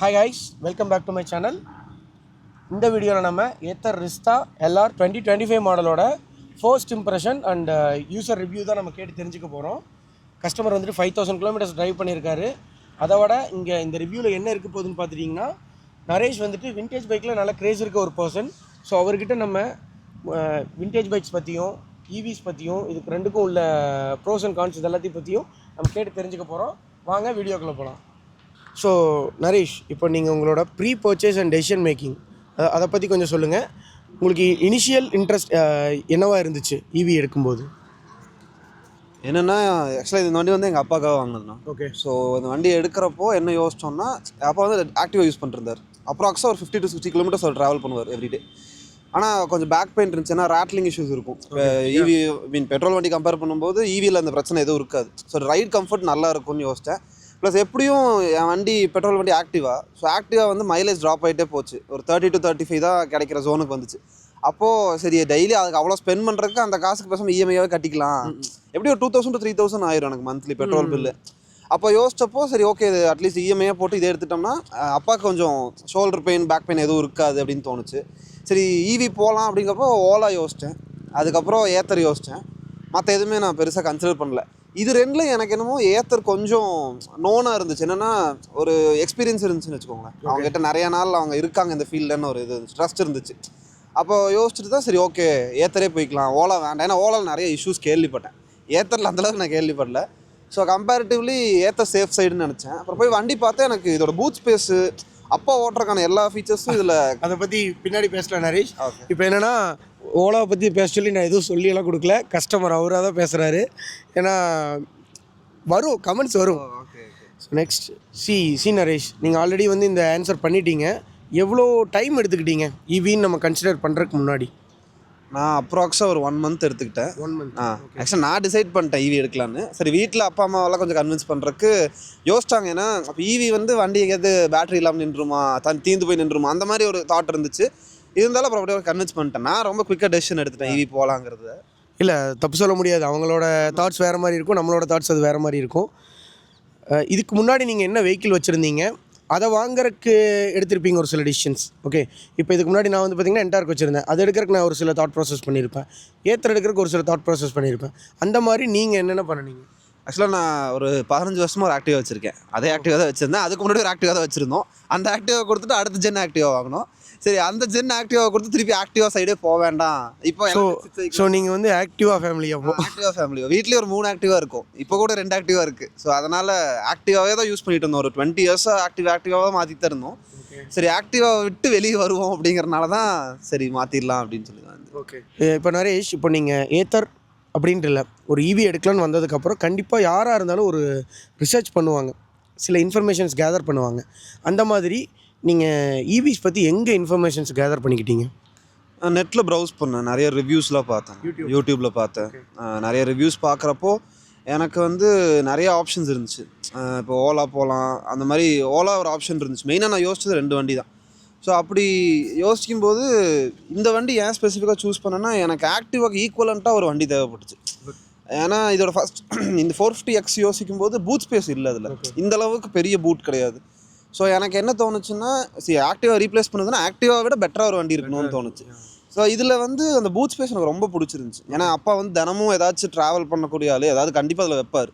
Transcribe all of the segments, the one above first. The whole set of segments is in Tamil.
Hi guys, welcome back to my channel. இந்த வீடியோவில் நம்ம ஏத்தர் ரிஸ்டா எல்ஆர் 2025 மாடலோட first impression and user review தான் நம்ம கேட்டு தெரிஞ்சுக்க போகிறோம். கஸ்டமர் வந்துட்டு 5000 கிலோமீட்டர்ஸ் ட்ரைவ் பண்ணியிருக்காரு. அதை விட இங்கே இந்த ரிவ்யூவில் என்ன இருக்க போகுதுன்னு பார்த்துட்டிங்கன்னா, நரேஷ் வந்துட்டு விண்டேஜ் பைக்கில் நல்லா க்ரேஸ் இருக்க ஒரு பர்சன். ஸோ அவர்கிட்ட நம்ம விண்டேஜ் பைக்ஸ் பற்றியும் ஈவிஸ் பற்றியும் இதுக்கு ரெண்டுக்கும் உள்ள ப்ரோஸ் அண்ட் கான்ஸ் இது எல்லாத்தையும் பற்றியும் நம்ம கேட்டு தெரிஞ்சுக்க போகிறோம். வாங்க வீடியோக்குள்ளே போகலாம். ஸோ நரேஷ், இப்போ நீங்கள் உங்களோட pre purchase and decision making அதை பற்றி கொஞ்சம் சொல்லுங்கள். உங்களுக்கு இனிஷியல் இன்ட்ரெஸ்ட் என்னவாக இருந்துச்சு ஈவி எடுக்கும்போது? என்னென்னா ஆக்சுவலாக இந்த வண்டி வந்து எங்கள் அப்பாக்காக வாங்கினதுண்ணா. ஓகே. ஸோ இந்த வண்டி எடுக்கிறப்போ என்ன யோசிச்சோம்னா, அப்பா வந்து ஆக்டிவா யூஸ் பண்ணிருந்தார். அப்ராக்ஸாக ஒரு 50 to 60 கிலோமீட்டர்ஸ் அவர் ட்ராவல் பண்ணுவார் எவ்ரிடே. ஆனால் கொஞ்சம் பேக் பெயின் இருந்துச்சுன்னா ரேட்லிங் இஷ்யூஸ் இருக்கும். இப்போ ஈவி பெட்ரோல் வண்டி கம்பேர் பண்ணும்போது ஈவியில் அந்த பிரச்சனை எதுவும் இருக்காது. ஸோ ரைட் கம்ஃபர்ட் நல்லா இருக்கும்னு யோசித்தேன். ப்ளஸ் எப்படியும் என் வண்டி பெட்ரோல் வண்டி ஆக்டிவா. ஸோ ஆக்டிவா வந்து மைலேஜ் ட்ராப் ஆகிட்டே போச்சு. ஒரு 30 to 35 தான் கிடைக்கிற ஜோனுக்கு வந்துச்சு. அப்போது சரி, டெய்லி அதுக்கு அவ்வளோ ஸ்பெண்ட் பண்ணுறதுக்கு அந்த காசுக்கு பேசாமல் இஎம்ஐயாகவே கட்டிக்கலாம். எப்படி ஒரு 2000 to 3000 ஆயிரும் எனக்கு மந்த்லி பெட்ரோல் பில்லு. அப்போ யோசிச்சப்போ சரி ஓகே, இது அட்லீஸ்ட் இஎம்ஐயாக போட்டு இதை எடுத்துட்டோம்னா அப்பாவுக்கு கொஞ்சம் ஷோல்டர் பெயின் பேக் பெயின் எதுவும் இருக்காது அப்படின்னு தோணுச்சு. சரி ஈவி போகலாம் அப்படிங்கிறப்போ ஓலா யோசித்தேன். அதுக்கப்புறம் ஏத்தர் யோசித்தேன். மற்ற எதுவுமே நான் பெருசாக கன்சிடர் பண்ணல. இது ரெண்டில் எனக்கு என்னமோ ஏத்தர் கொஞ்சம் நோனாக இருந்துச்சு. என்னென்னா ஒரு எக்ஸ்பீரியன்ஸ் இருந்துச்சுன்னு வச்சுக்கோங்களேன். அவங்ககிட்ட நிறைய நாள் அவங்க இருக்காங்க இந்த ஃபீல்டுன்னு ஒரு இது ட்ரஸ்ட் இருந்துச்சு. அப்போ யோசிச்சுட்டு தான் சரி ஓகே ஏத்தரே போய்க்கலாம், ஓலா வேண்டாம். ஏன்னா ஓலாவில் நிறைய இஷ்யூஸ் கேள்விப்பட்டேன், ஏத்தரில் அந்தளவுக்கு நான் கேள்விப்படல. ஸோ கம்பேரிட்டிவ்லி ஏத்தர் சேஃப் சைடுன்னு நினச்சேன். அப்புறம் போய் வண்டி பார்த்தா எனக்கு இதோட பூட் ஸ்பேஸு அப்பா ஓட்டுறதுக்கான எல்லா ஃபீச்சர்ஸும் இதில். அதை பற்றி பின்னாடி பேசலாம் நரேஷ். இப்போ என்னென்னா, ஓலாவை பற்றி பேச சொல்லி நான் எதுவும் சொல்லியெல்லாம் கொடுக்கல, கஸ்டமர் அவராக தான் பேசுகிறாரு. ஏன்னா வரும் கமெண்ட்ஸ் வரும். ஸோ நெக்ஸ்ட் சி நரேஷ், நீங்கள் ஆல்ரெடி வந்து இந்த ஆன்சர் பண்ணிட்டீங்க. எவ்வளோ டைம் எடுத்துக்கிட்டீங்க ஈவின்னு நம்ம கன்சிடர் பண்ணுறதுக்கு முன்னாடி? நான் அப்ராக்ஸாக ஒரு 1 month எடுத்துக்கிட்டேன். 1 month. ஆக்சுவலாக நான் டிசைட் பண்ணிட்டேன் ஈவி எடுக்கலான்னு. சரி, வீட்டில் அப்பா அம்மாவெல்லாம் கொஞ்சம் கன்வின்ஸ் பண்ணுறதுக்கு யோசிச்சாங்க. ஏன்னா அப்போ ஈவி வந்து வண்டி எங்கேயாவது பேட்டரி இல்லாமல் நின்றுமா, தீந்து போய் நின்றுமா, அந்த மாதிரி ஒரு தாட் இருந்துச்சு. இருந்தாலும் அப்புறம் அப்படியே கன்வின்ஸ் பண்ணிட்டேன். நான் ரொம்ப குயிக்காக டெசிஷன் எடுத்துட்டேன் ஈவி போகலாங்கிறது. இல்லை, தப்பு சொல்ல முடியாது. அவங்களோட தாட்ஸ் வேறு மாதிரி இருக்கும், நம்மளோட தாட்ஸ் அது வேறு மாதிரி இருக்கும். இதுக்கு முன்னாடி நீங்கள் என்ன வெஹிக்கிள் வச்சுருந்தீங்க, அதை வாங்குறதுக்கு எடுத்திருப்பீங்க ஒரு சில டிசிஷன்ஸ். ஓகே, இப்போ இதுக்கு முன்னாடி நான் வந்து பார்த்திங்கன்னா என்டார்க் வச்சுருந்தேன். அது எடுக்கிறதுக்கு நான் ஒரு சில தாட் ப்ராசஸ் பண்ணியிருப்பேன். ஏத்தர் எடுக்கிறதுக்கு ஒரு சில தாட் ப்ராசஸ் பண்ணியிருப்பேன். அந்த மாதிரி நீங்கள் என்னென்ன பண்ணினீங்க? ஆக்சுவலாக நான் ஒரு 15 வருஷமாக ஒரு ஆக்டிவா வச்சுருக்கேன். அதே ஆக்டிவா தான் வச்சுருந்தேன். அதுக்கு முன்னாடி ஒரு ஆக்டிவா தான் வச்சுருந்தோம். அந்த ஆக்டிவா கொடுத்துட்டு அடுத்த ஜென் ஆக்டிவா வாங்கினோம். சரி, அந்த ஜென் ஆக்டிவா கொடுத்து திருப்பி ஆக்டிவா சைடே போக வேண்டாம். இப்போ ஸோ நீங்கள் வந்து ஆக்டிவா ஃபேமிலி? அப்போ ஆக்டிவா ஃபேமிலி. வீட்லேயே ஒரு 3 ஆக்டிவா இருக்கும். இப்போ கூட 2 ஆக்டிவா இருக்குது. ஸோ அதனால் ஆக்டிவாவே தான் யூஸ் பண்ணிட்டு இருந்தோம். ஒரு 20 இயர்ஸாக ஆக்டிவாக மாற்றிட்டு தான் இருந்தோம். சரி, ஆக்டிவா விட்டு வெளியே வருவோம் அப்படிங்கிறனால தான் சரி மாற்றிடலாம் அப்படின்னு சொல்லி தான். ஓகே. இப்போ நரேஷ், இப்போ நீங்கள் ஏத்தர் அப்படின்ட்டு இல்லை, ஒரு ஈவி எடுக்கலான்னு வந்ததுக்கப்புறம் கண்டிப்பாக யாராக இருந்தாலும் ஒரு ரிசர்ச் பண்ணுவாங்க, சில இன்ஃபர்மேஷன்ஸ் கேதர் பண்ணுவாங்க. அந்த மாதிரி நீங்கள் ஈவிஸ் பற்றி எங்கே இன்ஃபர்மேஷன்ஸ் கேதர் பண்ணிக்கிட்டீங்க? நெட்டில் ப்ரௌஸ் பண்ணேன், நிறைய ரிவ்யூஸ்லாம் பார்த்தேன், யூடியூப்பில் பார்த்தேன். நிறைய ரிவ்யூஸ் பார்க்குறப்போ எனக்கு வந்து நிறைய ஆப்ஷன்ஸ் இருந்துச்சு. இப்போ ஓலா போகலாம், அந்த மாதிரி ஓலா ஒரு ஆப்ஷன் இருந்துச்சு. மெயினாக நான் யோசிச்சது 2 வண்டி தான். ஸோ அப்படி யோசிக்கும்போது இந்த வண்டி ஏன் ஸ்பெசிஃபிக்காக சூஸ் பண்ணேன்னா, எனக்கு ஆக்டிவாக ஈக்குவலண்ட்டாக ஒரு வண்டி தேவைப்பட்டுச்சு. ஏன்னா இதோட ஃபஸ்ட் இந்த 450X யோசிக்கும்போது பூட் ஸ்பேஸ் இல்லை அதில். இந்த அளவுக்கு பெரிய பூட் கிடையாது. ஸோ எனக்கு என்ன தோணுச்சுன்னா, ஆக்டிவா ரீப்ளேஸ் பண்ணுதுன்னா ஆக்டிவாவை விட பெட்டராக ஒரு வண்டி இருக்கணும்னு தோணுச்சு. ஸோ இதில் வந்து அந்த பூட் ஸ்பேஸ் எனக்கு ரொம்ப பிடிச்சிருந்துச்சு. ஏன்னா அப்பா வந்து தினமும் ஏதாச்சும் ட்ராவல் பண்ணக்கூடிய ஆள், ஏதாவது கண்டிப்பாக அதில் வைப்பார்.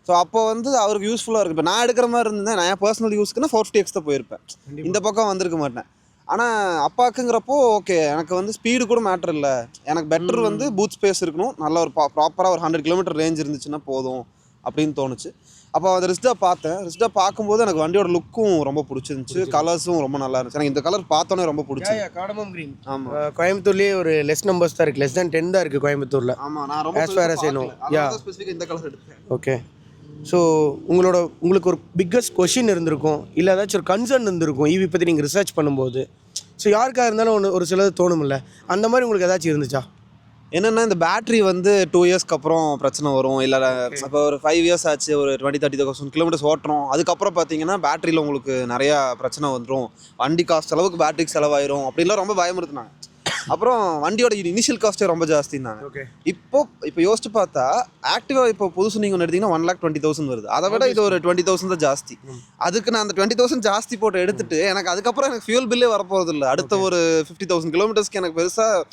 ஸோ அப்போ வந்து அவருக்கு யூஸ்ஃபுல்லாக இருக்குது. இப்போ நான் எடுக்கிற மாதிரி இருந்தேன், நான் பர்சனல் யூஸ்க்குன்னா 450X தான் போயிருப்பேன், இந்த பக்கம் வந்திருக்க மாட்டேன். ஆனால் அப்பாவுக்குங்கிறப்போ ஓகே, எனக்கு வந்து ஸ்பீடு கூட மேட்டர் இல்லை, எனக்கு பெட்டர் வந்து பூட் ஸ்பேஸ் இருக்கணும், நல்ல ஒரு ப்ராப்பராக ஒரு 100 கிலோமீட்டர் ரேஞ்ச் இருந்துச்சுன்னா போதும் அப்படின்னு தோணுச்சு. அப்போ அதை ரிஸ்டாக பார்த்தேன். ரிஸ்டாக பார்க்கும்போது எனக்கு வண்டியோட லுக்கும் ரொம்ப பிடிச்சிருந்துச்சு, கலர்ஸும் ரொம்ப நல்லா இருந்துச்சு. எனக்கு இந்த கலர் பார்த்தோன்னே ரொம்ப பிடிச்சி. Cardamom green. ஆமாம், கோயம்புத்தூர்லேயே ஒரு லெஸ் நம்பர்ஸ் தான் இருக்குது, less than 10 தான் இருக்குது கோயம்புத்தூரில். ஆமாம், நான் ரொம்ப ஸ்பெசிஃபிக்காக இந்த கலர் எடுத்தேன். ஓகே. ஸோ உங்களுக்கு ஒரு பிக்கஸ்ட் கொஷின் இருந்திருக்கும், இல்லை ஏதாச்சும் ஒரு கன்சர்ன் இருந்திருக்கும் ஈவி பற்றி நீங்கள் ரிசர்ச் பண்ணும்போது. ஸோ யாருக்காக இருந்தாலும் ஒரு சிலது தோணுமில்ல, அந்த மாதிரி உங்களுக்கு ஏதாச்சும் இருந்துச்சா? என்னென்னா இந்த பேட்ரி வந்து 2 இயர்ஸ்க்கு அப்புறம் பிரச்சனை வரும். இல்லை இப்போ ஒரு 5 இயர்ஸ் ஆச்சு, ஒரு 20-30,000 கிலோமீட்டர்ஸ் ஓட்டுறோம், அதுக்கப்புறம் பார்த்தீங்கன்னா பேட்டரியில் உங்களுக்கு நிறையா பிரச்சனை வந்துடும், வண்டி காஸ்ட் அளவுக்கு பேட்டரிக்கு செலவாயிரும் அப்படின்லாம் ரொம்ப பயமுறுத்தினாங்க. அப்புறம் வண்டியோட இனிஷியல் காஸ்ட்டே ரொம்ப ஜாஸ்தின்னாங்க. ஓகே. இப்போ யோசிச்சு பார்த்தா ஆக்டிவா இப்போ புதுசு நீங்கள் ஒன்று எடுத்தீங்கன்னா 1,20,000 வருது. அதை விட இது ஒரு 20,000 தான் ஜாஸ்தி. அதுக்கு நான் அந்த 20,000 ஜாஸ்தி போட்டு எடுத்துட்டு எனக்கு அதுக்கப்புறம் எனக்கு ஃபியூல் பில்லே வரப்போகிறது இல்லை. அடுத்த ஒரு 50,000 கிலோமீட்டர்ஸ்க்கு எனக்கு பெருசாக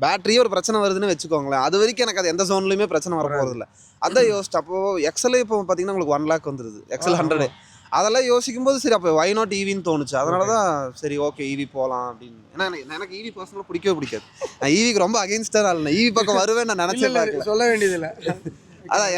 பேட்டரியே ஒரு பிரச்சனை வருதுன்னு வச்சுக்கோங்களேன். அது வரைக்கும் எனக்கு அது எந்த ஜோன்லையுமே பிரச்சனை வரப்போகிறது இல்லை. அதான் யோசிச்சு அப்போது எக்ஸலே இப்போ பார்த்தீங்கன்னா உங்களுக்கு 1,00,000 வந்துடுது எக்ஸல் 100. அதெல்லாம் யோசிக்கும் போது சரி அப்போ வை நாட் ஈவின்னு தோணுச்சு. அதனால தான் சரி ஓகே ஈவி போகலாம் அப்படின்னு. ஏன்னா எனக்கு ஈவி பர்சனலாக பிடிக்கவே பிடிக்காது. நான் ஈவிக்கு ரொம்ப அகெயின்ஸ்டாக இல்லை. ஈவி பக்கம் வருவேன் நான் நினச்சேன். சொல்ல வேண்டியதில்லை. அதான்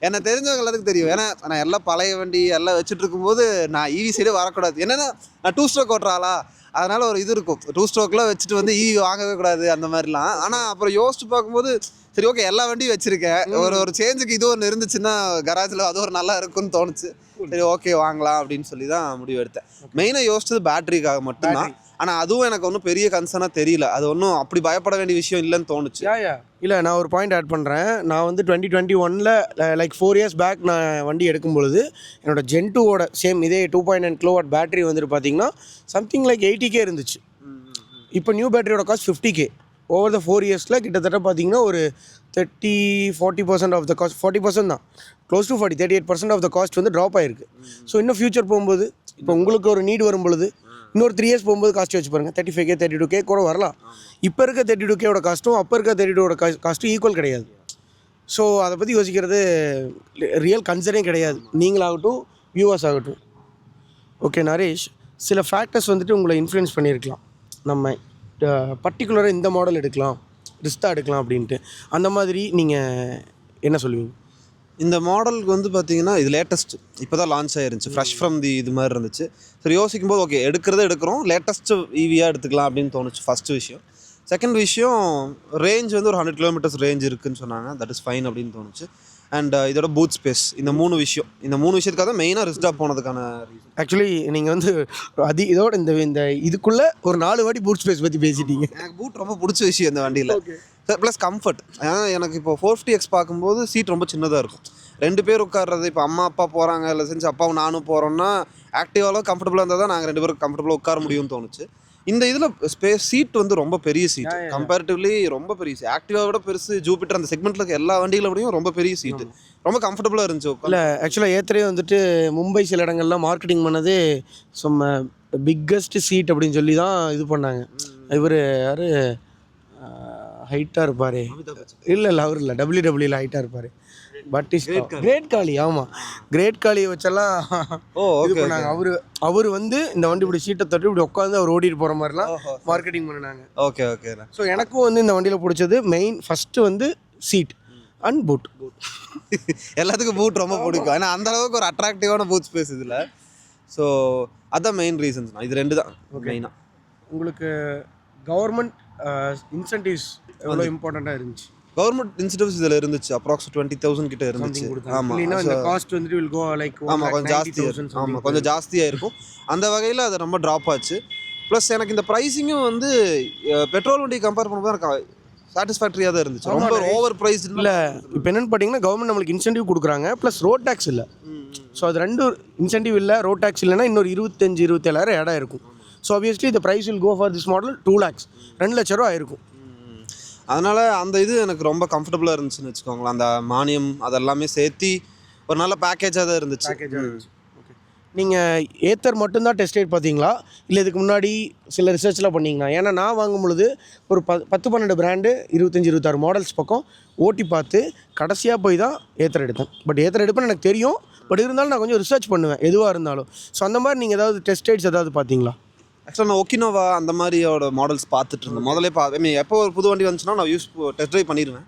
என்ன தெரிஞ்சவங்க எல்லாத்துக்கும் தெரியும். ஏன்னா நான் எல்லாம் பழைய வண்டி எல்லாம் வச்சுட்டு இருக்கும்போது நான் ஈவி சைடே வரக்கூடாது. என்னென்னா நான் 2 ஸ்ட்ரோக் ஓட்டுறாளா, அதனால ஒரு இது இருக்கும் 2 ஸ்ட்ரோக்லாம் வச்சுட்டு வந்து ஈவி வாங்கவே கூடாது அந்த மாதிரிலாம். ஆனால் அப்புறம் யோசிச்சு பார்க்கும்போது சரி ஓகே எல்லா வண்டியும் வச்சிருக்கேன், ஒரு சேஞ்சுக்கு இது ஒன்று இருந்துச்சுன்னா கராஜில் அது ஒரு நல்லா இருக்குன்னு தோணுச்சு. சரி ஓகே வாங்கலாம் அப்படின்னு சொல்லி தான் முடிவு எடுத்தேன். மெயினாக யோசிச்சது பேட்டரிக்காக மட்டும்தான். ஆனால் அதுவும் எனக்கு ஒன்றும் பெரிய கன்சர்னாக தெரியல. அது ஒன்றும் அப்படி பயப்பட வேண்டிய விஷயம் இல்லைன்னு தோணுச்சு. இல்லை நான் ஒரு பாயிண்ட் ஆட் பண்ணுறேன். நான் வந்து 2021 லைக் 4 years பேக் நான் வண்டி எடுக்கும் பொழுது என்னோட Gen 2ஓட சேம் இதே 2.9 kW பேட்டரி வந்துட்டு பார்த்தீங்கன்னா சம்திங் லைக் 80K இருந்துச்சு. இப்போ நியூ பேட்டரியோட காஸ்ட் 50K. ஓவர் த 4 yearsல கிட்டத்தட்ட பார்த்தீங்கன்னா ஒரு 30-40% ஆஃப் த காஸ்ட், 40% தான், close to 38% of the cost வந்து ட்ராப் ஆயிருக்கு. ஸோ இன்னும் ஃபியூச்சர் போகும்போது இப்போ உங்களுக்கு ஒரு நீட் வரும் பொழுது இன்னொரு 3 years போகும்போது காஸ்ட் வச்சு பாருங்கள் 35K 32K கூட வரலாம். இப்போ இருக்க 32Kவோட காஸ்ட்டும் அப்போ இருக்க 32ஓட காஸ்ட்டும் ஈக்குவல் கிடையாது. ஸோ அதை பற்றி யோசிக்கிறது ரியல் கன்சர்னே கிடையாது, நீங்களாகட்டும் வியூவர்ஸ் ஆகட்டும். ஓகே நரேஷ், சில ஃபேக்டர்ஸ் வந்துட்டு உங்களை இன்ஃப்ளூயன்ஸ் பண்ணியிருக்கலாம். நம்ம பர்டிகுலராக இந்த மாடல் எடுக்கலாம், ரிஸ்தா எடுக்கலாம் அப்படின்ட்டு. அந்த மாதிரி நீங்கள் என்ன சொல்லுவீங்க? இந்த மாடலுக்கு வந்து பார்த்தீங்கன்னா இது லேட்டஸ்ட் இப்போ தான் லான்ச் ஆயிருந்துச்சு, ஃப்ரெஷ் ஃப்ரம் தி இது மாதிரி இருந்துச்சு. சரி யோசிக்கும் போது ஓகே எடுக்கிறோம், லேட்டஸ்ட்டு ஈவியாக எடுத்துக்கலாம் அப்படின்னு தோணுச்சு ஃபஸ்ட்டு விஷயம். செகண்ட் விஷயம் ரேஞ்ச் வந்து ஒரு 100 kilometers ரேஞ்ச் இருக்குதுன்னு சொன்னாங்க. தட் இஸ் ஃபைன் அப்படின்னு தோணுச்சு. அண்ட் இதோட பூட் ஸ்பேஸ், இந்த 3 விஷயத்துக்காக தான் மெயினாக ரிஸ்டா போனதுக்கான ரீசன். ஆக்சுவலி நீங்கள் வந்து இதோட இந்த இதுக்குள்ளே ஒரு 4 வாட்டி பூட் ஸ்பேஸ் பற்றி பேசிட்டீங்க. எனக்கு பூட் ரொம்ப பிடிச்ச விஷயம் இந்த வண்டியில். Plus comfort. ஏன்னா எனக்கு இப்போ 450X பார்க்கும்போது சீட் ரொம்ப சின்னதாக இருக்கும். 2 பேர் உட்கார்றது. இப்போ அம்மா அப்பா போகிறாங்க, இல்லை செஞ்சு அப்பாவும் நானும் போகிறோன்னா ஆக்டிவாலும் கம்ஃபர்டபுளாக இருந்தால் தான் நாங்கள் 2 பேரும் கம்ஃபர்டபுளாக உட்கார முடியும்னு தோணுச்சு. இந்த இதில் சீட் வந்து ரொம்ப பெரிய சீட், கம்பேரிட்டிவ்லி ரொம்ப பெரிய சீட். ஆக்டிவா விட பெருசு, ஜூபிட்டர் அந்த செக்மெண்ட்டில் இருக்க எல்லா வண்டிகளோடையும் ரொம்ப பெரிய சீட்டு, ரொம்ப கம்ஃபர்டபுளாக இருந்துச்சு. இல்லை ஆக்சுவலாக ஏற்கனவே வந்துட்டு மும்பை சில இடங்கள்லாம் மார்க்கெட்டிங் பண்ணது சும்மா பிக்கஸ்ட் சீட் அப்படின்னு சொல்லி தான் இது பண்ணாங்க. இவர் யார் ஹைட்டாக இருப்பார்? இல்லை அவர் இல்லை, WWE ஹைட்டாக இருப்பார், பட் இஸ் கிரேட் காலி. ஆமாம், கிரேட் காலியை வச்செல்லாம் இது பண்ணாங்க. அவர் வந்து இந்த வண்டி இப்படி சீட்டை தட்டி இப்படி உட்காந்து அவர் ஓடிட்டு போகிற மாதிரிலாம் மார்க்கெட்டிங் பண்ணினாங்க. Okay okay. ஸோ எனக்கும் வந்து இந்த வண்டியில் பிடிச்சது மெயின் ஃபஸ்ட்டு வந்து சீட் அண்ட் பூட். எல்லாத்துக்கும் பூட் ரொம்ப பிடிக்கும். ஏன்னா அந்த அளவுக்கு ஒரு அட்ராக்டிவான பூட் ஸ்பேஸ் இதில். ஸோ அதான் மெயின் ரீசன்ஸ். இது 2 தான் மெயினாக. உங்களுக்கு கவர்மெண்ட் இன்சென்டிவ்ஸ் எவ்வளோ இம்பார்ட்டண்ட்டாக இருந்துச்சு? கவர்மெண்ட் இன்சென்டிவ்ஸ் இதில் இருந்துச்சு, அப்ராக்ஸ் 20,000 கிட்ட இருந்துச்சு. ஆமாம், கொஞ்சம் ஜாஸ்தியாக. ஆமாம், கொஞ்சம் ஜாஸ்தியாக இருக்கும். அந்த வகையில் அது ரொம்ப ட்ராப் ஆச்சு. ப்ளஸ் எனக்கு இந்த ப்ரைஸிங்கும் வந்து பெட்ரோல் வண்டி கம்பேர் பண்ணும்போது எனக்கு சாட்டிஸ்ஃபேக்டரியாக தான் இருந்துச்சு. ரொம்ப ஓவர் ப்ரைஸ் இல்லை. இப்போ என்னென்னு பார்த்தீங்கன்னா கவர்மெண்ட் நம்மளுக்கு இன்சென்டிவ் கொடுக்குறாங்க, ப்ளஸ் ரோட் டேக்ஸ் இல்லை. ஸோ அது 2 இன்சென்டிவ் இல்லை, ரோட் டேக்ஸ் இல்லைன்னா இன்னொரு 25,000-27,000 இடம் இருக்கும். ஸோ ஆப்வியஸ்லி இந்த price will go for this model 2 lakhs, 2 லட்ச ரூபா ஆயிருக்கும். அதனால் அந்த இது எனக்கு ரொம்ப கம்ஃபர்டபுளாக இருந்துச்சுன்னு வச்சுக்கோங்களேன். அந்த மானியம் அதெல்லாமே சேர்த்து ஒரு நல்ல பேக்கேஜாக தான் இருந்துச்சு. ஓகே. நீங்கள் ஏத்தர் மட்டும்தான் டெஸ்ட் ரைட் பார்த்தீங்களா, இல்லை இதுக்கு முன்னாடி சில ரிசர்ச்லாம் பண்ணிங்களா? ஏன்னா நான் வாங்கும் பொழுது ஒரு 10-12 பிராண்டு 25-26 மாடல்ஸ் பக்கம் ஓட்டி பார்த்து கடைசியாக போய் தான் ஏத்தர் எடுத்தேன். பட் ஏத்தர் எடுப்பேன்னு எனக்கு தெரியும், பட் இருந்தாலும் நான் கொஞ்சம் ரிசர்ச் பண்ணுவேன் எதுவாக இருந்தாலும். ஸோ அந்த மாதிரி நீங்கள் ஏதாவது டெஸ்ட் ரைட்ஸ் ஏதாவது பார்த்தீங்களா? ஆக்சுவலாக நான் ஒக்கினோவா அந்த மாதிரியோட மாடல்ஸ் பார்த்துட்டு இருந்தேன் முதலே. எப்போ ஒரு புது வண்டி வந்துச்சுன்னா நான் டெஸ்ட் ட்ரைவ் பண்ணிடுவேன்.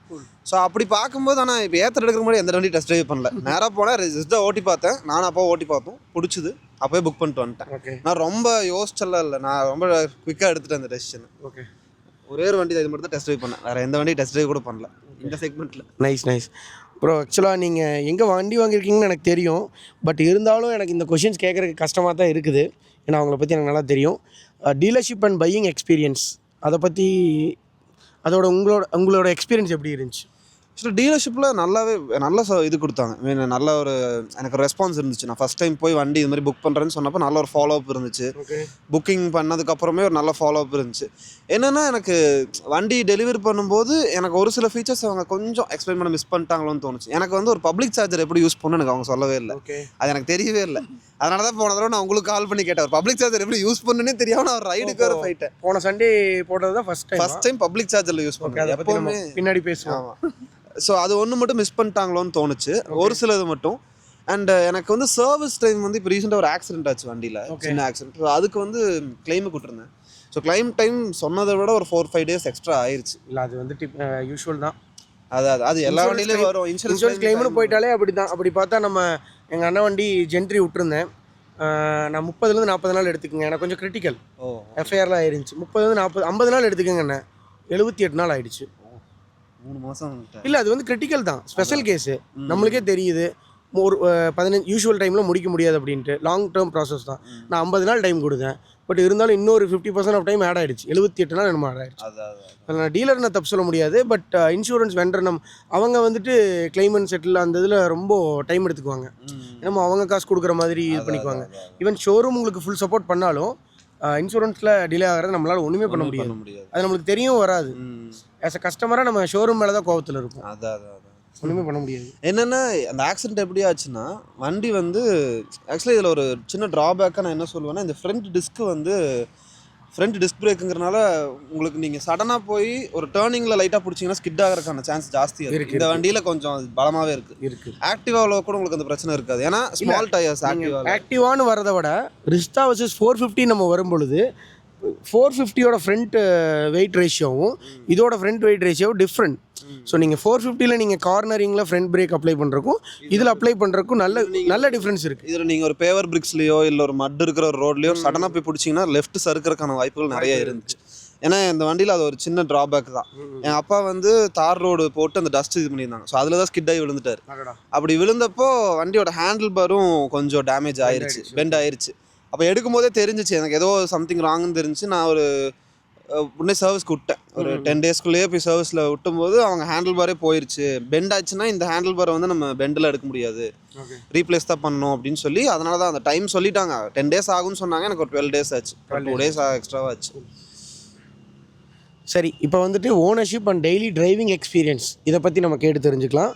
ஸோ அப்படி பார்க்கும்போது ஆனால் இப்போ ஏத்தர் எடுக்கிற மாதிரி எந்த வண்டி டெஸ்ட் ட்ரைவ் பண்ணல. நேராக போனால் ரிஸ்டாக ஓட்டி பார்த்தேன், நானும் அப்போ ஓட்டி பார்த்தோம், பிடிச்சிது, அப்போயே புக் பண்ணிட்டு வந்துட்டேன். நான் ரொம்ப யோசிச்சலாம் இல்லை, நான் ரொம்ப குயிக்காக எடுத்துட்டேன் அந்த டெசிஷன். ஓகே, ஒரே ஒரு வண்டி இது மட்டும் தான் டெஸ்ட் ட்ரைவ் பண்ணேன், வேறு எந்த வண்டி டெஸ்ட் ட்ரைவ் கூட பண்ணல இந்த செக்மெண்ட்டில். Nice bro. ஆக்சுவலாக நீங்கள் எங்கே வண்டி வாங்கியிருக்கீங்கன்னு எனக்கு தெரியும், பட் இருந்தாலும் எனக்கு இந்த கொஷின்ஸ் கேட்குறதுக்கு கஷ்டமாக தான் இருக்குது. ஏன்னா அவங்கள பற்றி எனக்கு நல்லா தெரியும். டீலர்ஷிப் அண்ட் பையிங் எக்ஸ்பீரியன்ஸ், அதை பற்றி உங்களோட எக்ஸ்பீரியன்ஸ் எப்படி இருந்துச்சு? ஆக்சுவலாக டீலர்ஷிப்பில் நல்ல இது கொடுத்தாங்க. நல்ல ஒரு எனக்கு ரெஸ்பான்ஸ் இருந்துச்சு. நான் ஃபஸ்ட் டைம் போய் வண்டி இது மாதிரி புக் பண்ணுறேன்னு சொன்னப்போ நல்ல ஒரு ஃபாலோ அப் இருந்துச்சு. புக்கிங் பண்ணதுக்கப்புறமே ஒரு நல்ல ஃபாலோ அப் இருந்துச்சு. என்னென்னா எனக்கு வண்டி டெலிவரி பண்ணும்போது எனக்கு ஒரு சில ஃபீச்சர்ஸ் அவங்க கொஞ்சம் எக்ஸ்பிளைன் பண்ண மிஸ் பண்ணிட்டாங்களோன்னு தோணுச்சு. எனக்கு வந்து ஒரு பப்ளிக் சார்ஜர் எப்படி யூஸ் பண்ணணும் எனக்கு அவங்க சொல்லவே இல்லை. அது எனக்கு தெரியவே இல்லை. அதனால தான் போன தடவை நான் உங்களுக்கு கால் பண்ணி கேட்டேன், ஒரு பப்ளிக் சார்ஜர் எப்படி யூஸ் பண்ணுன்னே தெரியாமல் நான் ஒரு ரைடுக்கு வேறு போயிட்டேன். போன சண்டே போட்டது தான் ஃபஸ்ட் டைம் பப்ளிக் சார்ஜரில் யூஸ் பண்ணுறேன். எப்போவுமே பின்னாடி பேசுவோம். ஸோ அது ஒன்று மட்டும் மிஸ் பண்ணிட்டாங்களோன்னு தோணுச்சு, ஒரு சிலது மட்டும். அண்ட் எனக்கு வந்து சர்வீஸ் டைம் வந்து இப்போ ரீசெண்டாக ஒரு ஆக்சிடென்ட் ஆச்சு வண்டியில், சின்ன ஆக்சிடென்ட். ஸோ அதுக்கு வந்து கிளைமு கொடுத்துருந்தேன். ஸோ கிளைம் டைம் சொன்னதை விட ஒரு 4-5 days எக்ஸ்ட்ரா ஆயிடுச்சு. இல்லை அது வந்து யூஷுவல் தான். அது எல்லா வண்டியிலையும் வரும். இன்சூரன்ஸ் கிளைம்னு போயிட்டாலே அப்படி தான். அப்படி பார்த்தா நம்ம எங்கள் அண்ணன் வண்டி ஜென்ட்ரி விட்டுருந்தேன். நான் 30 to 40 நாள் எடுத்துக்கங்க. எனக்கு கொஞ்சம் கிரிட்டிக்கல் எஃப்ஐஆர்லாம் ஆயிருந்துச்சு. 30 to 50 நாள் எடுத்துக்கங்க. என்ன 78 நாள் ஆயிடுச்சு. 3 மாதம் இல்லை அது வந்து கிரிட்டிக்கல் தான், ஸ்பெஷல் கேஸு. நம்மளுக்கே தெரியுது ஒரு 15 யூஷுவல் டைமில் முடிக்க முடியாது அப்படின்ட்டு. லாங் டேர்ம் ப்ராசஸ் தான். நான் 50 நாள் டைம் கொடுத்தேன். பட் இருந்தாலும் இன்னொரு 50% ஆஃப் டைம் ஆட் ஆகிடுச்சு. 78 நாள் என்னமோ ஆட் ஆகிடுச்சு. நான் டீலர் நான் தப்பு சொல்ல முடியாது. பட் இன்சூரன்ஸ் வெண்டர் அவங்க வந்துட்டு கிளைம் அண்ட் செட்டில் அந்த இதில் ரொம்ப டைம் எடுத்துக்குவாங்க. நம்ம அவங்க காசு கொடுக்குற மாதிரி இது பண்ணிக்குவாங்க. ஈவன் ஷோரூம் உங்களுக்கு ஃபுல் சப்போர்ட் பண்ணாலும் இன்சூரன்ஸில் டிலே ஆகிறது நம்மளால் ஒன்றுமே பண்ண முடியாது. அது நம்மளுக்கு தெரியும் வராது. ஆஸ் அ கஸ்டமராக நம்ம ஷோரூம் மேலே தான் கோவத்தில் இருக்கும். ஒன்றுமே பண்ண முடியாது. என்னென்னா அந்த ஆக்சிடென்ட் எப்படி ஆச்சுன்னா, வண்டி வந்து ஆக்சுவலி இதில் ஒரு சின்ன ட்ராபேக்காக நான் என்ன சொல்லுவேன்னா, இந்த ஃப்ரண்ட் டிஸ்க் பிரேக்குங்கிறனால உங்களுக்கு நீங்கள் சடனாக போய் ஒரு டேர்னிங்கில் லைட்டாக பிடிச்சிங்கன்னா ஸ்கிட் ஆகிறதுக்கான சான்ஸ் ஜாஸ்தியாக இருக்குது. இந்த வண்டியில் கொஞ்சம் பலமாகவே இருக்குது. ஆக்டிவாவில் கூட உங்களுக்கு அந்த பிரச்சனை இருக்காது. ஏன்னா ஸ்மால் டயர்ஸ். ஆக்டிவான்னு வரதை விட ரிஸ்டா வர்சஸ் 450 நம்ம வரும்பொழுது 450யோட ஃப்ரண்ட் வெயிட் ரேஷியோவும் இதோட ஃப்ரண்ட் வெயிட் ரேஷியோவும் டிஃப்ரெண்ட். ஸோ நீங்கள் 450ல் நீங்கள் கார்னரிங்கில் ஃப்ரண்ட் பிரேக் அப்ளை பண்ணுறக்கும் இதில் அப்ளை பண்ணுறக்கும் நல்ல டிஃப்ரென்ஸ் இருக்குது. இதில் நீங்கள் ஒரு பேவர் பிரிக்ஸ்லையோ இல்லை ஒரு மட் இருக்கிற ஒரு ரோட்லையோ சடனாக போய் பிடிச்சிங்கன்னா லெஃப்ட் சறுக்கிறதுக்கான வாய்ப்புகள் நிறைய இருந்துச்சு. ஏன்னா இந்த வண்டியில் அது ஒரு சின்ன ட்ராபேக் தான். என் அப்பா வந்து தார் ரோடு போட்டு அந்த டஸ்ட் இது பண்ணியிருந்தாங்க. ஸோ அதில் தான் ஸ்கிட் ஆகி விழுந்துட்டார். அப்படி விழுந்தப்போ வண்டியோட ஹேண்டில் பாரும் கொஞ்சம் டேமேஜ் ஆயிடுச்சு, பெண்ட் ஆயிடுச்சு. அப்போ எடுக்கும் போதே தெரிஞ்சிச்சு எனக்கு ஏதோ சம்திங் ராங்குன்னு தெரிஞ்சு நான் ஒரு உடனே சர்வீஸ்க்கு விட்டேன். ஒரு 10 daysக்குள்ளேயே போய் சர்வீஸில் விட்டும்போது அவங்க ஹேண்டில் பாரே போயிடுச்சு. பெண்ட் ஆச்சுன்னா இந்த ஹேண்டில் பாரை வந்து நம்ம பெண்டில் எடுக்க முடியாது, ரீப்ளேஸ் தான் பண்ணணும் அப்படின்னு சொல்லி அதனால தான் அந்த டைம் சொல்லிட்டாங்க. 10 days ஆகும்னு சொன்னாங்க. எனக்கு ஒரு 12 days ஆச்சு. 2 days எக்ஸ்ட்ராவாக ஆச்சு. சரி, இப்போ வந்துட்டு ownership and daily driving experience இதை பற்றி நம்ம கேட்டு தெரிஞ்சுக்கலாம்.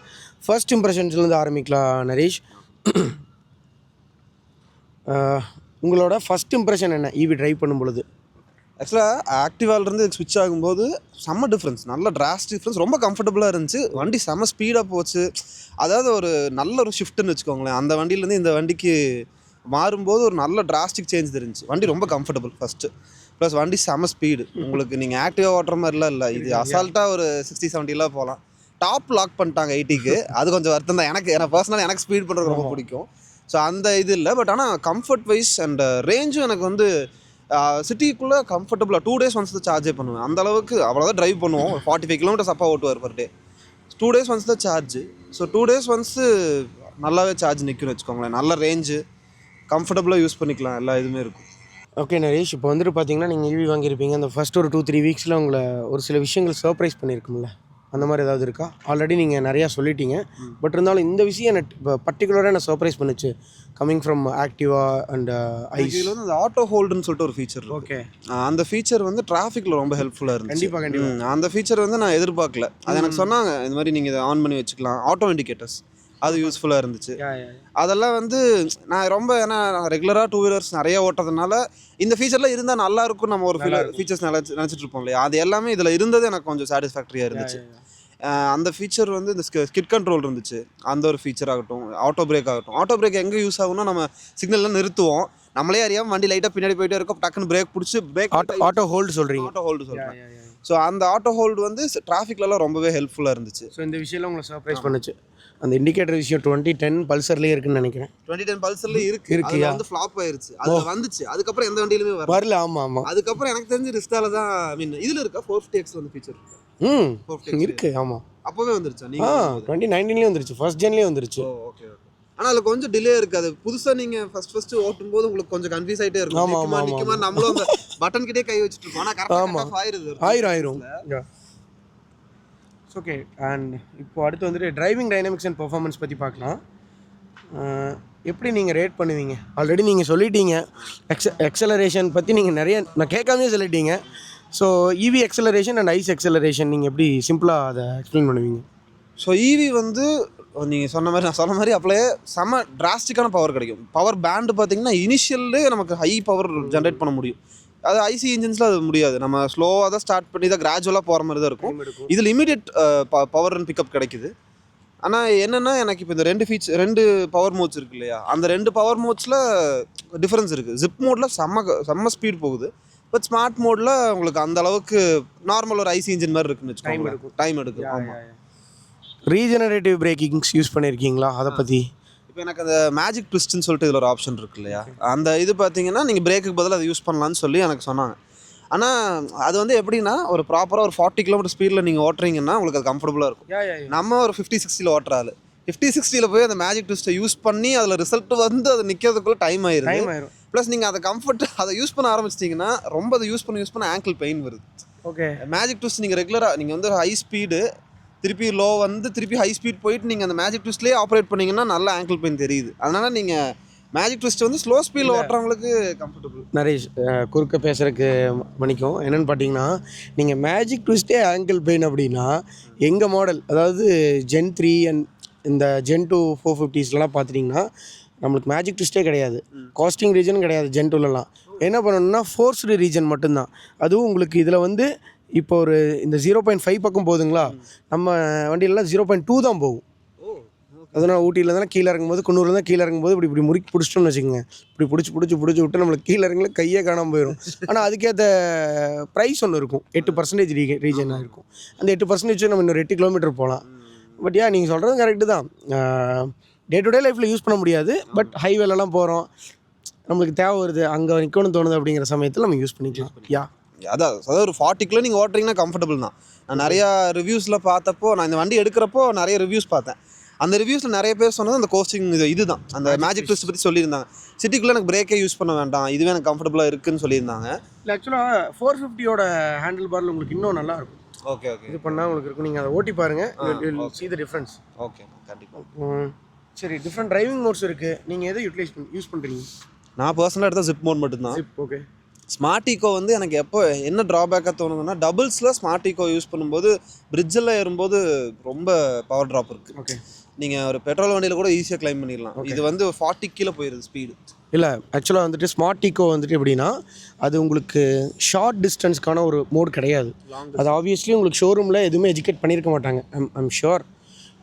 ஃபர்ஸ்ட் இம்ப்ரெஷன்ஸ்லேருந்து ஆரம்பிக்கலாம். நரேஷ், உங்களோட ஃபர்ஸ்ட் இம்ப்ரெஷன் என்ன ஈவி டிரைவ் பண்ணும் பொழுது? ஆக்சுவலாக ஆக்டிவாலிருந்து ஸ்விட்ச் ஆகும்போது செம்ம டிஃப்ரென்ஸ், நல்ல டிராஸ்டிக் டிஃப்ரென்ஸ். ரொம்ப கம்ஃபர்டபுளாக இருந்துச்சு. வண்டி செம்ம ஸ்பீடாக போச்சு. அதாவது ஒரு நல்ல ஒரு ஷிஃப்ட்டுன்னு வச்சுக்கோங்களேன். அந்த வண்டியிலேருந்து இந்த வண்டிக்கு மாறும்போது ஒரு நல்ல டிராஸ்டிக் சேஞ்ச் தெரிஞ்சு. வண்டி ரொம்ப கம்ஃபர்டபுள் ஃபஸ்ட்டு. ப்ளஸ் வண்டி செம்ம ஸ்பீடு. உங்களுக்கு நீங்கள் ஆக்டிவாக ஓட்டுற மாதிரிலாம் இல்லை. இது அசால்ட்டாக ஒரு 60-70 போகலாம். டாப் லாக் பண்ணிட்டாங்க 80க்கு. அது கொஞ்சம் வருத்தம் தான். எனக்கு பர்சனலாக எனக்கு ஸ்பீட் பண்ணுறது ரொம்ப பிடிக்கும். ஸோ அந்த இது இல்லை. பட் ஆனால் கம்ஃபர்ட் வைஸ் அண்ட் ரேஞ்சும் எனக்கு வந்து சிட்டிக்குள்ளே கம்ஃபர்டபுளாக 2 days ஒன்ஸ் தான் சார்ஜே பண்ணுவேன். அந்தளவுக்கு அவ்வளோதான் ட்ரைவ் பண்ணுவோம். 45 kilometers அப்பா ஓட்டுவார் பர் டே. 2 days ஒன்ஸ் தான் சார்ஜ். ஸோ 2 days ஒன்ஸு நல்லாவே சார்ஜ் நிற்கும்னு வச்சுக்கோங்களேன். நல்ல ரேஞ்சு, கம்ஃபர்டபுளாக யூஸ் பண்ணிக்கலாம், எல்லா இதுவுமே இருக்கும். ஓகே நரேஷ், இப்போ வந்துட்டு பார்த்தீங்கன்னா நீங்கள் ஈவி வாங்கியிருப்பீங்க. அந்த ஃபர்ஸ்ட் ஒரு 2-3 வீக்ஸில் உங்களை ஒரு சில விஷயங்கள் சர்ப்ரைஸ் பண்ணியிருக்கும்ல, அந்த மாதிரி ஏதாவது இருக்கா? ஆல்ரெடி நீங்கள் நிறையா சொல்லிட்டீங்க. பட் இருந்தாலும் இந்த விஷயம் என்ன இப்போ பர்டிகுலராக என்ன சர்ப்ரைஸ் பண்ணுச்சு coming from Activa and ICE? இதில் வந்து அந்த ஆட்டோ ஹோல்டுன்னு சொல்லிட்டு ஒரு ஃபீச்சர். ஓகே, அந்த ஃபீச்சர் வந்து டிராஃபிக்கில் ரொம்ப ஹெல்ப்ஃபுல்லாக இருந்துச்சு. கண்டிப்பாக. அந்த ஃபீச்சர் வந்து நான் எதிர்பார்க்கல. அது எனக்கு சொன்னாங்க, இந்த மாதிரி நீங்கள் இதை ஆன் பண்ணி வச்சுக்கலாம், ஆட்டோ இண்டிகேட்டர்ஸ். அது யூஸ்ஃபுல்லாக இருந்துச்சு. அதெல்லாம் வந்து நான் ரொம்ப ஏன்னா ரெகுலராக 2 wheelers நிறைய ஓட்டுறதுனால இந்த ஃபீச்சர்லாம் இருந்தால் நல்லாயிருக்கும். நம்ம ஒரு ஃபீச்சர்ஸ் நினச்சிட்டு இருப்போம் இல்லையா, அது எல்லாமே இதில் இருந்தது எனக்கு கொஞ்சம் சாட்டிஸ்ஃபேக்டரியாக இருந்துச்சு. அந்த ஃபீச்சர் வந்து இந்த ஸ்கிட் கண்ட்ரோல் இருந்துச்சு. அந்த ஒரு ஃபீச்சர் ஆகட்டும், ஆட்டோ பிரேக் ஆகட்டும். ஆட்டோ பிரேக் எங்கே யூஸ் ஆகும்னா நம்ம சிக்னல்லாம் நிறுத்துவோம், நம்மளே அறியாமல் வண்டி லைட்டாக பின்னாடி போயிட்டே இருக்கும், டக்குன்னு பிரேக் பிடிச்சி பிரேக் ஆட்டோ ஹோல்டு சொல்கிறீங்க. ஆட்டோ ஹோல்டு சொல்கிறேன். ஸோ அந்த ஆட்டோ ஹோல்டு வந்து டிராஃபிக்லலாம் ரொம்பவே ஹெல்ப்ஃபுல்லாக இருந்துச்சு. ஸோ இந்த விஷயம்லாம் உங்களை சர்ப்ரைஸ் பண்ணுச்சு. அந்த இண்டிகேட்டர் விஷயம் 2010 பல்சர்லேயே இருக்குன்னு நினைக்கிறேன். 2010 பல்சர்லேயே இருக்கு. வந்து ஃப்ளாப் ஆயிருச்சு. அது வந்துச்சு. அதுக்கப்புறம் எந்த வண்டியிலுமே வரல. ஆமாம். அதுக்கப்புறம் எனக்கு தெரிஞ்சு ரிஸ்டால தான் இதில் இருக்கா 450X வந்து ஃபீச்சர் இருக்கு. ஆமாம், அப்போவே வந்துருச்சா? நீங்க 2019 வந்துருச்சு, ஃபர்ஸ்ட் ஜென்லேயே வந்துருச்சு. ஓகே. ஆனால் அதில் கொஞ்சம் டிலே இருக்குது. அது புதுசாக நீங்கள் ஃபர்ஸ்ட் ஓட்டும் போது உங்களுக்கு கொஞ்சம் கன்ஃபியூஸ் ஆகிட்டே இருக்கும். நிற்குமா நம்மளும் அந்த பட்டன் கிட்டே கை வச்சுட்டு இருக்கோம். ஆனால் கரெக்டாக ஆயிரும். ஓகே. அண்ட் இப்போ அடுத்து வந்துட்டு டிரைவிங் டைனமிக்ஸ் அண்ட் பெர்ஃபார்மன்ஸ் பற்றி பார்க்கலாம். எப்படி நீங்கள் ரேட் பண்ணுவீங்க? ஆல்ரெடி நீங்கள் சொல்லிட்டீங்க எக்ஸலரேஷன் பற்றி நீங்கள் நிறைய நான் கேட்காமே சொல்லிட்டீங்க. So EV acceleration and ice acceleration நீங்கள் எப்படி சிம்பிளாக அதை எக்ஸ்பிளைன் பண்ணுவீங்க? ஸோ ஈவி வந்து நீங்கள் சொன்ன மாதிரி நான் சொன்ன மாதிரி அப்படியே செம்ம டிராஸ்டிக்கான பவர் கிடைக்கும். பவர் பேண்டு பார்த்தீங்கன்னா இனிஷியல்லே நமக்கு ஹை பவர் ஜென்ரேட் பண்ண முடியும். அது ஐசி இன்ஜின்ஸில் அது முடியாது. நம்ம ஸ்லோவாக தான் ஸ்டார்ட் பண்ணி தான் கிராஜுவலாக போகிற மாதிரி தான் இருக்கும். இதில் இமீடியட் பவர் அண்ட் பிக்கப் கிடைக்குது. ஆனால் என்னென்னா எனக்கு இப்போ இந்த ரெண்டு பவர் மோட்ஸ் இருக்கு இல்லையா, அந்த 2 பவர் மோட்ஸில் டிஃப்ரென்ஸ் இருக்குது. ஜிப் மோடில் செம்ம ஸ்பீட் போகுது. பட் ஸ்மார்ட் மோடில் உங்களுக்கு அந்த அளவுக்கு நார்மல் ஒரு ஐசி இன்ஜின் மாதிரி இருக்குன்னு வச்சுக்கோங்க. டைம் எடுக்கும். ஆமாம். ரீஜெனரேட்டிவ் பிரேக்கிங்ஸ் யூஸ் பண்ணியிருக்கீங்களா? அதை பற்றி இப்போ எனக்கு அந்த மேஜிக் ட்விஸ்ட்னு சொல்லிட்டு இதில் ஒரு ஆப்ஷன் இருக்கு இல்லையா, அந்த இது பார்த்தீங்கன்னா நீங்கள் பிரேக்குக்கு பதில் அதை யூஸ் பண்ணலான்னு சொல்லி எனக்கு சொன்னாங்க. ஆனால் அது வந்து எப்படின்னா ஒரு ப்ராப்பராக ஒரு 40 கிலோமீட்டர் ஸ்பீடில் நீங்கள் ஓட்டுறீங்கன்னா உங்களுக்கு அது கம்ஃபர்டபுளாக இருக்கும். நம்ம ஒரு 50-60 ஓட்டுறாரு 50-60 போய் அந்த மேஜிக் ட்விஸ்ட்டை யூஸ் பண்ணி அதில் ரிசல்ட் வந்து அது நிற்கிறதுக்குள்ளே டைம் ஆயிடுது. ப்ளஸ் நீங்கள் அதை அதை யூஸ் பண்ண ஆரம்பிச்சிட்டிங்கன்னா ரொம்ப அதை யூஸ் பண்ண ஆங்கிள் பெயின் வருது. ஓகே. மேஜிக் ட்விஸ்ட் நீங்கள் ரெகுலராக நீங்கள் வந்து ஹை ஸ்பீடு திருப்பி லோ வந்து திருப்பி ஹை ஸ்பீட் போயிட்டு நீங்கள் அந்த மேஜிக் ட்விஸ்ட்லேயே ஆப்ரேட் பண்ணிங்கன்னா நல்ல ஆங்கிள் பெயின் தெரியுது. அதனால் நீங்கள் மேஜிக் ட்விஸ்ட் வந்து ஸ்லோ ஸ்பீடில் ஓட்டுறவங்களுக்கு கம்ஃபர்டபுள். நரேஷ், குறுக்க பேசுகிறதுக்கு மன்னிக்கும். என்னென்னு பார்த்தீங்கன்னா நீங்கள் மேஜிக் ட்விஸ்ட்டே ஆங்கிள் பெயின் அப்படின்னா எங்கள் மாடல் அதாவது Gen 3 அண்ட் இந்த Gen 2 450ஸ்லாம் பார்த்துட்டிங்கன்னா நம்மளுக்கு மேஜிக் ட்விஸ்ட்டே கிடையாது. காஸ்டிங் ரீஜன் கிடையாது Gen 2லலாம். என்ன பண்ணணும்னா ஃபோர்ஸ்டு ரீஜன் மட்டும்தான். அதுவும் உங்களுக்கு இதில் வந்து இப்போ ஒரு இந்த 0.5 பக்கம் போகுதுங்களா, நம்ம வண்டியிலலாம் 0.2 தான் போகும். அதனால் ஊட்டியில் தானே கீழே இறங்கும்போது குன்னூரில் தான் கீழே இறங்கும்போது இப்படி முறுக்கி பிடிச்சிட்டோம்னு வச்சுக்கோங்க. இப்படி பிடிச்சி விட்டு நம்மளுக்கு கீழே இறங்கல கையே காணாமல் போயிடும். ஆனால் அதுக்கேற்ற ப்ரைஸ் ஒன்று இருக்கும். 8% ரீஜனாக இருக்கும். அந்த 8% நம்ம இன்னும் 8 கிலோமீட்டர் போகலாம். பட் நீங்கள் சொல்கிறது கரெக்டு தான். டே டு டே லைஃப்பில் யூஸ் பண்ண முடியாது. பட் ஹைவேலலாம் போகிறோம், நம்மளுக்கு தேவை வருது, அங்கே நிற்கணும்னு தோணுது அப்படிங்கிற சமயத்தில் நம்ம யூஸ் பண்ணிக்கலாம். அதாவது ஒரு 40 கிலோ நீங்கள் ஓட்டுறீங்கன்னா கம்ஃபர்டபுள் தான். நான் நிறையா ரிவ்யூஸில் பார்த்தப்போ நான் இந்த வண்டி எடுக்கிறப்போ நிறைய ரிவ்யூஸ் பார்த்தேன். அந்த ரிவ்யூஸில் நிறைய பேர் சொன்னது அந்த கோஸ்டிங் இதுதான், அந்த மேஜிக் ட்விஸ்ட் பற்றி சொல்லியிருந்தாங்க. சிட்டிக்குள்ளே எனக்கு பிரேக்கே யூஸ் பண்ண வேண்டாம், இதுவே எனக்கு கம்ஃபர்டபுளாக இருக்குன்னு சொல்லியிருந்தாங்க. இல்லை ஆக்சுவலாக 450யோட ஹேண்டில் பாரில் உங்களுக்கு இன்னும் நல்லா இருக்கும். ஓகே. இது பண்ணால் உங்களுக்கு இருக்கும். நீங்கள் அதை ஓட்டி பாருங்கள், see the difference. ஓகே, கண்டிப்பாக. சரி, டிஃப்ரெண்ட் டிரைவிங் மோட்ஸ் இருக்குது. நீங்கள் எதை யூஸ் பண்ணுறீங்க? நான் பர்சனலாக எடுத்தால் ஜிப் மோட் மட்டும்தான். ஓகே. ஸ்மார்ட் ஈக்கோ வந்து எனக்கு எப்போ என்ன ட்ராபேக்காக தோணுதுன்னா டபுள்ஸில் ஸ்மார்ட் ஈக்கோ யூஸ் பண்ணும்போது பிரிட்ஜில் ஏறும்போது ரொம்ப பவர் ட்ராப் இருக்குது. ஓகே. நீங்கள் ஒரு பெட்ரோல் வண்டியில் கூட ஈஸியாக கிளைம் பண்ணிடலாம். இது வந்து 40 கீழே போயிடுது ஸ்பீடு. இல்லை ஆக்சுவலாக வந்துட்டு ஸ்மார்ட் ஈக்கோ வந்துட்டு எப்படின்னா அது உங்களுக்கு ஷார்ட் டிஸ்டன்ஸ்க்கான ஒரு மோட் கிடையாது. அது ஆப்வியஸ்லி உங்களுக்கு ஷோரூமில் எதுவுமே எஜுகேட் பண்ணியிருக்க மாட்டாங்க. I'm sure.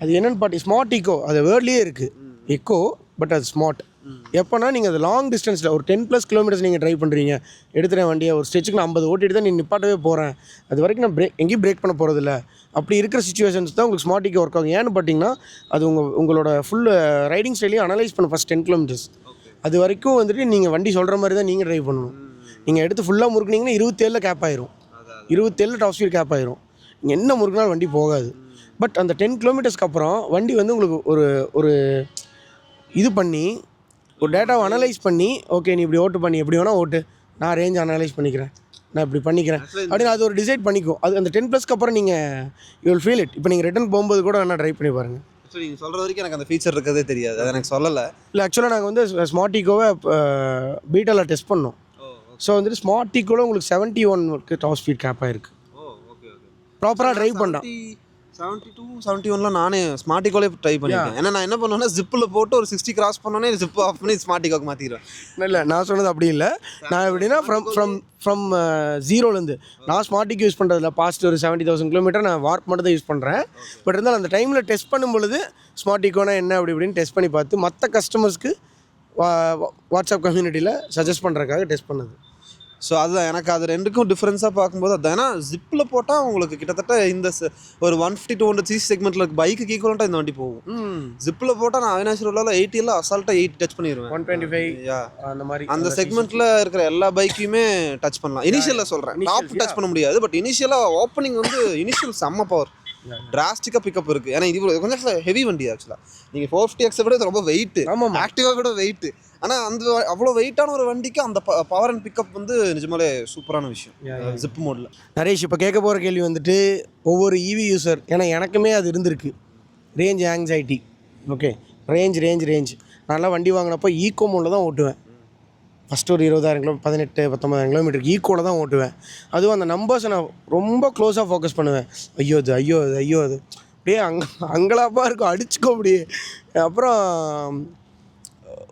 அது என்னென்னு ஸ்மார்ட் ஈக்கோ அது வேர்ட்லேயே இருக்குது, எக்கோ, பட் அது ஸ்மார்ட். எப்போனா நீங்கள் அது லாங் டிஸ்டன்ஸில் ஒரு 10+ கிலோமீட்டர்ஸ் நீங்கள் ட்ரைவ் பண்ணுறீங்க, எடுத்துகிறேன் வண்டியை ஒரு ஸ்டெச்சுக்கு நான் 50 ஓட்டிட்டு தான் நீ நிப்பாட்டவே போகிறேன், அது வரைக்கும் நான் எங்கேயும் பிரேக் பண்ண போகிறதில்ல. அப்படி இருக்கிற சுச்சுவேஷன்ஸ் தான் உங்களுக்கு ஸ்மார்ட் ஈக்கோ ஒர்க் ஆகும். ஏன்னு பார்த்தீங்கன்னா அது உங்களோட ஃபுல் ரைடிங் ஸ்டைலையும் அனலைஸ் பண்ண ஃபஸ்ட் 10 கிலோமீட்டர்ஸ் அது வரைக்கும் வந்துட்டு நீங்கள் வண்டி சொல்கிற மாதிரி தான் நீங்கள் ட்ரைவ் பண்ணணும். நீங்கள் எடுத்து ஃபுல்லாக முறுக்குனீங்கன்னா 27 கேப் ஆயிரும், 27 டாப் ஸ்பீட் கேப் ஆயிரும். நீங்கள் என்ன முறுக்குனாலும் வண்டி போகாது. பட் அந்த 10 கிலோமீட்டர்ஸ்க்கு அப்புறம் வண்டி வந்து உங்களுக்கு ஒரு இது பண்ணி ஒரு டேட்டாவை அனலைஸ் பண்ணி, ஓகே நீ இப்படி ஓட்டு பண்ணி எப்படி வேணால் ஓட்டு, நான் ரேஞ்ச் அனலைஸ் பண்ணிக்கிறேன், நான் இப்படி பண்ணிக்கிறேன் அப்படின்னு அது ஒரு டிசைட் பண்ணிக்கும். அது அந்த 10+ அப்புறம் நீங்கள் யூ வில் ஃபீல் இட். இப்போ நீங்கள் ரிட்டர்ன் போகும்போது கூட வேணால் ட்ரை பண்ணி பாருங்கள். ஸோ நீங்கள் சொல்கிற வரைக்கும் எனக்கு அந்த ஃபீச்சர் இருக்கிறதே தெரியாது, அது எனக்கு சொல்லலை. இல்லை ஆக்சுவலாக நாங்கள் வந்து ஸ்மார்ட் ஈக்கோவை பீட்டாவில் டெஸ்ட் பண்ணோம். ஸோ வந்துட்டு ஸ்மார்ட் ஈக்கோவில் உங்களுக்கு 71 டாப் ஸ்பீட் கேப் ஆகிருக்கு. ப்ராப்பராக ட்ரைவ் பண்ணான். 72, 71 நானே ஸ்மார்ட் ஈக்கோலே ட்ரை பண்ணியிருக்கேன். ஏன்னா நான் என்ன பண்ணுவேன்னா ஜிப்பில் போட்டு ஒரு 60 கிராஸ் பண்ணோன்னே ஜிப் ஆஃப் பண்ணி ஸ்மார்ட் ஈக்கோக்கு மாற்றிடுவேன். இல்லை நான் சொன்னது அப்படி இல்லை. நான் எப்படின்னா ஃப்ரம் 0லேருந்து நான் ஸ்மார்ட் ஈக்கோ யூஸ் பண்ணுறதில்ல. பாஸ்ட் ஒரு 70,000 கிலோமீட்டர் நான் வார்ப் மட்டும் தான் யூஸ் பண்ணுறேன். பட் இருந்தாலும் அந்த டைமில் டெஸ்ட் பண்ணும்பொழுது ஸ்மார்ட் ஈக்கோனா என்ன அப்படி இப்படின்னு டெஸ்ட் பண்ணி பார்த்து மற்ற கஸ்டமர்ஸ்க்கு வாட்ஸ்அப் கம்யூனிட்டியில் சஜஸ்ட் பண்ணுறதுக்காக டெஸ்ட் பண்ணது. ஸோ அதுதான் எனக்கு அது ரெண்டுக்கும் டிஃப்ரென்ஸாக பார்க்கும்போது அதுதான். ஏன்னா ஜிப்பில் போட்டால் உங்களுக்கு கிட்டத்தட்ட இந்த ஒரு 150 to 100 சிசி செக்மெண்ட்டில் இருக்க பைக்கு ஈக்குவலண்ட்டாக இந்த வண்டி போகும். ஜிப்பில் போட்டால் நான் அவினாசி ரோடில் 80 அசால்ட்டாக 80 டச் பண்ணிடுவேன். 125 அந்த மாதிரி அந்த செக்மெண்ட்டில் இருக்கிற எல்லா பைக்கையுமே டச் பண்ணலாம். இனிஷியலில் சொல்கிறேன், டாப் டச் பண்ண முடியாது. பட் இனிஷியலாக ஓப்பனிங் வந்து இனிஷியல் செம்ம பவர். டிராஸ்டிக்காக பிக்கப் இருக்குது. ஏன்னா இது கொஞ்சம் ஹெவி வண்டி ஆக்சுவலாக. நீங்கள் 450X விட இது ரொம்ப வெயிட்டு, ஆமாம் ஆக்டிவாக விட வெயிட்டு. ஆனால் அந்த அவ்வளோ வெயிட்டான ஒரு வண்டிக்கு அந்த பவர் அண்ட் பிக்கப் வந்து நிஜமாலே சூப்பரான விஷயம் ஜிப் மோடில். நரேஷ், இப்போ கேட்க போகிற கேள்வி வந்துட்டு ஒவ்வொரு இவி யூசர், ஏன்னா எனக்குமே அது இருந்திருக்கு, ரேஞ்ச் ஆங்ஸைட்டி. ஓகே, ரேஞ்ச் நல்லா வண்டி வாங்கினப்போ ஈக்கோ மோடில் தான் ஓட்டுவேன். ஃபஸ்ட்டு ஒரு 20,000 கிலோ 18-19,000 கிலோமீட்டருக்கு ஈக்குவலாக தான் ஓட்டுவேன். அதுவும் அந்த நம்பர்ஸை நான் ரொம்ப க்ளோஸாக ஃபோக்கஸ் பண்ணுவேன். ஐயோ அது அப்படியே அங்கலாப்பாக இருக்கும், அடிச்சுக்கோ அப்படியே. அப்புறம்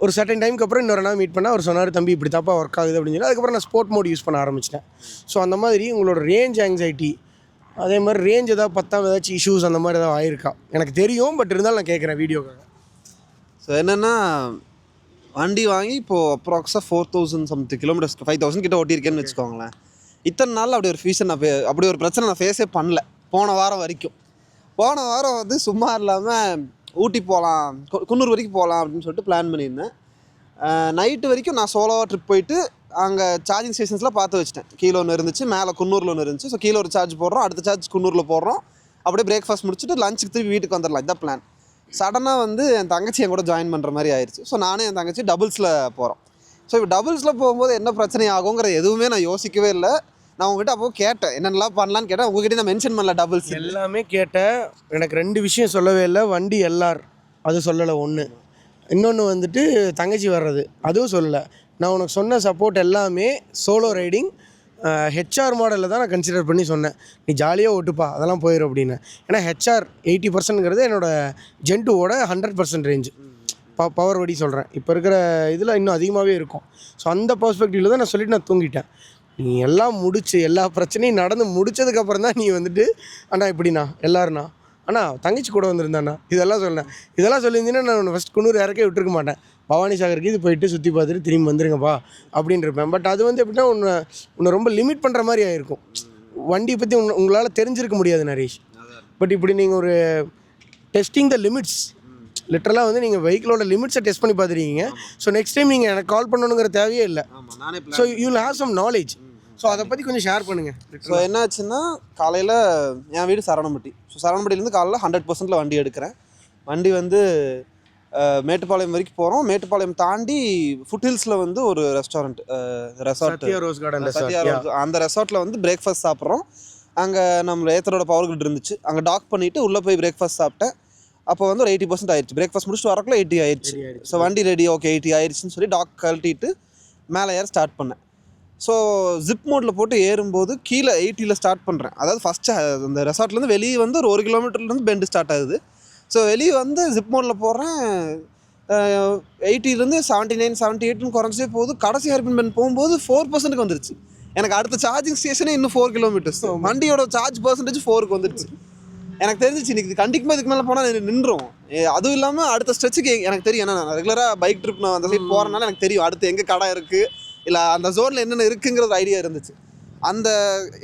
ஒரு சர்டன் டைமுக்கு அப்புறம் இன்னொரு நாள் மீட் பண்ணால் அவர் சொன்னார், தம்பி இப்படி தாப்பா ஒர்க் ஆகுது அப்படின்னு சொல்லி. அதுக்கப்புறம் நான் ஸ்போர்ட் மோட் யூஸ் பண்ண ஆரம்பிச்சிட்டேன். ஸோ அந்த மாதிரி உங்களோட ரேஞ்ச் ஆங்ஸைட்டி, அதே மாதிரி ரேஞ்ச் ஏதாவது ஏதாச்சும் இஷ்யூஸ் அந்த மாதிரி ஏதாவது ஆயிருக்கா? எனக்கு தெரியும், பட் இருந்தாலும் நான் கேட்குறேன் வீடியோக்காக. ஸோ என்னென்னா, வண்டி வாங்கி இப்போது அப்ராக்ஸாக 4,000 சம்திங் கிலோமீட்டர்ஸ் 5,000 கிட்ட ஓட்டியிருக்கேன்னு வச்சுக்கோங்களேன். இத்தனை நாள் அப்படி ஒரு ஃபீஸை அப்படி ஒரு பிரச்சனை நான் ஃபேஸே பண்ணல. போன வாரம் வந்து சும்மா இல்லாமல் ஊட்டி போகலாம், குன்னூர் வரைக்கும் போகலாம் அப்படின்னு சொல்லிட்டு பிளான் பண்ணியிருந்தேன். நைட்டு வரைக்கும் நான் சோலோவாக ட்ரிப் போயிட்டு அங்கே சார்ஜிங் ஸ்டேஷன்ஸ்லாம் பார்த்து வச்சிட்டேன். கீழே ஒன்று இருந்துச்சு, மேலே குன்னூரில் ஒன்று இருந்துச்சு. ஸோ கீழே ஒரு சார்ஜ் போடுறோம், அடுத்த சார்ஜ் குன்னூரில் போடுறோம். அப்படியே பிரேக்ஃபாஸ்ட் முடிச்சுட்டு லஞ்சுக்கு திருப்பி வீட்டுக்கு வந்துடலாம், இதான் பிளான். சடனாக வந்து என் தங்கச்சி என் கூட ஜாயின் பண்ணுற மாதிரி ஆயிடுச்சு. ஸோ நானும் என் தங்கச்சி டபுள்ஸில் போகிறோம். ஸோ இப்போ டபுள்ஸில் போகும்போது என்ன பிரச்சனை ஆகுங்கிற எதுவுமே நான் யோசிக்கவே இல்லை. நான் உங்ககிட்ட அப்போ கேட்டேன், என்னென்னலாம் பண்ணலான்னு கேட்டேன். உங்ககிட்ட நான் மென்ஷன் பண்ணல, டபுள்ஸ் எல்லாமே கேட்டேன். எனக்கு 2 விஷயம் சொல்லவே இல்லை. வண்டி எல்ஆர் அது சொல்லலை ஒன்று, இன்னொன்று வந்துட்டு தங்கச்சி வர்றது அதுவும் சொல்லலை. நான் உனக்கு சொன்ன சப்போர்ட் எல்லாமே சோலோ ரைடிங் ஹெச்ஆர் மாடலில் தான் நான் கன்சிடர் பண்ணி சொன்னேன். நீ ஜாலியாக ஓட்டுப்பா, அதெல்லாம் போயிடும் அப்படின்னு. ஏன்னா ஹெச்ஆர் 80%ங்கிறது என்னோடய ஜென்டூவோட 100% ரேஞ்சு பவர் வடி சொல்கிறேன். இப்போ இருக்கிற இதில் இன்னும் அதிகமாகவே இருக்கும். ஸோ அந்த பர்ஸ்பெக்டிவில் தான் நான் சொல்லிவிட்டு நான் தூங்கிட்டேன். நீ எல்லாம் முடிச்சு எல்லா பிரச்சனையும் நடந்து முடிச்சதுக்கப்புறம் தான் நீ வந்துட்டு அண்ணா இப்படிண்ணா எல்லாருண்ணா அண்ணா தங்கச்சி கூட வந்திருந்தாண்ணா இதெல்லாம் சொன்னேன். இதெல்லாம் சொல்லியிருந்தீங்கன்னா நான் உன்னை ஃபஸ்ட் குன்னூர் இறக்கே விட்டுருக்க மாட்டேன். பவானி சாகருக்கு இது போயிட்டு சுற்றி பார்த்துட்டு திரும்பி வந்துருங்கப்பா அப்படின்னு இருப்பேன். பட் அது வந்து எப்படின்னா உன்னை ரொம்ப லிமிட் பண்ணுற மாதிரி ஆகிருக்கும். வண்டியை பற்றி உங்களால் தெரிஞ்சிருக்க முடியாது நரேஷ். பட் இப்படி நீங்கள் ஒரு டெஸ்டிங் த லிமிட்ஸ், லிட்டரலாக வந்து நீங்கள் வெஹிக்கிளோட லிமிட்ஸை டெஸ்ட் பண்ணி பார்த்துருக்கீங்க. ஸோ நெக்ஸ்ட் டைம் நீங்கள் எனக்கு கால் பண்ணணுங்கிற தேவையே இல்லை. So you will have some knowledge. So அதை பற்றி கொஞ்சம் ஷேர் பண்ணுங்கள். ஸோ என்னாச்சுன்னா, காலையில் என் வீடு சரவணம்பட்டி. ஸோ சரவணம்பட்டியிலேருந்து காலையில் 100%ல் வண்டி எடுக்கிறேன். வண்டி வந்து மேட்டுப்பாளையம் வரைக்கும் போகிறோம். மேட்டுப்பாளையம் தாண்டி ஃபுட்ஹில்ஸில் வந்து ஒரு ரெஸ்டாரண்ட், சத்யா ரோஸ் கார்டன், அந்த ரெசார்ட்டில் வந்து பிரேக்ஃபாஸ்ட் சாப்பிட்றோம். அங்கே நம்ம ஏத்தரோட பவர் கிரிட் இருந்துச்சு. அங்கே டாக் பண்ணிவிட்டு உள்ளே போய் பிரேக்ஃபாஸ்ட் சாப்பிட்டேன். அப்போ வந்து ஒரு 80% ஆயிடுச்சு. பிரேக்ஃபாஸ்ட் முடிச்சுட்டு வரக்குள்ள 80 ஆயிடுச்சு. ஸோ வண்டி ரெடி, ஓகே 80 ஆயிடுச்சுன்னு சொல்லி டாக் கழட்டிட்டு மேலே ஏற ஸ்டார்ட் பண்ணேன். ஸோ ஜிப் மோடில் போட்டு ஏறும்போது கீழே 80ல் ஸ்டார்ட் பண்ணுறேன். அதாவது ஃபஸ்ட்டு அந்த ரெசார்ட்லேருந்து வெளியே வந்து ஒரு 1 கிலோமீட்டர்லேருந்து பெண்டு ஸ்டார்ட் ஆகுது. ஸோ வெளியே வந்து ஜிப் மோடில் போடுறேன். 80லேருந்து 79, 78ன்னு குறைஞ்சே போகுது. கடைசி ஹேர்பின் பெண்ட் போகும்போது 4%க்கு வந்துருச்சு. எனக்கு அடுத்த சார்ஜிங் ஸ்டேஷனே இன்னும் 4 கிலோமீட்டர்ஸ். வண்டியோட சார்ஜ் பர்சன்டேஜ் 4க்கு வந்துருச்சு. எனக்கு தெரிஞ்சிச்சு இன்னைக்கு கண்டிப்பாக இதுக்கு மேலே போனால் நின்றும். அதுவும் இல்லாமல் அடுத்த ஸ்ட்ரெச்சுக்கு எனக்கு தெரியும். ஏன்னா நான் ரெகுலராக பைக் ட்ரிப் நான் அந்த சைட் போகிறனால எனக்கு தெரியும் அடுத்து எங்கே கடை இருக்குது, இல்லை அந்த ஜோனில் என்னென்ன இருக்குங்கிறது ஐடியா இருந்துச்சு. அந்த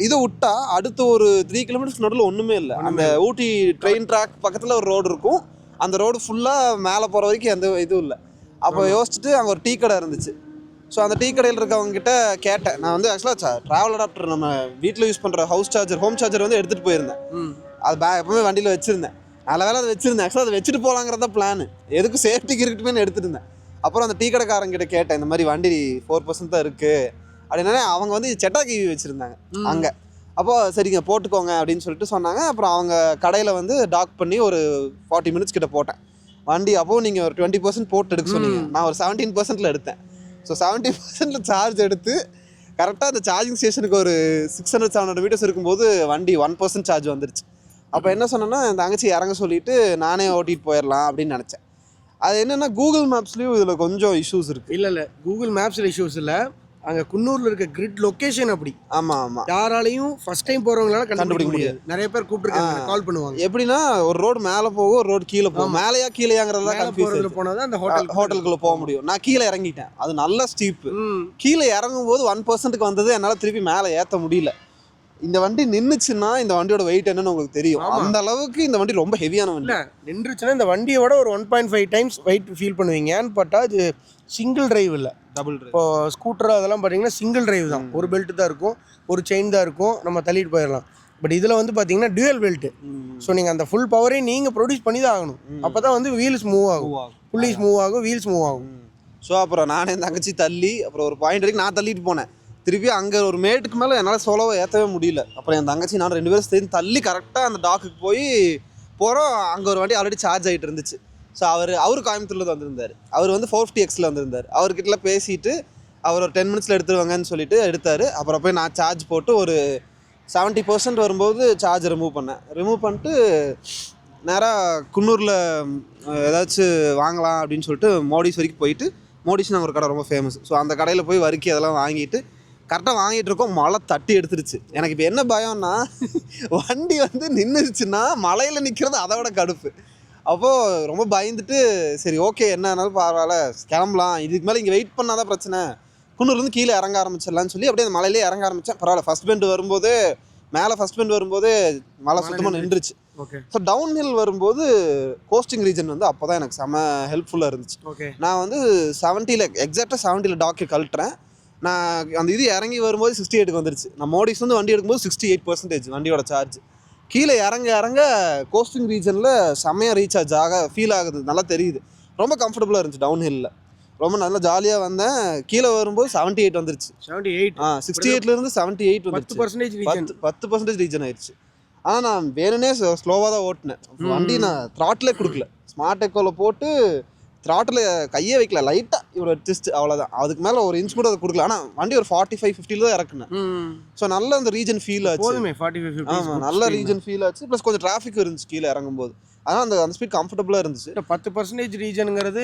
இதை விட்டா அடுத்து ஒரு 3 கிலோமீட்டர்ஸ் நடுவில் ஒன்றுமே இல்லை. அந்த ஊட்டி ட்ரெயின் ட்ராக் பக்கத்தில் ஒரு ரோடு இருக்கும். அந்த ரோடு ஃபுல்லாக மேலே போகிற வரைக்கும் எந்த இதுவும் இல்லை. அப்போ யோசிச்சுட்டு அங்கே ஒரு டீ கடை இருந்துச்சு. ஸோ அந்த டீ கடையில் இருக்கவங்ககிட்ட கேட்டேன். நான் வந்து ஆக்சுவலாக ட்ராவல் அடாப்டர் நம்ம வீட்டில் யூஸ் பண்ணுற ஹோம் சார்ஜர் வந்து எடுத்துகிட்டு போயிருந்தேன். அது எப்பவுமே வண்டியில் வச்சுருந்தேன். நல்ல வேலை அதை வச்சுருந்தேன். ஆக்சுவலாக அதை வச்சுட்டு போகலாங்கிறத பிளான். எதுக்கு சேஃப்டிக்கு இருக்கட்டுமே எடுத்துகிட்டு இருந்தேன். அப்புறம் அந்த டீ கடைக்காரங்கிட்ட கேட்டேன், இந்த மாதிரி வண்டி 4% தான் இருக்குது அப்படின்னா. அவங்க வந்து செட்டாக்கி வச்சுருந்தாங்க அங்கே. அப்போது சரிங்க போட்டுக்கோங்க அப்படின்னு சொல்லிட்டு சொன்னாங்க. அப்புறம் அவங்க கடையில் வந்து டாக் பண்ணி ஒரு 40 மினிட்ஸ் கிட்ட போட்டேன் வண்டி. அப்போது நீங்கள் ஒரு 20% போட்டு எடுக்க சொன்னீங்க. நான் ஒரு 17%ல் எடுத்தேன். ஸோ 70%ல் சார்ஜ் எடுத்து கரெக்டாக அந்த சார்ஜிங் ஸ்டேஷனுக்கு ஒரு 600-700 மீட்டர்ஸ் இருக்கும்போது வண்டி 1% சார்ஜ் வந்துருச்சு. அப்போ என்ன சொன்னேன்னா, என் தங்கச்சி இறங்க சொல்லிவிட்டு நானே ஓட்டிகிட்டு போயிடலாம் அப்படின்னு நினச்சேன். அது என்னென்னா, கூகுள் மேப்ஸ்லேயும் இதில் கொஞ்சம் இஷ்யூஸ் இருக்குது. இல்லை கூகுள் மேப்ஸில் இஷ்யூஸ் இல்லை, அங்கே குன்னூரில் இருக்க கிரிட் லொக்கேஷன் அப்படி. ஆமாம் யாராலையும் ஃபர்ஸ்ட் டைம் போகிறவங்களால கண்டுபிடிக்க முடியாது. நிறைய பேர் கூப்பிட்டுருக்காங்க, கால் பண்ணுவாங்க. எப்படின்னா, ஒரு ரோடு மேலே போகும், ஒரு ரோடு கீழே போகும். மேலேயா கீழேயாங்கிறதா கன்ஃபியூஸ். போனால் தான் அந்த ஹோட்டலுக்குள்ளே போக முடியும். நான் கீழே இறங்கிட்டேன். அது நல்ல ஸ்டீப்பு. கீழே இறங்கும் போது 1%க்கு வந்தது. என்னால் திருப்பி மேலே ஏற்ற முடியல. இந்த வண்டி நின்றுச்சுன்னா இந்த வண்டியோட வெயிட் என்னன்னு உங்களுக்கு தெரியும். அந்த அளவுக்கு இந்த வண்டி ரொம்ப ஹெவியான வண்டி. நின்றுச்சுன்னா இந்த வண்டியை விட ஒரு 1.5 டைம்ஸ் வெயிட் ஃபீல் பண்ணுவீங்க. ஏன்னு பார்த்தா அது சிங்கிள் டிரைவ் இல்லை, டபுள் டிரைவ். இப்போ ஸ்கூட்டர் அதெல்லாம் பார்த்தீங்கன்னா சிங்கிள் டிரைவ் தான். ஒரு பெல்ட் தான் இருக்கும், ஒரு செயின் தான் இருக்கும், நம்ம தள்ளிட்டு போயிடலாம். பட் இதில் வந்து பார்த்தீங்கன்னா டியூயல் பெல்ட்டு. ஸோ நீங்கள் அந்த ஃபுல் பவரையும் நீங்கள் ப்ரொடியூஸ் பண்ணி தான் ஆகணும். அப்போ தான் வந்து வீல்ஸ் மூவ் ஆகும், புல்லிஸ் மூவ் ஆகும், வீல்ஸ் மூவ் ஆகும். ஸோ அப்புறம் நானே தங்கச்சி தள்ளி அப்புறம் ஒரு பாயிண்ட் வரைக்கும் நான் தள்ளிட்டு போனேன். திருப்பி அங்கே ஒரு மேட்டுக்கு மேலே என்னால் சோலோவை ஏற்றவே முடியல. அப்புறம் என் தங்கச்சி நான் 2 பேரும் சேர்ந்து தள்ளி கரெக்டாக அந்த டாக்குக்கு போய் போகிறோம். அங்கே ஒரு வண்டி ஆல்ரெடி சார்ஜ் ஆகிட்டு இருந்துச்சு. ஸோ அவர் கோயம்புத்தூரில் வந்திருந்தார். அவர் வந்து 450Xல வந்திருந்தார். அவர்கிட்ட பேசிட்டு அவர் ஒரு 10 மினிட்ஸில் எடுத்துருவாங்கன்னு சொல்லிட்டு எடுத்தார். அப்புறம் போய் நான் சார்ஜ் போட்டு ஒரு 70% வரும்போது சார்ஜ் ரிமூவ் பண்ணிட்டு நேராக குன்னூரில் ஏதாச்சும் வாங்கலாம் அப்படின்னு சொல்லிட்டு மோடிஸ் வரைக்கும் போயிட்டு, மோடிஸ்னு ஒரு கடை ரொம்ப ஃபேமஸ். ஸோ அந்த கடையில் போய் வறுக்கி அதெல்லாம் வாங்கிட்டு கரெக்டாக வாங்கிட்டு இருக்கோம். மழை தட்டி எடுத்துருச்சு. எனக்கு இப்போ என்ன பயம்னா வண்டி வந்து நின்றுச்சுன்னா மழையில் நிற்கிறது அதை விட கடுப்பு. அப்போது ரொம்ப பயந்துட்டு சரி ஓகே என்ன ஆனாலும் பரவாயில்ல கிளம்பலாம், இதுக்கு மேலே இங்கே வெயிட் பண்ணால் தான் பிரச்சனை, குன்னூர்லேருந்து கீழே இறங்க ஆரம்பிச்சிடலான்னு சொல்லி அப்படியே அந்த மலையிலே இறங்க ஆரம்பித்தேன். பரவாயில்ல ஃபஸ்ட் பெண்ட் வரும்போது மழை சுத்தமாக நின்றுச்சு. ஸோ டவுன் ஹில் வரும்போது கோஸ்டிங் ரீஜன் வந்து அப்போ தான் எனக்கு செம்ம ஹெல்ப்ஃபுல்லாக இருந்துச்சு. நான் வந்து 70ல் எக்ஸாக்டாக 70ல் டாக்கை கழட்டுறேன். நான் அந்த இது இறங்கி வரும்போது 68க்கு வந்துருச்சு. நான் மோடிஸ் வந்து வண்டி எடுக்கும்போது 68% வண்டியோட சார்ஜ். கீழே இறங்க கோஸ்டிங் ரீஜனில் செம்மையாக ரீசார்ஜ் ஃபீல் ஆகுது, நல்லா தெரியுது. ரொம்ப கம்ஃபர்டபுளாக இருந்துச்சு டவுன் ஹில்லில். ரொம்ப நல்லா ஜாலியாக வந்தேன். கீழே வரும்போது 78 வந்துருச்சு. 68லேருந்து 78 வந்துருச்சு. 10% ரீஜன் ஆயிடுச்சு. ஆனால் நான் வேணுனே ஸ்லோவாக தான் ஓட்டினேன். வண்டி நான் த்ராட்டிலே கொடுக்கல. ஸ்மார்ட் எக்கோவில் போட்டு த்ராட்டில் கையே வைக்கல, லைட்டாக இவ்வளோ ட்விஸ்ட் அவ்வளோதான். அதுக்கு மேலே ஒரு இன்ச் கூட அதை கொடுக்கல. ஆனால் வண்டி ஒரு 45-50 தான் இறக்குனேன். ஸோ நல்ல அந்த ரீஜன் ஃபீல் ஆச்சு. ஆமாம், நல்ல ரீஜன் ஃபீல் ஆச்சு. ப்ளஸ் கொஞ்சம் டிராஃபிக் இருந்துச்சு கீழே இறங்கும்போது. ஆனால் அந்த ஸ்பீட் கம்ஃபர்டபுளாக இருந்துச்சு. 10% ரீஜனுங்கிறது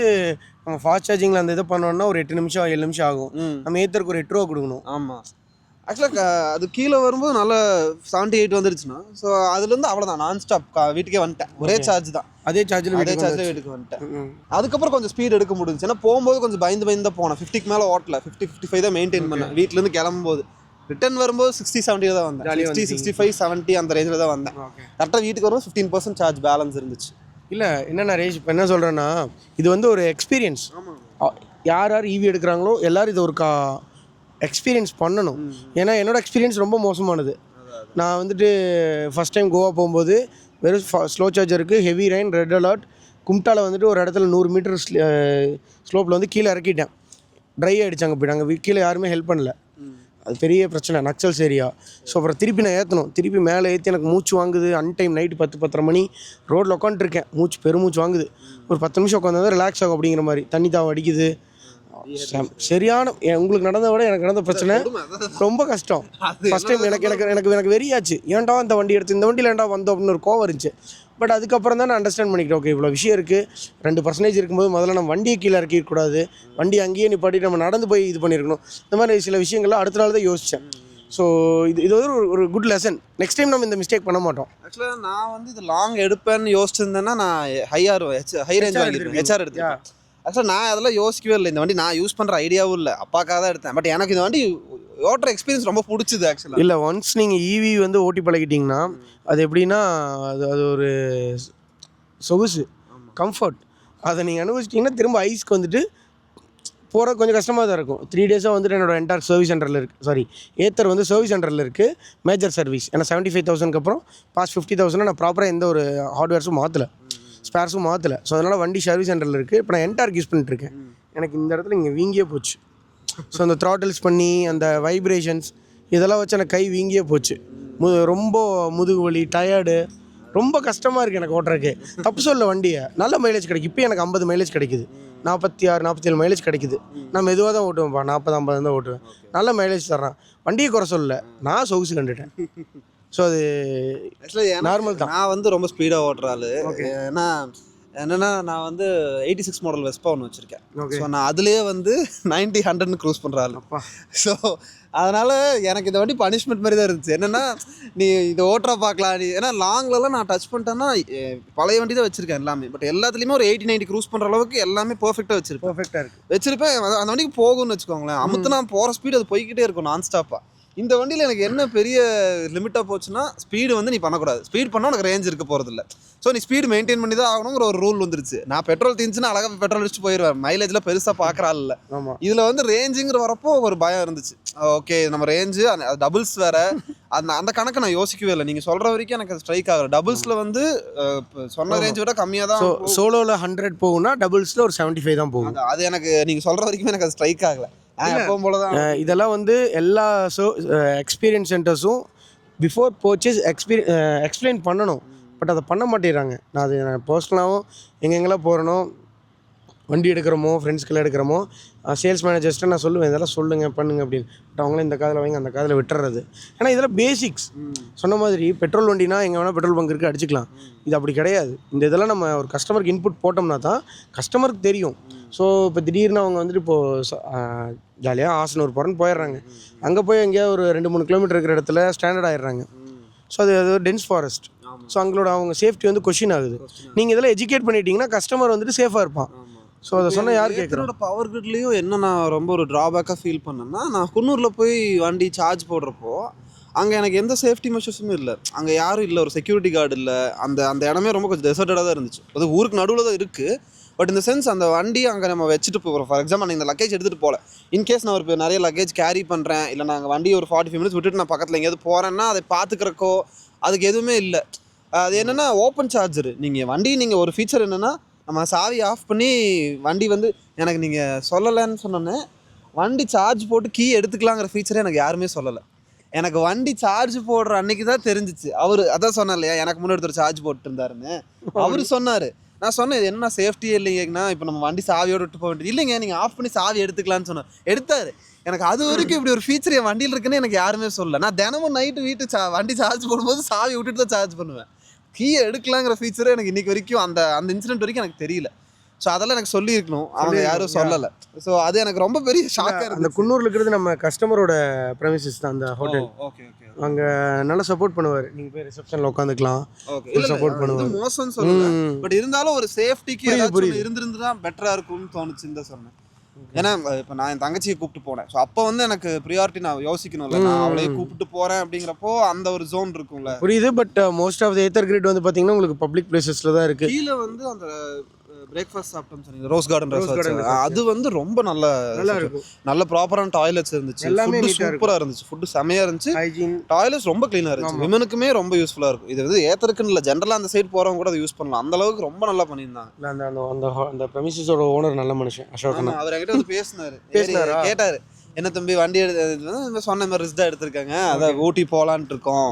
நம்ம ஃபாஸ்ட் சார்ஜிங்கில் அந்த இதை பண்ணோம்னா ஒரு 8 நிமிஷம் 7 நிமிஷம் ஆகும். நம்ம ஏற்றருக்கு ஒரு 8 ரூபா கொடுக்கணும். ஆமாம், ஆக்சுவலாக அது கீழே வரும்போது நல்லா 78 வந்துருச்சுன்னா ஸோ அதுலேருந்து அவ்வளோதான், நான் ஸ்டாப் வீட்டுக்கே வந்துட்டேன். ஒரே சார்ஜ் தான், அதே சார்ஜில் வீட்டுக்கு வந்துட்டேன். அதுக்கப்புறம் கொஞ்சம் ஸ்பீட் எடுக்க முடிஞ்சுச்சு. ஏன்னா போகும்போது கொஞ்சம் பயந்து தான் போனேன். 50க்கு மேலே ஓட்டல, 50-55 தான் மெயின்டைன் பண்ணேன். வீட்டிலேருந்து கிளம்பும்போது ரிட்டர்ன் வரும்போது 60-70 தான் வந்தேன். 60-65-70 அந்த ரேஞ்சில் தான் வந்தேன். கரெக்டாக வீட்டுக்கு வரும்போது 15% சார்ஜ் பேலன்ஸ் இருந்துச்சு. இல்லை என்ன நரேஷ், இப்போ என்ன சொல்கிறேன்னா இது வந்து ஒரு எக்ஸ்பீரியன்ஸ். யார் ஈவி எடுக்கிறாங்களோ எல்லோரும் இது ஒரு எக்ஸ்பீரியன்ஸ் பண்ணணும். ஏன்னா என்னோடய எக்ஸ்பீரியன்ஸ் ரொம்ப மோசமானது. நான் வந்துட்டு ஃபஸ்ட் டைம் கோவா போகும்போது வெறும் ஸ்லோ சார்ஜருக்கு ஹெவி ரெயின், ரெட் அலர்ட், கும்டாவில் வந்துட்டு ஒரு இடத்துல 100 மீட்டர் ஸ்லோப்பில் வந்து கீழே இறக்கிட்டேன். ட்ரை ஆகிடுச்சாங்க போயிட்டாங்க, கீழே யாருமே ஹெல்ப் பண்ணல. அது பெரிய பிரச்சனை, நக்சல்ஸ் ஏரியா. ஸோ அப்புறம் திருப்பி நான் ஏற்றணும், திருப்பி மேலே ஏற்றி எனக்கு மூச்சு வாங்குது. அன்டைம் நைட்டு 10-10:30 மணி ரோட்டில் உட்காந்துருக்கேன், பெருமூச்சு வாங்குது. ஒரு 10 நிமிஷம் உட்காந்து ரிலாக்ஸ் ஆகும் அப்படிங்கிற மாதிரி. தண்ணி தாவ அடிக்குது. சரியான உங்களுக்கு நடந்த விட எனக்கு நடந்த பிரச்சனை ரொம்ப கஷ்டம். ஃபஸ்ட் டைம் எனக்கு வெறியாச்சு. ஏன்டா இந்த வண்டி எடுத்து இந்த வண்டியில் ஏன்டா வந்தோம் அப்படின்னு ஒரு கோவம் இருந்துச்சு. பட் அதுக்கப்புறம் தான் நான் அண்டர்ஸ்டாண்ட் பண்ணிக்கிட்டேன். ஓகே இவ்வளோ விஷயம் இருக்குது. 2% இருக்கும்போது முதல்ல நம்ம வண்டியை கீழே இறக்கிக்கூடாது, வண்டி அங்கேயே நிப்பாட்டிட்டு நம்ம நடந்து போய் இது பண்ணியிருக்கணும். இந்த மாதிரி சில விஷயங்கள்லாம் அடுத்த நாள் தான் யோசித்தேன். ஸோ இது ஒரு குட் லெசன். நெக்ஸ்ட் டைம் நம்ம இந்த மிஸ்டேக் பண்ண மாட்டோம். ஆக்சுவலாக நான் வந்து இது லாங் எடுப்பேன்னு யோசிச்சிருந்தேன்னா நான் ஹை ரேஞ்ச் வாங்கியிருப்பேன், ஹெச்ஆர் எடுத்துருக்கேன். ஆக்சுவலாக நான் அதெல்லாம் யோசிக்கவே இல்லை. இந்த வண்டி நான் யூஸ் பண்ணுற ஐடியாவும் இல்லை, அப்பாக்காக தான் எடுத்தேன். பட் எனக்கு இந்த வண்டி ஓட்டுற எக்ஸ்பீரியன்ஸ் ரொம்ப பிடிச்சிது ஆக்சுவலாக. இல்லை, ஒன்ஸ் நீங்கள் ஈவி வந்து ஓட்டி பழகிட்டிங்கன்னா அது எப்படின்னா அது ஒரு சொகுசு, கம்ஃபர்ட். அதை நீங்கள் அனுபவிச்சிட்டிங்கன்னா திரும்ப ஐஸ்க்கு வந்துட்டு போகிற கொஞ்சம் கஷ்டமாக தான் இருக்கும். 3 டேஸாக வந்துட்டு என்னோடய என்டார் சர்வீஸ் சென்டரில் இருக்குது. ஏத்தர் வந்து சர்வீஸ் சென்டரில் இருக்குது, மேஜர் சர்வீஸ். ஏன்னா 75,000க்கு அப்புறம் பாஸ்ட் 50,000 நான் ப்ராப்பராக எந்த ஒரு ஹார்ட்வேர்ஸும் மாற்றலை, ஸ்பேர்ஸும் மாற்றலை. ஸோ அதனால் வண்டி சர்வீஸ் சென்டரில் இருக்குது. இப்போ நான் என்டார்க் யூஸ் பண்ணிட்டுருக்கேன். எனக்கு இந்த இடத்துல இங்கே வீங்கியே போச்சு. ஸோ அந்த த்ராட்டில்ஸ் பண்ணி அந்த வைப்ரேஷன்ஸ் இதெல்லாம் வச்சு எனக்கு கை வீங்கியே போச்சு. ரொம்ப முதுகு வலி, டயர்டு, ரொம்ப கஷ்டமாக இருக்குது எனக்கு ஓட்டுறதுக்கு. தப்பு சொல்ல, வண்டியை நல்ல மைலேஜ் கிடைக்கும். இப்போ எனக்கு 50 மைலேஜ் கிடைக்குது, 46-47 மைலேஜ் கிடைக்குது. நான் மெதுவாக தான் ஓட்டுவேன்ப்பா, 40-50 தான் ஓட்டுவேன். நல்ல மைலேஜ் தர்றேன், வண்டியை குறை சொல்லலை. நான் சொகுசு கண்டுட்டேன். ஸோ அது ஆக்சுவலாக நார்மல் தான். நான் வந்து ரொம்ப ஸ்பீடாக ஓட்டுறாள். என்னென்னா நான் வந்து 86 மாடல் வெஸ்பா ஒன்று வச்சுருக்கேன். ஸோ நான் அதுலேயே வந்து 90-100 க்ரூஸ் பண்ணுறாள். ஸோ அதனால் எனக்கு இந்த வண்டி பனிஷ்மெண்ட் மாதிரி தான் இருந்துச்சு. என்னென்னா நீ இதை ஓட்டுறா பார்க்கலாம் நீ. ஏன்னா லாங்லலாம் நான் டச் பண்ணிட்டேன்னா பழைய வண்டி தான் வச்சுருக்கேன் எல்லாமே. பட் எல்லாத்துலேயுமே ஒரு 80-90 க்ரூஸ் பண்ணுற அளவுக்கு எல்லாமே பர்ஃபெக்டாக வச்சுருப்பேன். அந்த வண்டிக்கு போகும்னு வச்சுக்கோங்களேன். அமுத்து நான் போகிற ஸ்பீடு அது போய்கிட்டே இருக்கும் நான் ஸ்டாப்பாக. இந்த வண்டியில் எனக்கு என்ன பெரிய லிமிட்டாக போச்சுன்னா ஸ்பீடு வந்து நீ பண்ணக்கூடாது. ஸ்பீட் பண்ணால் உனக்கு ரேஞ்ச் இருக்க போகிறதில்ல. ஸோ நீ ஸ்பீடு மெயின்டைன் பண்ணி தான் ஆகணுங்கிற ஒரு ரூல் வந்துருச்சு. நான் பெட்ரோல் தீந்துச்சுன்னா அழகாக பெட்ரோல் அடிச்சுட்டு போயிடுவேன். மைலேஜில் பெருசாக பார்க்குற ஆள் இல்லை. ஆமாம். இதில் வந்து ரேஞ்சுங்கிற வரப்போ ஒரு பயம் இருந்துச்சு. ஓகே நம்ம ரேஞ்சு அது டபுள்ஸ் வேறு, அந்த கணக்கு நான் யோசிக்கவே இல்லை. நீங்கள் சொல்கிற வரைக்கும் எனக்கு அது ஸ்ட்ரைக் ஆகலை. டபுள்ஸில் வந்து சொன்ன ரேஞ்சை விட கம்மியாக தான். சோலோவில் 100 போகும்னா டபுள்ஸில் ஒரு 75 தான் போகும். அது எனக்கு நீங்கள் சொல்கிற வரைக்கும் எனக்கு அது ஸ்ட்ரைக் ஆகலை. எப்பவும் போல தான். இதெல்லாம் வந்து எல்லா எக்ஸ்பீரியன்ஸ் சென்டர்ஸும் பிஃபோர் பர்ச்சேஸ் எக்ஸ்பிளைன் பண்ணணும். பட் அதை பண்ண மாட்டேங்கிறாங்க. நான் பர்சனலாகவும் எங்கெங்கெல்லாம் போகிறனோ, வண்டி எடுக்கிறோமோ, ஃப்ரெண்ட்ஸ்க்கெல்லாம் எடுக்கிறோமோ, சேல்ஸ் மேனேஜர்ஸ்ட்டு நான் சொல்லுவேன் இதெல்லாம் சொல்லுங்கள் பண்ணுங்க அப்படின்னு. பட் அவங்களும் இந்த காதில் வாங்கி அந்த காதில் விட்டுறது. ஏன்னா இதெல்லாம் பேசிக்ஸ். சொன்ன மாதிரி பெட்ரோல் வண்டினா எங்கே வேணால் பெட்ரோல் பங்க் இருக்குது அடிச்சுக்கலாம். இது அப்படி கிடையாது. இந்த இதெல்லாம் நம்ம ஒரு கஸ்டமருக்கு இன்புட் போட்டோம்னா தான் கஸ்டமருக்கு தெரியும். ஸோ இப்போ திடீர்னு அவங்க வந்துட்டு இப்போது ஜாலியாக ஆசனூர் போகிறேன்னு போயிடுறாங்க. அங்கே போய் எங்கேயா ஒரு 2-3 கிலோமீட்டர் இருக்கிற இடத்துல ஸ்டாண்டர்ட் ஆகிடுறாங்க. ஸோ அது ஒரு டென்ஸ் ஃபாரஸ்ட். ஸோ அவங்களோட அவங்க சேஃப்டி வந்து கொஷின் ஆகுது. நீங்கள் இதெல்லாம் எஜுகேட் பண்ணிட்டீங்கன்னா கஸ்டமர் வந்துட்டு சேஃபாக இருப்பான். ஸோ அதை சொன்னால் யார் கேட்குறோட பவர் கிரிட்லேயும் என்ன நான் ரொம்ப ஒரு ட்ராபேக்காக ஃபீல் பண்ணேன்னா, நான் குன்னூரில் போய் வண்டி சார்ஜ் போடுறப்போ அங்கே எனக்கு எந்த சேஃப்டி மெஷர்ஸும் இல்லை. அங்கே யாரும் இல்லை, ஒரு செக்யூரிட்டி கார்டு இல்லை. அந்த இடமே ரொம்ப கொஞ்சம் டெசர்ட்டடாக தான் இருந்துச்சு. அது ஊருக்கு நடுவில் தான் இருக்குது. பட் இந்த சென்ஸ் அந்த வண்டி அங்கே நம்ம வச்சுட்டு போகிறோம். ஃபார் எக்ஸாம்பிள் நான் இந்த லக்கேஜ் எடுத்துகிட்டு போகல. இன்கேஸ் நான் ஒரு நிறைய லக்கேஜ் கேரி பண்ணுறேன், இல்லை நாங்கள் வண்டி ஒரு 45 மினிட்ஸ் விட்டுட்டு நான் பக்கத்தில் எங்கேயாவது போகிறேன்னா அதை பார்த்துக்கிறக்கோ அதுக்கு எதுவுமே இல்லை. அது என்னென்னா ஓப்பன் சார்ஜரு. நீங்கள் ஒரு ஃபீச்சர் என்னென்னா, நம்ம சாவி ஆஃப் பண்ணி வண்டி வந்து எனக்கு நீங்கள் சொல்லலைன்னு சொன்னோன்னே வண்டி சார்ஜ் போட்டு கீ எடுத்துக்கலாங்கிற ஃபீச்சரே எனக்கு யாருமே சொல்லலை. எனக்கு வண்டி சார்ஜ் போடுற அன்னைக்கு தான் தெரிஞ்சிச்சு. அவர் அதான் சொன்னார் இல்லையா, எனக்கு முன்னாடி ஒருத்தர் சார்ஜ் போட்டு இருந்தாருன்னு. அவர் சொன்னார். நான் சொன்னேன் இது என்ன சேஃப்டியே இல்லைங்கண்ணா, இப்போ நம்ம வண்டி சாவியோடு விட்டு போக வேண்டியது இல்லைங்க, நீங்கள் ஆஃப் பண்ணி சாவி எடுத்துக்கலான்னு சொன்னேன். எடுத்தார். எனக்கு அது வரைக்கும் இப்படி ஒரு ஃபீச்சர் என் வண்டியில் இருக்குன்னு எனக்கு யாருமே சொல்லலை. நான் தினமும் நைட்டு வண்டி சார்ஜ் போடும்போது சாவி விட்டுட்டு தான் சார்ஜ் பண்ணுவேன். கீயை எடுக்கலாங்கிற ஃபீச்சரே எனக்கு இன்றைக்கி வரைக்கும் அந்த இன்சிடென்ட் வரைக்கும் எனக்கு தெரியல. ஸோ அதெல்லாம் எனக்கு சொல்லியிருக்கணும், அவங்க யாரும் சொல்லலை. ஸோ அது எனக்கு ரொம்ப பெரிய ஷாக்காக இருக்குது. அந்த குன்னூரில் இருக்கிறது நம்ம கஸ்டமரோட ப்ரெமிசஸ் தான் அந்த ஹோட்டல். Okay okay. அங்கே நல்லா சப்போர்ட் பண்ணுவார். நீங்கள் போய் ரிசப்ஷனில் உட்காந்துக்கலாம். சப்போர்ட் பண்ணுவார். மோசம்னு சொல்லுங்கள். பட் இருந்தாலும் ஒரு சேஃப்டிக்கு ஏதாச்சும் இருந்திருந்து தான் பெட்டராக இருக்கும்னு தோணுச்சுன்னு தான் சொன்னேன். ஏன்னா இப்போ நான் என் தங்கச்சியை கூப்பிட்டு போனேன். ஸோ அப்போ வந்து எனக்கு ப்ரியாரிட்டி நான் யோசிக்கணும்ல, நான் அவளையே கூப்பிட்டு போகிறேன் அப்படிங்கிறப்போ அந்த ஒரு ஜோன் இருக்கும்ல. புரியுது. But most of the Ather grid வந்து பார்த்தீங்கன்னா உங்களுக்கு பப்ளிக் பிளேசஸில் தான் இருக்குது. கீழே வந்து அந்த பிரேக்ஃபாஸ்ட் சாப்பிட்டோம் சொன்னீங்க, ரோஸ் கார்டன் ரெசார்ட். அது வந்து ரொம்ப நல்லா இருக்கும். நல்ல ப்ராப்பரான டாய்லெட்ஸ் இருந்துச்சு. எல்லாமே சூப்பராக இருந்துச்சு. ஃபுட்டு செமையாக இருந்துச்சு. டாய்லெட்ஸ் ரொம்ப க்ளீனாக இருந்துச்சு. விமனுக்குமே ரொம்ப யூஸ்ஃபுல்லாக இருக்கும். இது வந்து ஏத்தருக்குன்னு இல்லை, ஜென்ரலாக அந்த சைடு போகிறவங்க கூட அதை யூஸ் பண்ணலாம். அந்த அளவுக்கு ரொம்ப நல்லா பண்ணியிருந்தாங்க. அந்த ப்ரெமிசஸோட ஓனர் நல்ல மனுஷன் அசோக். அவர் என்கிட்ட வந்து பேசினார். கேட்டார், என்ன தம்பி வண்டி சொன்ன மாதிரி ரிஸ்டாக எடுத்திருக்காங்க, அதை ஊட்டி போகலான்ட்டு இருக்கோம்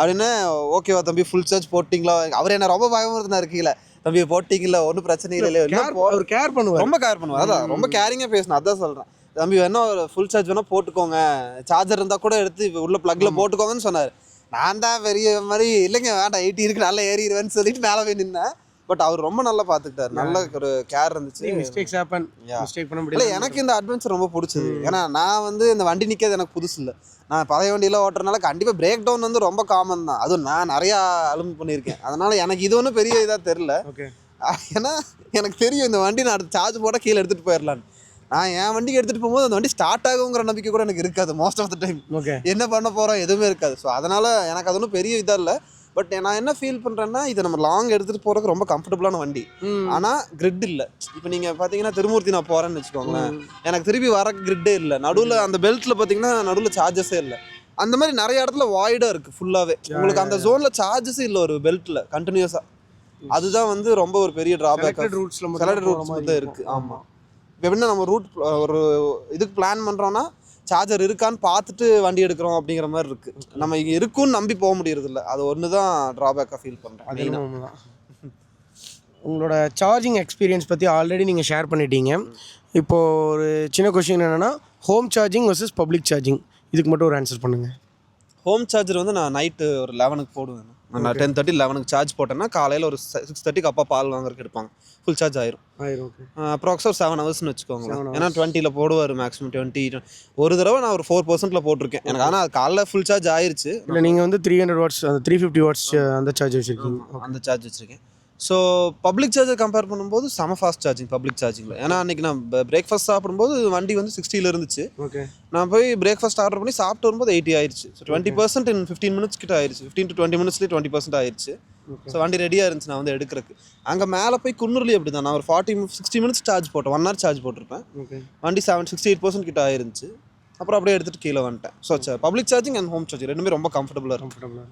அப்படின்னு. ஓகேவா தம்பி, ஃபுல் சார்ஜ் போட்டிங்களா? அவர் என்ன ரொம்ப பயமுறுத்தினார். கீழே தம்பி போட்டிங்கல்ல, ஒன்றும் பிரச்சனை இல்லை, கேர் பண்ணுவார், ரொம்ப கேர் பண்ணுவார். அதான் ரொம்ப கேரிங்காக பேசணும். அதான் சொல்கிறேன். தம்பி வேணா ஒரு ஃபுல் சார்ஜ் வேணால் போட்டுக்கோங்க, சார்ஜர் இருந்தால் கூட எடுத்து உள்ள ப்ளக்கில் போட்டுக்கோங்கன்னு சொன்னார். நான் தான் பெரிய மாதிரி இல்லைங்க வேண்டாம் 80 இருக்கு நல்லா ஏறிடுவேன்னு சொல்லிட்டு மேலே போய் நின்னேன். பட் அவர் ரொம்ப நல்லா பார்த்துக்கிட்டாரு. நல்ல ஒரு கேர் இருந்துச்சு. மிஸ்டேக்ஸ் ஹேப்பன், மிஸ்டேக் பண்ண முடியல. இல்லை எனக்கு இந்த அட்வென்ச்சர் ரொம்ப பிடிச்சது. ஏன்னா நான் வந்து இந்த வண்டி நிற்கிறது எனக்கு புதுசு இல்லை. நான் பழைய வண்டியெல்லாம் ஓட்டுறதுனால கண்டிப்பாக பிரேக் டவுன் வந்து ரொம்ப காமன் தான். அதுவும் நான் நிறையா அலும்பு பண்ணியிருக்கேன். அதனால் எனக்கு இது ஒன்றும் பெரிய இதாக தெரில. ஏன்னா எனக்கு தெரியும் இந்த வண்டி நான் அடுத்து சார்ஜ் போட்டால் கீழே எடுத்துகிட்டு போயிடலான்னு. நான் என் வண்டிக்கு எடுத்துகிட்டு போகும்போது அந்த வண்டி ஸ்டார்ட் ஆகுங்கிற நம்பிக்கை கூட எனக்கு இருக்காது. மோஸ்ட் ஆஃப் த டைம் என்ன பண்ண போகிறோம் எதுவுமே இருக்காது. ஸோ அதனால் எனக்கு அது ஒன்றும் பெரிய இதாக இல்லை. பட் நான் என்ன ஃபீல் பண்ணுறேன்னா, இதை நம்ம லாங் எடுத்துகிட்டு போகிறதுக்கு ரொம்ப கம்ஃபர்டபுளான வண்டி. ஆனால் கிரிட் இல்லை. இப்போ நீங்கள் பார்த்தீங்கன்னா திருமூர்த்தி நான் போகிறேன்னு வச்சுக்கோங்களேன், எனக்கு திருப்பி வர கிரிட்டே இல்லை. நடுவில் அந்த பெல்ட்டில் பார்த்தீங்கன்னா நடுவில் சார்ஜஸே இல்லை. அந்த மாதிரி நிறைய இடத்துல வாய்டாக இருக்குது ஃபுல்லாகவே. உங்களுக்கு அந்த ஜோனில் சார்ஜஸே இல்லை ஒரு பெல்ட்டில் கண்டினியூஸாக. அதுதான் வந்து ரொம்ப ஒரு பெரிய ட்ராபேக். செலக்டட் ரூட்ஸ் மட்டும் இருக்குது. ஆமாம். இப்போ எப்படின்னா நம்ம ரூட் ஒரு இதுக்கு பிளான் பண்ணுறோன்னா சார்ஜர் இருக்கான்னு பார்த்துட்டு வண்டி எடுக்கிறோம் அப்படிங்கிற மாதிரி இருக்குது. நம்ம இங்கே இருக்குன்னு நம்பி போக முடியறதில்ல. அது ஒன்று தான் ட்ராபேக்காக ஃபீல் பண்ணுறேன். அது உங்களோட சார்ஜிங் எக்ஸ்பீரியன்ஸ் பற்றி ஆல்ரெடி நீங்கள் ஷேர் பண்ணிட்டீங்க. இப்போது ஒரு சின்ன கொஸ்டின் என்னென்னா, home charging versus public charging, இதுக்கு மட்டும் ஒரு ஆன்சர் பண்ணுங்கள். ஹோம் சார்ஜர் வந்து நான் நைட்டு ஒரு 11க்கு போடுவேன். நான் 10:30 11க்கு சார்ஜ் போட்டேன்னா காலையில் ஒரு 6:30க்கு அப்பா பால் வாங்குறதுக்கு எடுப்பாங்க. ஃபுல் சார்ஜ் ஆயிரும். அப்ராக்ஸ் ஒரு 7 ஹவர்ஸ்னு வச்சுக்கோங்களேன். ஏன்னா 20ல் போடுவார் மேக்ஸிமம். 20 ஒரு தடவை நான் ஒரு 4% போட்டிருக்கேன். எனக்கு ஆனால் அது காலைல ஃபுல் சார்ஜ் ஆயிருச்சு. இல்லை நீங்கள் வந்து 300 வாட்ஸ் அந்த 350 வாட்ஸ் அந்த சார்ஜ் வச்சுருக்கீங்க. அந்த சார்ஜ் வச்சுருக்கேன். ஸோ பப்ளிக் சார்ஜர் கம்பேர் பண்ணும்போது செம ஃபாஸ்ட் சார்ஜிங் பப்ளிக் சார்ஜிங்கில். ஏன்னா அன்றைக்கி நான் பிரேக்ஃபாஸ்ட் சாப்பிடும்போது வண்டி வந்து 60 இருந்துச்சு. ஓகே. நான் போய் பிரேக்ஃபாஸ்ட் ஆர்டர் பண்ணி சாப்பிட்டு வரும்போது 80 ஆயிடுச்சு. ஸோ 20% in 15 minutes கிட்ட ஆயிடுச்சு. 15 to 20 minutesலேயே 20% ஆயிடுச்சு. ஸோ வண்டி ரெடியாக இருந்துச்சு நான் வந்து எடுக்கிறதுக்கு. அங்கே மேலே போய் குன்னூர்லேயே அப்படி தான் நான் ஒரு 60 minutes சார்ஜ் போட்டேன். 1 hour சார்ஜ் போட்டிருப்பேன். வண்டி 68% கிட்ட ஆயிருந்துச்சு. அப்புறம் அப்படியே எடுத்துகிட்டு கீழே வந்துட்டேன். So public charging and home charging ரெண்டுமே ரொம்ப கம்ஃபர்டபுளாக இருக்கும்.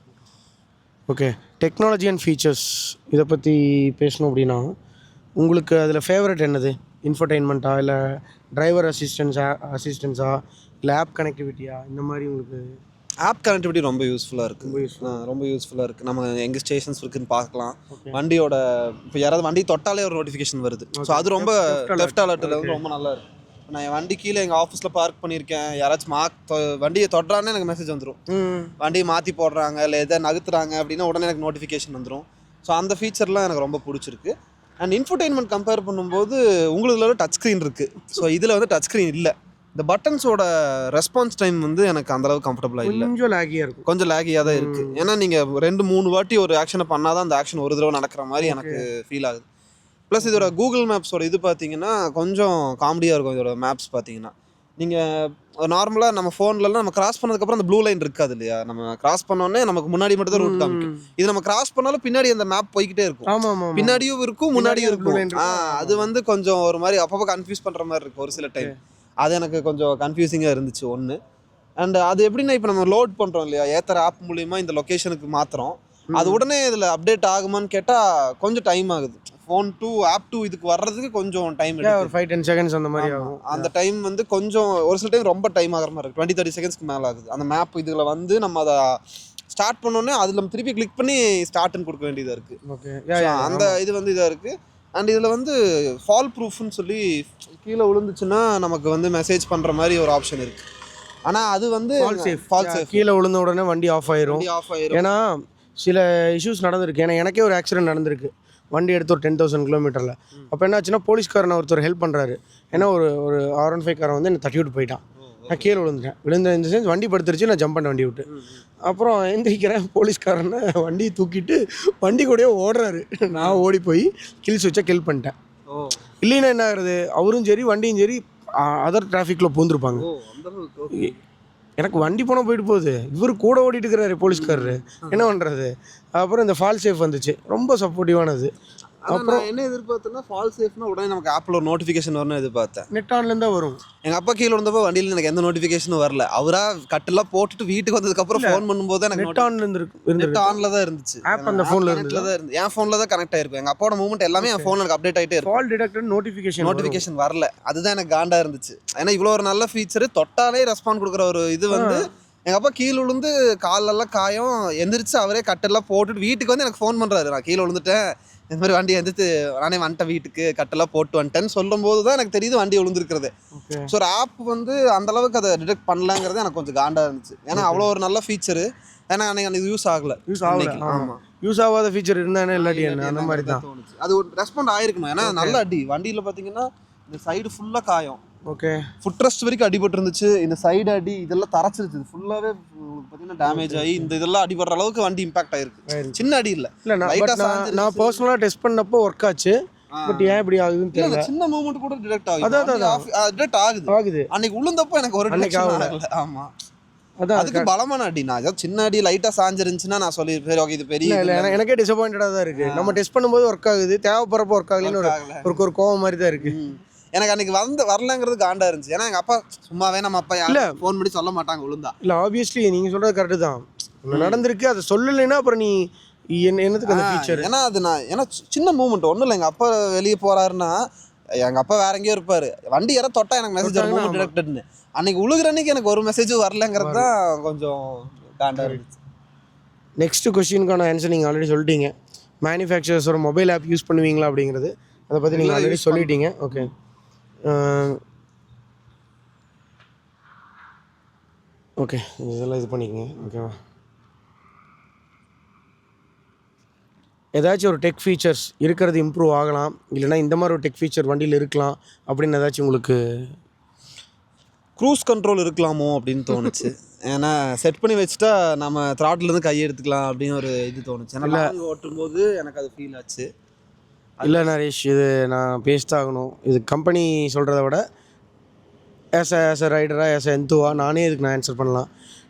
ஓகே. டெக்னாலஜி அண்ட் ஃபீச்சர்ஸ் இதை பற்றி பேசணும் அப்படின்னா உங்களுக்கு அதில் ஃபேவரட் என்னது? இன்ஃபர்டெயின்மெண்ட்டா, இல்லை டிரைவர் அசிஸ்டன்ஸா, இல்லை ஆப் கனெக்டிவிட்டியா, இந்த மாதிரி உங்களுக்கு? ஆப் கனெக்டிவிட்டி ரொம்ப யூஸ்ஃபுல்லாக இருக்குது. ரொம்ப யூஸ்ஃபுல்லாக இருக்குது. நம்ம எங்கே ஸ்டேஷன்ஸ் இருக்குதுன்னு பார்க்கலாம். வண்டியோட இப்போ யாராவது வண்டி தொட்டாலே ஒரு நோட்டிஃபிகேஷன் வருது. ஸோ அது ரொம்ப லெஃப்ட் அலர்ட்டில் வந்து ரொம்ப நல்லா இருக்குது. நான் என் வண்டி கீழே எங்கள் ஆஃபீஸில் பார்க் பண்ணியிருக்கேன், யாராச்சும் வண்டியை தொடுறான்னு எனக்கு மெசேஜ் வந்துடும். வண்டியை மாற்றி போடுறாங்க இல்லை எதாவது நகர்த்துறாங்க அப்படின்னா உடனே எனக்கு நோட்டிஃபிகேஷன் வந்துடும். ஸோ அந்த ஃபீச்சர்லாம் எனக்கு ரொம்ப பிடிச்சிருக்கு. அண்ட் இன்ஃபர்டெயின்மெண்ட் கம்பேர் பண்ணும்போது உங்களுக்கு டச் ஸ்க்ரீன் இருக்குது. ஸோ இதில் வந்து டச் ஸ்க்ரீன் இல்லை. இந்த பட்டன்ஸோட ரெஸ்பான்ஸ் டைம் வந்து எனக்கு அந்தளவுக்கு கம்ஃபர்டபுளாக இல்லை. கொஞ்சம் லேகியாக இருக்கும். கொஞ்சம் லேகியாக தான் இருக்குது. ஏன்னா நீங்கள் 2-3 வாட்டி ஒரு ஆக்ஷனை பண்ணால் தான் அந்த ஆக்ஷன் ஒரு தடவை நடக்கிற மாதிரி எனக்கு ஃபீல் ஆகுது. ப்ளஸ் இதோட கூகுள் மேப்ஸோட இது பார்த்தீங்கன்னா கொஞ்சம் காமெடியாக இருக்கும். இதோட மேப்ஸ் பார்த்தீங்கன்னா நீங்கள் நார்மலாக நம்ம ஃபோன்லலாம் நம்ம கிராஸ் பண்ணதுக்கப்புறம் அந்த ப்ளூ லைன் இருக்காது இல்லையா, நம்ம கிராஸ் பண்ணோடனே நமக்கு முன்னாடி மட்டும் தான் ரூட் காமிக்கும். இது நம்ம கிராஸ் பண்ணாலும் பின்னாடி அந்த மேப் போய்கிட்டே இருக்கும். பின்னாடியும் இருக்கும் முன்னாடியும் இருக்கும். அது வந்து கொஞ்சம் ஒரு மாதிரி அப்பப்போ கன்ஃபியூஸ் பண்ணுற மாதிரி இருக்கும் ஒரு சில டைம். அது எனக்கு கொஞ்சம் கன்ஃபியூசிங்காக இருந்துச்சு ஒன்று. அண்ட் அது எப்படின்னா இப்போ நம்ம லோட் பண்ணுறோம் இல்லையா, ஏத்தர் ஆப் மூலிமா இந்த லொக்கேஷனுக்கு மாத்திரம் அது உடனே இதில் அப்டேட் ஆகுமான்னு கேட்டால் கொஞ்சம் டைம் ஆகுது. ஃபோன் டூ ஆப் டூ இதுக்கு வர்றதுக்கு கொஞ்சம் டைம் எடுக்கும். ஒரு 5-10 seconds அந்த மாதிரி ஆகும். அந்த டைம் வந்து கொஞ்சம் ஒரு சில டைம் ரொம்ப டைம் ஆகிற மாதிரி இருக்குது. 20-30 secondsக்கு மேலே ஆகுது. அந்த மேப் இதில் வந்து நம்ம அதை ஸ்டார்ட் பண்ணோன்னே அதில் நம்ம திருப்பி கிளிக் பண்ணி ஸ்டார்ட்னு கொடுக்க வேண்டியதாக இருக்குது. அந்த இது வந்து இதாக இருக்குது. அண்ட் இதில் வந்து ஃபால் ப்ரூஃப்னு சொல்லி கீழே விழுந்துச்சுன்னா நமக்கு வந்து மெசேஜ் பண்ணுற மாதிரி ஒரு ஆப்ஷன் இருக்குது. ஆனால் அது வந்து ஃபால் சேஃப். கீழே விழுந்த உடனே வண்டி ஆஃப் ஆயிரும். ஏன்னா சில இஷ்யூஸ் நடந்திருக்கு. ஏன்னா எனக்கே ஒரு ஆக்சிடென்ட் நடந்திருக்கு. வண்டி எடுத்து ஒரு 10,000 kilometerல. அப்போ என்னாச்சுன்னா போலீஸ்காரனை ஒருத்தர் ஹெல்ப் பண்ணுறாரு. ஏன்னா ஒரு 615 காரை வந்து என்னை தட்டி விட்டு போயிட்டான். நான் கீழே விழுந்த இந்த சென்ஸ் வண்டி படுத்துருச்சு. நான் ஜம்ப் பண்ண வண்டி விட்டு அப்புறம் எந்திரிக்கிறேன். போலீஸ்காரனை வண்டி தூக்கிட்டு வண்டி கூடயே ஓடுறாரு. நான் ஓடி போய் கில் சுவிட்சை கில் பண்ணிட்டேன். இல்லைன்னா என்ன ஆகுறது, அவரும் சரி வண்டியும் சரி அதர் டிராஃபிக்கில் பூந்துருப்பாங்க. எனக்கு வண்டி போனால் போயிட்டு போகுது, இவர் கூட ஓடிட்டு இருக்கிறாரு போலீஸ்காரரு, என்ன பண்ணுறது. அப்புறம் இந்த ஃபால் சேஃப் வந்துச்சு, ரொம்ப சப்போர்ட்டிவானது. அப்புறம் என்ன எதிர்பார்த்தேன்னா ஃபால் சேஃப்னா உடனே நமக்கு ஆப்பில் ஒரு நோட்டிஃபிகேஷன் வரணும் எதிர்பார்த்தேன். நெட் ஆன்லேருந்து தான் வரும். எங்கள் அப்பா கீழே இருந்தப்போ வண்டியில் எனக்கு எந்த நோட்டிஃபிகேஷனும் வரல. அவராக கட்டெல்லாம் போட்டுட்டு வீட்டுக்கு வந்ததுக்கப்புறம் ஃபோன் பண்ணும்போது எனக்கு நெட் ஆன்லேருந்து நெட் ஆனில் தான் இருந்துச்சு. ஆப் அந்த ஃபோனில் தான் இருந்து என் ஃபோனில் தான் கனெக்ட் ஆயிருக்கும். எங்கள் அப்பாவோட மூவ்மெண்ட் எல்லாமே என் ஃபோனில் எனக்கு அப்டேட் ஆகிட்டே இருக்கும். ஃபால் டிடெக்டட் நோட்டிஃபிகேஷன் வரல. அதுதான் எனக்கு காண்டா இருந்துச்சு. ஏன்னா இவ்வளோ ஒரு நல்ல ஃபீச்சர் தொட்டாலே ரெஸ்பாண்ட் கொடுக்குற ஒரு இது வந்து எங்கள் அப்பா கீழே விழுந்து காலெல்லாம் காயம் எந்திரிச்சு அவரே கட்டெல்லாம் போட்டுட்டு வீட்டுக்கு வந்து எனக்கு ஃபோன் பண்ணுறாரு. நான் கீழே விழுந்துட்டேன், இந்த மாதிரி வண்டி எந்திரிச்சு நானே வந்துட்டேன் வீட்டுக்கு, கட்டெல்லாம் போட்டு வந்துட்டேன்னு சொல்லும் போது தான் எனக்கு தெரியுது வண்டி விழுந்துருக்கிறது. ஸோ ஒரு ஆப் வந்து அந்தளவுக்கு அதை டிடெக்ட் பண்ணலாங்கிறது எனக்கு கொஞ்சம் காண்டாக இருந்துச்சு. ஏன்னா அவ்வளோ ஒரு நல்ல ஃபீச்சரு. ஏன்னா அன்றைக்கி யூஸ் ஆகலை. ஆமாம், யூஸ் ஆகாத ஃபீச்சர் இருந்தானே இல்லாட்டி அந்த மாதிரி தான் தோணுச்சு. அது ஒரு ரெஸ்பாண்ட் ஆகிருக்கணும். ஏன்னா நல்ல அடி வண்டியில் பார்த்தீங்கன்னா இந்த சைடு ஃபுல்லாக காயம். ஓகே. ஃபுட் ரெஸ்ட் வரைக்கும் அடிபட்டு இருந்துச்சு. இந்த சைடு அடி இதெல்லாம் தரைச்சிருச்சு. ஃபுல்லாகவே பார்த்தீங்கன்னா டேமேஜ் ஆகி இந்த இதெல்லாம் அடிபடுற அளவுக்கு வண்டி இம்பாக்ட் ஆயிருக்கு. சின்ன அடி இல்லை. நான் பர்சனலாக டெஸ்ட் பண்ணப்போ ஒர்க் ஆச்சு. பட் ஏன் இப்படி ஆகுதுன்னு தெரியல. சின்ன மூவ்மெண்ட் கூட டிடெக்ட் ஆகுது. அன்னைக்கு உளுந்தப்போ எனக்கு ஒரு ஆகல. ஆமா, அதுக்கு பலமான அடி. நான் ஏதாவது சின்ன அடி லைட்டாக சாஞ்சிருந்துச்சுன்னா நான் சொல்லி சரி ஓகே இது பெரிய இல்லை. எனக்கே டிசப்பாயிண்டடாக தான் இருக்குது. நம்ம டெஸ்ட் பண்ணும்போது ஒர்க் ஆகுது, தேவைப்படுறப்போ ஒர்க் ஆகலன்னு ஒரு கோவம் மாதிரி தான் இருக்குது. எனக்கு அன்றைக்கி வரலங்கிறது காண்டா இருந்துச்சு. ஏன்னா எங்கள் அப்பா சும்மாவே நம்ம அப்பா இல்லை ஃபோன் பண்ணி சொல்ல மாட்டாங்க விழுந்தா. இல்லை ஆப்வியஸ்லி நீங்கள் சொல்கிறது கரெக்டு தான். நடந்திருக்கு, அதை சொல்லலைன்னா அப்புறம் நீ என்னத்துக்கு அந்த ஃபீச்சர். ஏன்னா அது ஏன்னா சின்ன மூவ்மெண்ட் ஒன்றும் இல்லை. எங்கள் அப்பா வெளியே போகிறாருன்னா எங்கள் அப்பா வேற எங்கேயோ இருப்பார், வண்டி யாரோ தொட்டா எனக்கு மெசேஜ் வரும் மூவ்மெண்ட் டிடெக்டட்னு. அன்றைக்கி உழுகிற அன்றைக்கி எனக்கு ஒரு மெசேஜும் வரலங்கிறது தான் கொஞ்சம் காண்டா இருந்துச்சு. நெக்ஸ்ட் கொஸ்டினுக்கான ஆன்சர் நீங்கள் ஆல்ரெடி சொல்லிட்டீங்க. மேனுஃபேக்சரர்ஸோட மொபைல் ஆப் யூஸ் பண்ணுவீங்களா அப்படிங்கிறது அதை பற்றி நீங்கள் ஆல்ரெடி சொல்லிட்டீங்க. ஓகே. ஓகே, இதெல்லாம் இது பண்ணிக்கங்க. ஓகேவா, ஏதாச்சும் ஒரு டெக் ஃபீச்சர்ஸ் இருக்கிறது இம்ப்ரூவ் ஆகலாம், இல்லைனா இந்த மாதிரி ஒரு டெக் ஃபீச்சர் வண்டியில் இருக்கலாம் அப்படின்னு ஏதாச்சும் உங்களுக்கு? க்ரூஸ் கண்ட்ரோல் இருக்கலாமோ அப்படின்னு தோணுச்சு. ஏன்னா செட் பண்ணி வச்சுட்டா நம்ம த்ராட்டிலேருந்து கையை எடுத்துக்கலாம் அப்படின்னு ஒரு இது தோணுச்சு. ஏன்னா ஓட்டும் போது எனக்கு அது ஃபீல் ஆச்சு. இல்லை நரேஷ், இது நான் பேசிட்டாகணும். இது கம்பெனி சொல்கிறத விட ஆஸ் அ ரைடராக ஆஸ் அ எந்துவா நானே இதுக்கு நான் ஆன்சர் பண்ணலாம்.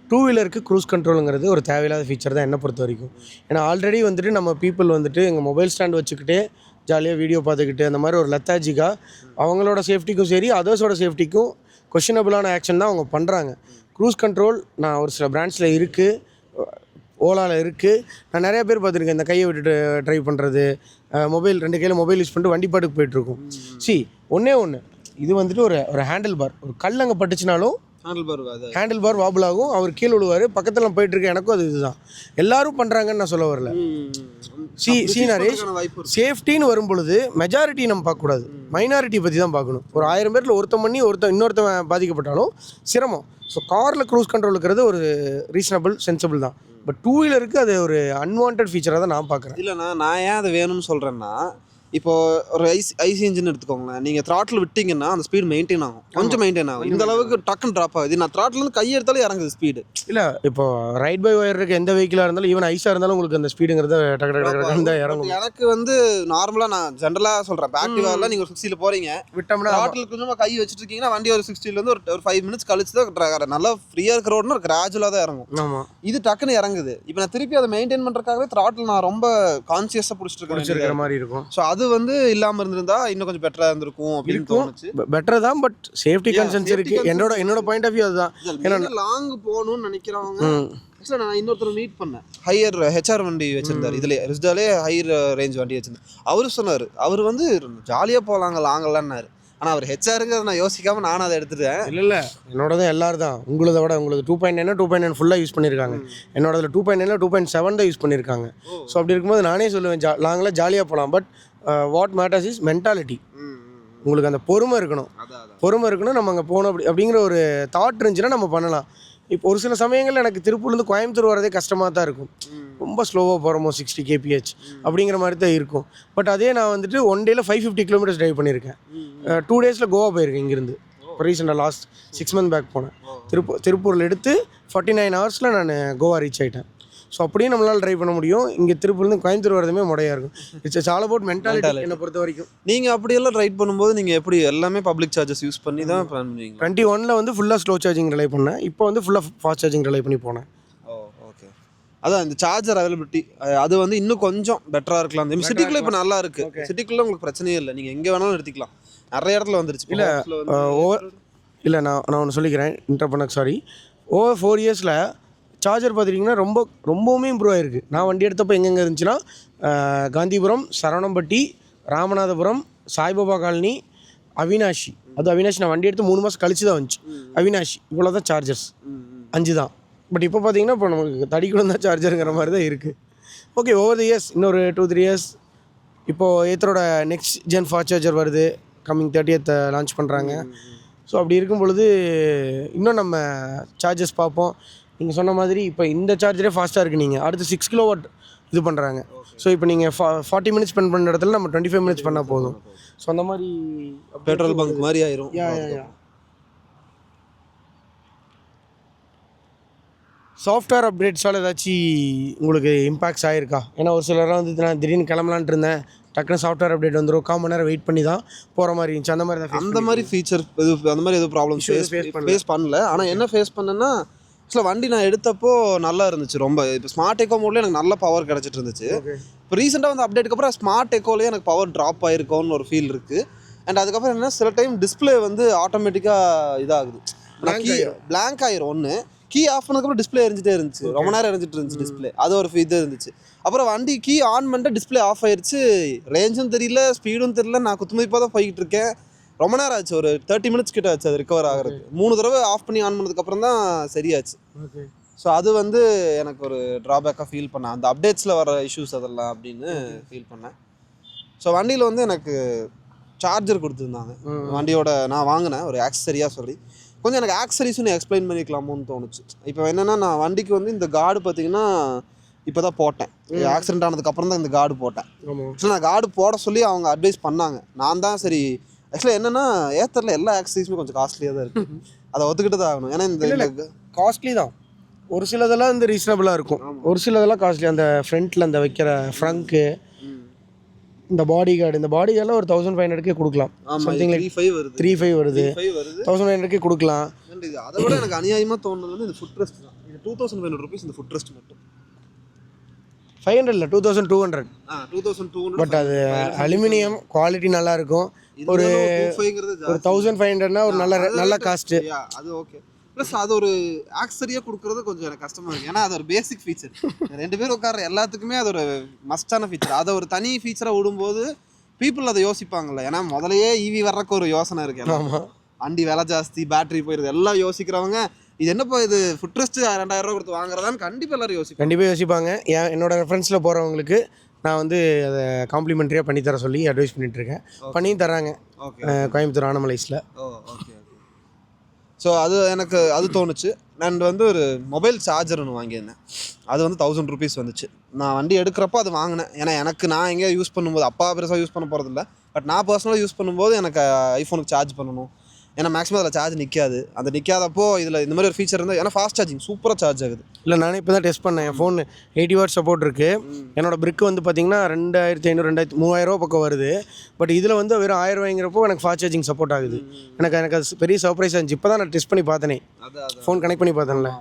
டூ வீலருக்கு க்ரூஸ் கண்ட்ரோலுங்கிறது ஒரு தேவையில்லாத ஃபீச்சர் தான் என்னை பொறுத்த வரைக்கும். ஏன்னா ஆல்ரெடி வந்துட்டு நம்ம பீப்புள் வந்துட்டு எங்கள் மொபைல் ஸ்டாண்ட் வச்சுக்கிட்டே ஜாலியாக வீடியோ பார்த்துக்கிட்டு அந்த மாதிரி ஒரு லெத்தாஜிக்காக அவங்களோட சேஃப்டிக்கும் சரி அதர்ஸோட சேஃப்டிக்கும் கொஷினபிளான ஆக்ஷன் தான் அவங்க பண்ணுறாங்க. க்ரூஸ் கண்ட்ரோல் நான் ஒரு சில பிராண்ட்ஸில் இருக்குது, ஓலாவில் இருக்குது. நான் நிறையா பேர் பார்த்துருக்கேன் இந்த கையை விட்டுட்டு ட்ரைவ் பண்ணுறது, மொபைல் 2 கையில் மொபைல் யூஸ் பண்ணிட்டு வண்டி பாட்டுக்கு போயிட்டுருக்கும். ஒன்று இது வந்துட்டு ஒரு ஹேண்டில் பார், ஒரு கல் அங்கே பட்டுச்சுனாலும் ஹேண்டில் பார் வாபிள் ஆகும், அவர் கீழே விழுவார். பக்கத்தில் போயிட்டு இருக்க எனக்கும் அது இதுதான் எல்லாரும் பண்ணுறாங்கன்னு நான் சொல்ல வரல. நரேஷ், சேஃப்டின்னு வரும் பொழுது மெஜாரிட்டி நம்ம பார்க்கக்கூடாது, மைனாரிட்டி பற்றி தான் பார்க்கணும். ஒரு 1000 பேரில் ஒருத்தன் பண்ணி இன்னொருத்தன் பாதிக்கப்பட்டாலும் சிரமம். ஸோ காரில் க்ரூஸ் கண்ட்ரோல் இருக்கிறது ஒரு ரீசனபிள் சென்சிபிள் தான். பட் டூ வீலருக்கு அது ஒரு அன்வான்ட் ஃபீச்சராக தான் நான் பார்க்குறேன். இல்லைண்ணா, நான் ஏன் அது வேணும்னு சொல்கிறேன்னா, இப்போ ஒரு ஐசி இன்ஜின் எடுத்துக்கோங்களேன். நீங்கள் த்ராட்டில் விட்டிங்கன்னா அந்த ஸ்பீடு மெயின்டைன் ஆகும், கொஞ்சம் மெயின்டைன் ஆகும். இந்த அளவுக்கு டக்குன்னு ட்ராப் ஆகுது. நான் த்ராட்டிலேருந்து கை எடுத்தாலும் இறங்குது ஸ்பீடு. இல்லை இப்போ ரைட் பை ஒயர் இருக்க எந்த வெஹிக்கிளாக இருந்தாலும் ஈவன் ஐஸாக இருந்தாலும் உங்களுக்கு அந்த ஸ்பீடுங்கிறது டக்கு தான் இறங்கும். எனக்கு வந்து நார்மலாக நான் ஜென்ரலாக சொல்கிறேன், ஆக்டிவாவில் நீங்கள் ஒரு 60 போகிறீங்க, விட்டோம்னா த்ராட்டில் கொஞ்சமாக கை வச்சுட்டு இருக்கீங்கன்னா வண்டி ஒரு 60லேருந்து ஒரு 5 மினிட்ஸ் கழிச்சு தான் நல்லா ஃப்ரீயாக இருக்கிற ரோடுன்னு ஒரு கிராஜுவலாக தான் இறங்கும். ஆமாம், இது டக்குன்னு இறங்குது. இப்போ நான் திருப்பி அதை மெயின்டைன் பண்ணுறதுக்காகவே த்ராட்டில் நான் ரொம்ப கான்சியஸாக பிடிச்சிருக்கிற மாதிரி இருக்கும். ஸோ அது வந்து இல்லாமல் இருந்திருந்தா இன்னும் கொஞ்சம் பெட்டரா இருந்திருக்கும் அப்படின்னு தோணுச்சு. பெட்டர் தான், பட் சேஃப்டி கன்சர்ன்ஸ் இருக்கு. என்னோட பாயிண்ட் ஆஃப் வியூ அதுதான். ஏன்னா லாங் போகணும்னு நினைக்கிறவங்க, ஆக்சுவலாக நான் இன்னொருத்தர் மீட் பண்ணேன், ஹையர் ஹெச்ஆர் வண்டி வச்சிருந்தாரு, இதுல ரிஸ்டாலே ஹையர் ரேஞ்ச் வண்டி வச்சிருந்தாரு. அவரு சொன்னாரு, அவர் வந்து ஜாலியாக போகலாங்க லாங்கலான்னாரு. ஆனால் அவர் ஹெச்ஆருங்கிறத நான் யோசிக்காம நானும் அதை எடுத்துட்டேன். இல்லை என்னோட தான் எல்லாரும் தான் உங்களதை விட உங்களுக்கு 2.9 ஃபுல்லாக யூஸ் பண்ணியிருக்காங்க. என்னோட 2.9 2.7 தான் யூஸ் பண்ணியிருக்காங்க. ஸோ அப்படி இருக்கும்போது நானே சொல்லுவேன் லாங்கில் ஜாலியாக போகலாம். But what matters is mentality. உங்களுக்கு அந்த பொறுமை இருக்கணும். நம்ம அங்கே போகணும் அப்படிங்கிற ஒரு தாட் இருந்துச்சுன்னா நம்ம பண்ணலாம். இப்போ ஒரு சில சமயங்களில் எனக்கு திருப்பூர்லேருந்து கோயம்புத்தூர் வரதே கஷ்டமாக தான் இருக்கும். ரொம்ப ஸ்லோவாக போகிறோமோ 60 kph அப்படிங்கிற மாதிரி தான் இருக்கும். பட் அதே நான் வந்துட்டு 1 டேயில் 550 கிலோமீட்டர்ஸ் ட்ரைவ் பண்ணியிருக்கேன். 2 டேஸில் கோவா போயிருக்கேன் இங்கேருந்து. இப்போ ரீசெண்டாக லாஸ்ட் 6 months பேக் போனேன். திருப்பூரில் எடுத்து 49 ஹவர்ஸில் நான் கோவா ரீச் ஆகிட்டேன். ஸோ அப்படியும் நம்மளால் ட்ரைவ் பண்ண முடியும். இங்கே திருப்பூர்லேருந்து கோயம்புத்தூர் வரதுமே முறையாக இருக்கும். இட்ஸ் ஆல் அபவுட் மென்டாலிட்டி என்னை பொறுத்த வரைக்கும். நீங்கள் அப்படியெல்லாம் ரைட் பண்ணும்போது நீங்கள் எப்படி எல்லாமே பப்ளிக் சார்ஜஸ் யூஸ் பண்ணி தான் பிளான் பண்ணுவீங்க? 21 வந்து ஃபுல்லாக ஸ்லோ சார்ஜிங் ரிலை பண்ணேன். இப்போ வந்து ஃபுல்லாக ஃபாஸ்ட் சார்ஜிங் ரிலை பண்ணி போனேன். ஓகே, அதான் இந்த சார்ஜர் அவைலபிலிட்டி அது வந்து இன்னும் கொஞ்சம் பெட்டராக இருக்கலாம். இந்த சிட்டிக்குள்ளே இப்போ நல்லா இருக்குது. சிட்டிக்குள்ளே உங்களுக்கு பிரச்சனையே இல்லை, நீங்கள் எங்கே வேணாலும் நிறுத்திக்கலாம். நிறைய இடத்துல வந்துருச்சு. இல்லை நான் ஒன்று சொல்லிக்கிறேன், இன்டர் பண்ண சாரி. ஓவர் 4 இயர்ஸில் சார்ஜர் பார்த்துட்டிங்கன்னா ரொம்பவுமே இம்ப்ரூவ் ஆகிருக்கு. நான் வண்டி எடுத்தப்போ எங்கெங்கே இருந்துச்சுன்னா காந்திபுரம், சரவணம்பட்டி, ராமநாதபுரம், சாய்பாபா காலனி, அவினாஷி. அவினாஷி நான் வண்டி எடுத்து 3 மாதம் கழிச்சு தான் வந்துச்சு. அவினாஷி இவ்வளோ தான் சார்ஜர்ஸ், 5 தான். பட் இப்போ பார்த்தீங்கன்னா இப்போ நமக்கு தடிக்குள்ள தான் சார்ஜருங்கிற மாதிரி தான் இருக்குது. ஓகே, ஓவர் தி இயர்ஸ் இன்னொரு 2-3 இயர்ஸ் இப்போது ஏத்தரோட நெக்ஸ்ட் ஜென் ஃபாஸ்ட் சார்ஜர் வருது, கம்மிங் 30th லான்ச் பண்ணுறாங்க. ஸோ அப்படி இருக்கும் பொழுது இன்னும் நம்ம சார்ஜஸ் பார்ப்போம். நீங்கள் சொன்ன மாதிரி இப்போ இந்த சார்ஜரே ஃபாஸ்ட்டாக இருக்குது. நீங்கள் அடுத்து 6 kilowatt இது பண்ணுறாங்க. ஸோ இப்போ நீங்கள் 40 minutes ஸ்பெண்ட் பண்ணுற இடத்துல நம்ம 25 minutes பண்ணால் போதும். ஸோ அந்த மாதிரி பெட்ரோல் பங்க் மாதிரி ஆயிரும். சாஃப்ட்வேர் அப்டேட்ஸால் ஏதாச்சும் உங்களுக்கு இம்பாக்ட்ஸ் ஆகிருக்கா? ஏன்னா ஒரு சிலராக வந்து நான் திடீர்னு கிளம்பலான்ட்டு இருந்தேன், டக்குனு சாஃப்ட்வேர் அப்டேட் வந்துடும், 1/4 மணி நேரம் வெயிட் பண்ணி தான் போகிற மாதிரி இருந்துச்சு. அந்த மாதிரி ஃபீச்சர் அந்த மாதிரி எதுவும் ப்ராப்ளம் ஃபேஸ் பண்ணல. ஆனால் என்ன ஃபேஸ் பண்ணேன்னா, ஆக்சுவலாக வண்டி நான் எடுத்தப்போ நல்லா இருந்துச்சு ரொம்ப. இப்போ ஸ்மார்ட் எக்கோ மோட்லேயே எனக்கு நல்ல பவர் கிடச்சிட்டு இருந்துச்சு. இப்போ ரீசெண்டாக வந்து அப்டேட்டுக்கு அப்புறம் ஸ்மார்ட் எக்கோலேயே எனக்கு பவர் ட்ராப் ஆகிருக்கோன்னு ஒரு ஃபீல் இருக்குது. அண்ட் அதுக்கப்புறம் என்ன, சில டைம் டிஸ்பிளே வந்து ஆட்டோமேட்டிக்காக இதாகுது, பிளாங்க் ஆயிரும். ஒன்று கீ ஆஃப் பண்ணதுக்கப்புறம் டிஸ்பிளே எரிஞ்சிட்டே இருந்துச்சு, ரொம்ப நேரம் எரிஞ்சிட்டு இருந்துச்சு டிஸ்பிளே. அது ஒரு இது இருந்துச்சு. அப்புறம் வண்டி கீ ஆன் பண்ணிட்டு டிஸ்பிளே ஆஃப் ஆயிடுச்சு. ரேஞ்சும் தெரியல, ஸ்பீடும் தெரியல. நான் குத்துமதிப்பாக தான் போய்கிட்டு இருக்கேன். ரொம்ப நேரம் ஆச்சு, ஒரு 30 minutes கிட்ட ஆச்சு அது ரிகவர் ஆகிறது. 3 தடவை ஆஃப் பண்ணி ஆன் பண்ணதுக்கப்புறம் தான் சரியாச்சு. ஸோ அது வந்து எனக்கு ஒரு ட்ராபேக்காக ஃபீல் பண்ணேன், அந்த அப்டேட்ஸில் வர இஷ்யூஸ் அதெல்லாம் அப்படின்னு ஃபீல் பண்ணேன். ஸோ வண்டியில் வந்து எனக்கு சார்ஜர் கொடுத்துருந்தாங்க வண்டியோட. நான் வாங்கினேன் ஒரு ஆக்சரியாக சொல்லி. கொஞ்சம் எனக்கு ஆக்சரிஸும் எக்ஸ்பிளைன் பண்ணிக்கலாமோன்னு தோணுச்சு. இப்போ என்னென்னா, நான் வண்டிக்கு வந்து இந்த கார்டு பார்த்தீங்கன்னா இப்போ தான் போட்டேன். ஆக்சிடென்ட் ஆனதுக்கப்புறம் தான் இந்த கார்டு போட்டேன். ஆக்சுவலாக நான் கார்டு போட சொல்லி அவங்க அட்வைஸ் பண்ணாங்க. நான் தான் சரி, ஆக்சுவலாக என்னென்னா ஏத்தரில் எல்லா ஆக்சரிஸுமே கொஞ்சம் காஸ்ட்லியாக தான் இருக்குது. அதை ஒத்துக்கிட்டு தான் ஆகணும். ஏன்னா இந்த காஸ்ட்லி தான், ஒரு சிலதெல்லாம் வந்து ரீசனபிளாக இருக்கும், ஒரு சிலதெல்லாம் காஸ்ட்லி. அந்த ஃப்ரண்ட்டில் அந்த வைக்கிற ஃப்ரங்க்கு, இந்த பாடி கார்டில் ஒரு 1500 கொடுக்கலாம். சம்திங் லைக் 3.5 வருது, 1500 கொடுக்கலாம். அதை விட எனக்கு அநியாயமாக தோணுது வந்து இந்த ஃபுட் ரெஸ்ட் தான். இது 2500 rupees இந்த ஃபுட் ரெஸ்ட் மட்டும். 500 இல்லை 2200. 2200. பட் அது அலுமினியம் குவாலிட்டி நல்லா இருக்கும். ஒரு 1500னா ஒரு நல்ல காஸ்ட்டு. அது ஓகே. ப்ளஸ் அது ஒரு ஆக்சரியாக கொடுக்குறது கொஞ்சம் எனக்கு கஷ்டமாக இருக்குது. ஏன்னா அது ஒரு பேசிக் ஃபீச்சர். 2 பேர் உட்கார எல்லாத்துக்குமே அது ஒரு மஸ்டான ஃபீச்சர். அதை ஒரு தனி ஃபீச்சராக விடும்போது பீப்புள் அதை யோசிப்பாங்கள்ல. ஏன்னா முதலையே ஈவி வர்றக்கு ஒரு யோசனை இருக்குது. வண்டி விலை ஜாஸ்தி, பேட்டரி போயிடுது, எல்லாம் யோசிக்கிறவங்க இது என்னப்பா இது ஃபுட் ரெஸ்ட் 2000 ரூபா கொடுத்து வாங்குறதான்னு கண்டிப்பாக எல்லாரும் யோசிப்பாங்க. என்னோட ரெஃபரன்ஸில் போகிறவங்களுக்கு நான் வந்து அதை காம்ப்ளிமெண்ட்ரியாக பண்ணித்தர சொல்லி அட்வைஸ் பண்ணிகிட்ருக்கேன். பண்ணியும் தராங்க கோயம்புத்தூர் ஆனமலைஸில். ஓகே. ஸோ அது எனக்கு அது தோணுச்சு. அண்ட் வந்து ஒரு மொபைல் சார்ஜர் ஒன்று வாங்கியிருந்தேன். அது வந்து 1000 rupees வந்துச்சு. நான் வண்டி எடுக்கிறப்போ அது வாங்கினேன். ஏன்னா நான் எங்கேயா யூஸ் பண்ணும்போது அப்பா பெருசாக யூஸ் பண்ண போகிறதில்ல. பட் நான் பர்சனலாக யூஸ் பண்ணும்போது எனக்கு ஐஃபோனுக்கு சார்ஜ் பண்ணணும். ஏன்னா மேக்ஸிமம் அதில் சார்ஜ் நிற்காது. அந்த நிற்காதப்போ இதில் இந்த மாதிரி ஒரு ஃபீச்சர் இருந்தால் ஏன்னா ஃபாஸ்ட் சார்ஜிங் சூப்பராக சார்ஜ் ஆகுது. இல்லை நானே இப்போ தான் டெஸ்ட் பண்ணேன். என் ஃபோன் 80 வாட் சப்போர்ட் இருக்குது. என்னோட பிரிக்கு வந்து பார்த்தீங்கன்னா 2500 3000 பக்கம் வருது. பட் இதில் வந்து வெறும் 1000 ரூபாய்ங்கிறப்போ எனக்கு ஃபாஸ்ட் சார்ஜிங் சப்போர்ட் ஆகுது. எனக்கு அது பெரிய சர்ப்ரைஸ் இருந்துச்சு. இப்போ தான் நான் டெஸ்ட் பண்ணி பார்த்தேனே, ஃபோன் கனெக்ட் பண்ணி பார்த்தேன்ல.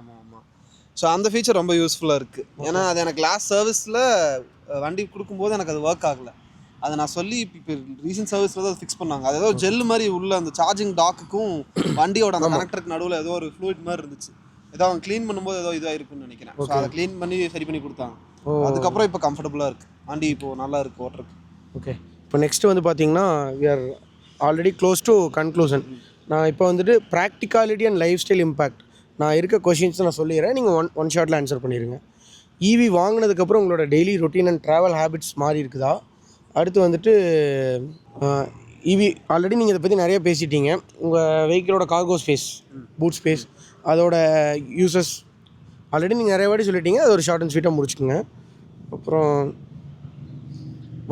ஸோ அந்த ஃபீச்சர் ரொம்ப யூஸ்ஃபுல்லாக இருக்குது. ஏன்னா அது எனக்கு லாஸ்ட் சர்வீஸில் வண்டி கொடுக்கும்போது எனக்கு அது ஒர்க் ஆகலை. அதை நான் சொல்லி இப்போ ரீசன்ட் சர்வீஸில் தான் ஃபிக்ஸ் பண்ணாங்க. அது ஏதோ ஜெல் மாதிரி உள்ள அந்த சார்ஜிங் டாக்குக்கும் வண்டியோட அந்த கனெக்டருக்கு நடுவில் ஏதோ ஒரு ஃப்ளூயிட் மாதிரி இருந்துச்சு. ஏதோ அவங்க க்ளீன் பண்ணும்போது ஏதோ இதாக இருக்குன்னு நினைக்கிறேன். ஸோ அதை க்ளீன் பண்ணி சரி பண்ணி கொடுத்தாங்க. அதுக்கப்புறம் இப்போ கம்ஃபர்டபுளாக இருக்குது வண்டி. இப்போது நல்லா இருக்குது ஓட்டுறதுக்கு. ஓகே. இப்போ நெக்ஸ்ட்டு வந்து பார்த்தீங்கன்னா we are already close to conclusion. நான் இப்போ வந்துட்டு practicality and lifestyle impact நான் இருக்க கொஷின்ஸ் நான் சொல்லிடுறேன். நீங்கள் ஒன் ஷார்ட்டில் ஆன்சர் பண்ணிடுங்க. ஈவி வாங்கினதுக்கப்புறம் உங்களோட daily routine and travel habits மாறி இருக்குதா? அடுத்து வந்துட்டு ஈவி ஆல்ரெடி நீங்கள் இதை பற்றி நிறைய பேசிட்டீங்க. உங்கள் வெஹிக்கிளோட கார்கோ ஸ்பேஸ், பூட் ஸ்பேஸ், அதோட யூசஸ் ஆல்ரெடி நீங்கள் நிறைய வாட்டி சொல்லிட்டீங்க. அது ஒரு ஷார்ட் அண்ட் ஸ்வீட்டாக முடிச்சுக்கோங்க. அப்புறம்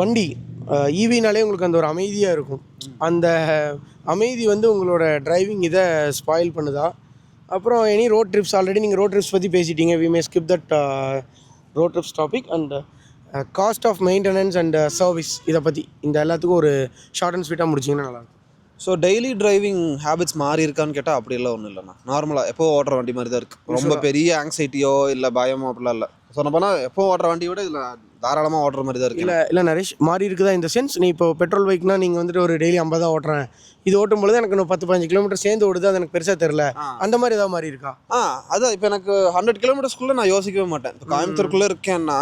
வண்டி ஈவினாலே உங்களுக்கு அந்த ஒரு அமைதியாக இருக்கும். அந்த அமைதி வந்து உங்களோட டிரைவிங் இதை ஸ்பாயில் பண்ணுதா? அப்புறம் எனி ரோட் ட்ரிப்ஸ் ஆல்ரெடி நீங்கள் ரோட் ட்ரிப்ஸ் பற்றி பேசிட்டீங்க. We may skip that road trips topic. And cost of maintenance and service இதை பற்றி இந்த எல்லாத்துக்கும் ஒரு ஷார்ட் அண்ட் ஸ்வீட்டாக முடிச்சிங்கன்னா நல்லாயிருக்கும். ஸோ டெய்லி டிரைவிங் ஹேபிட்ஸ் மாறி இருக்கான்னு கேட்டால் அப்படியெல்லாம் ஒன்றும் இல்லைண்ணா. நார்மலாக எப்போ ஓட்டுற வண்டி மாதிரி தான் இருக்குது. ரொம்ப பெரிய ஆங்ஸைட்டியோ இல்லை பயமோ அப்படிலாம் இல்லை. சொன்ன போனால் எப்போ ஓட்டுற வண்டியை விட இதில் தாராளமாக ஓட்டுற மாதிரி தான் இருக்குது. இல்லை நரேஷ் மாறி இருக்குதா இந்த சென்ஸ்? நீ இப்போ பெட்ரோல் பைக்னால் நீங்கள் வந்துட்டு ஒரு டெய்லி 50 தான் ஓட்டுறேன், இது ஓட்டும் பொழுது எனக்கு 10-15 கிலோமீட்டர் சேர்ந்து ஓடுது, அது எனக்கு பெருசாக தெரில, அந்த மாதிரி ஏதாவது மாறி இருக்கா? அதான் இப்போ எனக்கு 100 கிலோமீட்டர்ஸ்குள்ளே நான் யோசிக்கவே மாட்டேன். இப்போ கோயம்புத்தூருக்குள்ளே இருக்கேன்னா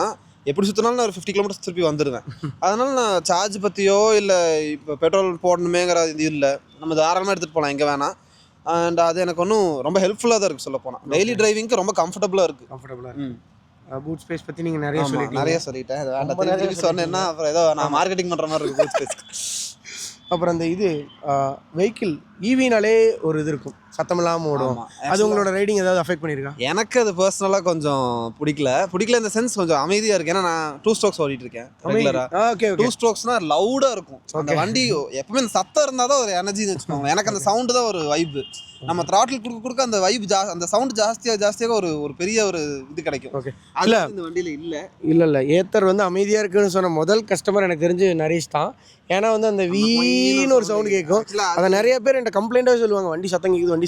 எப்படி சுற்றினாலும் நான் ஒரு 50 கிலோமீட்டர்ஸ் திருப்பி வந்துடுவேன். அதனால் நான் சார்ஜ் பற்றியோ இல்லை இப்போ பெட்ரோல் போடணுமேங்கிற இது இல்லை. நம்ம தாராளமாக எடுத்துகிட்டு போகலாம் எங்கே வேணால். அண்ட் அது எனக்கு ஒன்றும் ரொம்ப ஹெல்ப்ஃபுல்லாக தான் இருக்குது சொல்ல போனால். டெய்லி டிரைவிங்க்கு ரொம்ப கம்ஃபர்டபுளாக இருக்குது. பூட் ஸ்பேஸ் பற்றி நீங்கள் நிறைய சொல்லிட்டேன். வேண்டாம் சொன்னேன்னா அப்புறம் ஏதோ நான் மார்க்கெட்டிங் பண்ணுற மாதிரி இருக்குது பூட் ஸ்பேஸ்க்கு. அப்புறம் அந்த இது வெஹிக்கிள் ஈவினாலே ஒரு இது இருக்கும், சத்தம் இல்லாமல் ஓடும். அது உங்களோட ரைடிங் ஏதாவது அஃபெக்ட் பண்ணியிருக்கா? எனக்கு அது பர்சனலாக கொஞ்சம் பிடிக்கல இந்த சென்ஸ். கொஞ்சம் அமைதியாக இருக்குது. ஏன்னா நான் 2 ஸ்ட்ரோக்ஸ் ஓடிட்டு இருக்கேன் ரெகுலராக. 2 ஸ்ட்ரோக்ஸ்னால் லவுடாக இருக்கும் அந்த வண்டி. எப்பவுமே இந்த சத்தம் இருந்தால் தான் ஒரு எனர்ஜின்னு வச்சுக்கோங்க. எனக்கு அந்த சவுண்டு தான் ஒரு வைப்பு. நம்ம த்ராட்டில் கொடுக்க அந்த வைப் அந்த சவுண்ட் ஜாஸ்தியாக ஒரு பெரிய ஒரு இது கிடைக்கும். ஓகே. இல்லை இந்த வண்டியில் இல்லை ஏத்தர் வந்து அமைதியாக இருக்குன்னு சொன்ன முதல் கஸ்டமர் எனக்கு தெரிஞ்சு நரேஷ் தான். ஏன்னா வந்து அந்த வீன்னு ஒரு சவுண்ட் கேட்கும். அதை நிறைய பேர் என்கிட்ட கம்ப்ளைண்ட்டாக சொல்லுவாங்க, வண்டி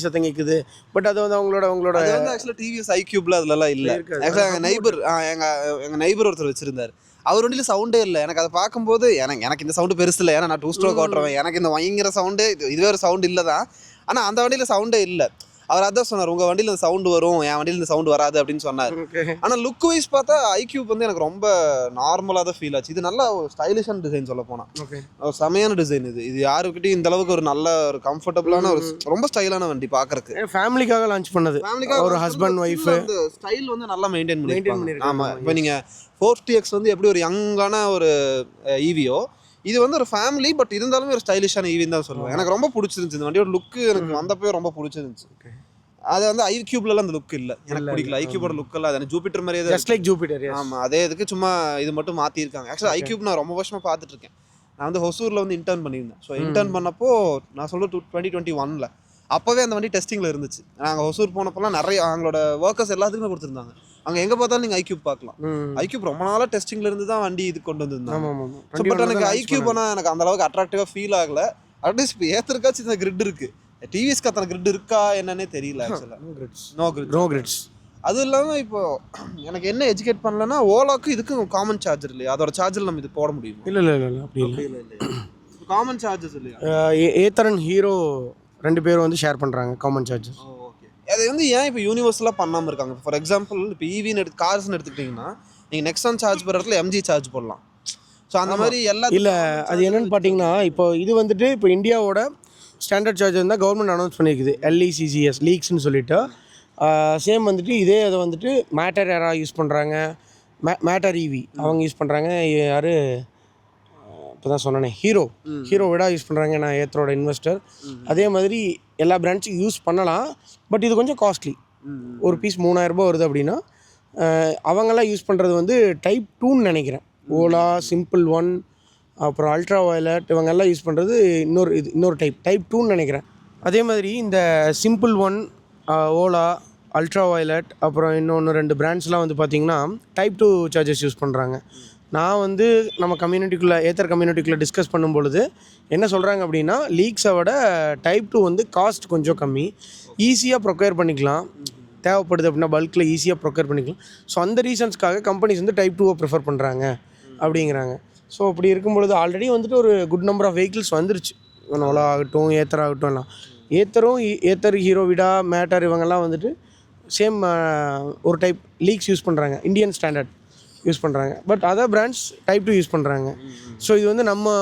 சத்தம் கேட்குது. பட் அது வந்து அவங்களோட ஆக்சுவலாக டிவிஎஸ் ஐக்யூப்ல அதுலலாம் இல்லை. ஆக்சுவலாக எங்கள் நெய்பர் ஒருத்தர் வச்சிருந்தார். அவர் வண்டியில் சவுண்டே இல்லை. எனக்கு அதை பார்க்கும்போது எனக்கு இந்த சவுண்டு பெருசு இல்லை. ஏன்னா நான் 2 ஸ்ட்ரோக் ஓட்டுறேன். எனக்கு இந்த பயங்கர சவுண்டு இதுவே ஒரு சவுண்டு இல்லை தான். ஆனால் அந்த வண்டியில் சவுண்டே இல்லை. அவர் அதான் சொன்னார், உங்கள் வண்டியில் இந்த சவுண்டு வரும், என் வண்டியில் இந்த சவுண்டு வராது அப்படின்னு சொன்னார். ஆனால் லுக் வைஸ் பார்த்தா ஐக்யூப் வந்து எனக்கு ரொம்ப நார்மலாக தான் ஃபீல் ஆச்சு. இது நல்ல ஒரு ஸ்டைலிஷான டிசைன் சொல்ல போனால். செமையான டிசைன் இது யாருக்கிட்டையும் இந்த அளவுக்கு ஒரு நல்ல ஒரு கம்ஃபர்டபுளான ஒரு ரொம்ப ஸ்டைலான வண்டி பார்க்கறதுக்கு. ஃபேமிலிக்காக லான்ச் பண்ணது. ஒரு ஹஸ்பண்ட் ஒய்ஃப் அந்த ஸ்டைல் வந்து நல்லா மெயின்டைன் பண்ணிருக்காங்க. ஆமாம். இப்போ நீங்கள் 4TX வந்து எப்படி ஒரு யங்கான ஒரு ஈவியோ, இது வந்து ஒரு ஃபேமிலி பட் இருந்தாலுமே ஒரு ஸ்டைலிஷான ஈவின்னு தான் சொல்லுவேன். எனக்கு ரொம்ப பிடிச்சிருந்துச்சு இந்த வண்டியோட லுக்கு. எனக்கு வந்தப்போ ரொம்ப பிடிச்சிருந்துச்சு. அது வந்து ஐக்யூப்லலாம் அந்த லுக் இல்லை, எனக்கு பிடிக்கல. ஐக்யூபோட லுக் எல்லாம் அது ஜூபிட்டர் மாதிரியே தான், ஜஸ்ட் லைக் ஜூபிட்டர். ஆமாம், அதே இதுக்கு சும்மா இது மட்டும் மாற்றிருக்காங்க. ஆக்சுவலாக ஐக்யூப் நான் ரொம்ப வருஷமாக பார்த்துட்டு இருக்கேன். நான் வந்து ஹொசூரில் வந்து இன்டர்ன் பண்ணியிருந்தேன். ஸோ இன்டர்ன் பண்ணப்போ நான் சொல்ல 2021 அப்போவே அந்த வண்டி டெஸ்டிங்கில் இருந்துச்சு. நாங்கள் ஹொசூர் போனப்போலாம் நிறைய அவங்களோட ஒர்க்கர்ஸ் எல்லாத்துக்குமே கொடுத்துருந்தாங்க. அங்கே எங்கே பார்த்தாலும் நீங்கள் ஐக்யூப் பார்க்கலாம். ஐக்யூப் ரொம்ப நாளாக டெஸ்டிங்கில் இருந்து தான் வண்டி இது கொண்டு வந்திருந்தாங்க. ஸோ பட் எனக்கு ஐக்யூப் ஆனால் எனக்கு அந்த அளவுக்கு அட்ராக்டிவாக ஃபீல் ஆகலை. அட்லீஸ்ட் இப்போ ஏற்றுறக்காச்சும் இந்த கிரிட் இருக்குது. டிவிஎஸ்க்கு அத்தனை கிரிட் இருக்கா என்னன்னே தெரியல ஆக்சுவலாக. No grids. அதுவும் இல்லாமல் இப்போ எனக்கு என்ன எஜுகேட் பண்ணலன்னா ஓலாவுக்கு இதுக்கும் காமன் சார்ஜர் இல்லையா? அதோட சார்ஜர் நம்ம இது போட முடியும்? இல்லை அப்படி இல்லை. காமன் சார்ஜஸ் இல்லையா? ஏத்தர் அண்ட் ஹீரோ 2 பேரும் வந்து ஷேர் பண்ணுறாங்க காமன் சார்ஜஸ். ஓகே. அது வந்து ஏன் இப்போ யூனிவர்சலாக பண்ணாமல் இருக்காங்க? ஃபார் எக்ஸாம்பிள் இப்போ ஈவின்னு கார்ஸ்ன்னு எடுத்துக்கிட்டிங்கன்னா நீங்கள் நெக்ஸான் சார்ஜ் போடுற இடத்துல எம்ஜி சார்ஜ் போடலாம். ஸோ அந்த மாதிரி எல்லாம் இல்லை. அது என்னென்னு பார்த்தீங்கன்னா இப்போ இது வந்துட்டு இப்போ இந்தியாவோட ஸ்டாண்டர்ட் சார்ஜர் இருந்தால் கவர்மெண்ட் அனௌன்ஸ் பண்ணியிருக்குது LECCS லீக்ஸ்ன்னு சொல்லிட்டு. சேம் வந்துட்டு இதே அதை வந்துட்டு மேட்டர் யாரா யூஸ் பண்ணுறாங்க, மேட்டர் EV அவங்க யூஸ் பண்ணுறாங்க. யார் இப்போ தான் சொன்னேனே ஹீரோ விட யூஸ் பண்ணுறாங்க. நான் ஏத்தரோட இன்வெஸ்டர். அதே மாதிரி எல்லா பிராண்ட்ஸும் யூஸ் பண்ணலாம். பட் இது கொஞ்சம் காஸ்ட்லி. ஒரு பீஸ் 3000 ரூபாய் வருது அப்படின்னா அவங்கெல்லாம் யூஸ் பண்ணுறது வந்து டைப் 2ன்னு நினைக்கிறேன். ஓலா, சிம்பிள் 1, அப்புறம் அல்ட்ரா வயலட் இவங்கெல்லாம் யூஸ் பண்ணுறது இன்னொரு டைப் 2ன்னு நினைக்கிறேன். அதே மாதிரி இந்த சிம்பிள் 1, ஓலா, அல்ட்ரா வயலட் அப்புறம் இன்னொன்று 2 பிராண்ட்ஸ்லாம் வந்து பார்த்திங்கன்னா டைப் 2 சார்ஜஸ் யூஸ் பண்ணுறாங்க. நான் வந்து நம்ம ஏத்தர் கம்யூனிட்டிக்குள்ளே டிஸ்கஸ் பண்ணும்பொழுது என்ன சொல்கிறாங்க அப்படின்னா லீக்ஸை விட டைப் 2 வந்து காஸ்ட் கொஞ்சம் கம்மி, ஈஸியாக ப்ரொக்யூர் பண்ணிக்கலாம். தேவைப்படுது அப்படின்னா பல்கில் ஈஸியாக ப்ரொக்யூர் பண்ணிக்கலாம். ஸோ அந்த ரீசன்ஸ்க்காக கம்பெனிஸ் வந்து டைப் 2 ப்ரிஃபர் பண்ணுறாங்க அப்படிங்கிறாங்க. ஸோ அப்படி இருக்கும்பொழுது ஆல்ரெடி வந்துட்டு ஒரு குட் நம்பர் ஆஃப் வெஹிக்கிள்ஸ் வந்துருச்சு. ஓலா ஆகட்டும், ஏத்தர் ஆகட்டும் எல்லாம். ஏத்தர், ஹீரோ, விடா, மேட்டர் இவங்கெல்லாம் வந்துட்டு சேம் ஒரு டைப் லீக்ஸ் யூஸ் பண்ணுறாங்க. இந்தியன் ஸ்டாண்டர்ட் யூஸ் பண்ணுறாங்க. But other brands type 2 use பண்ணுறாங்க. ஸோ இது வந்து நம்ம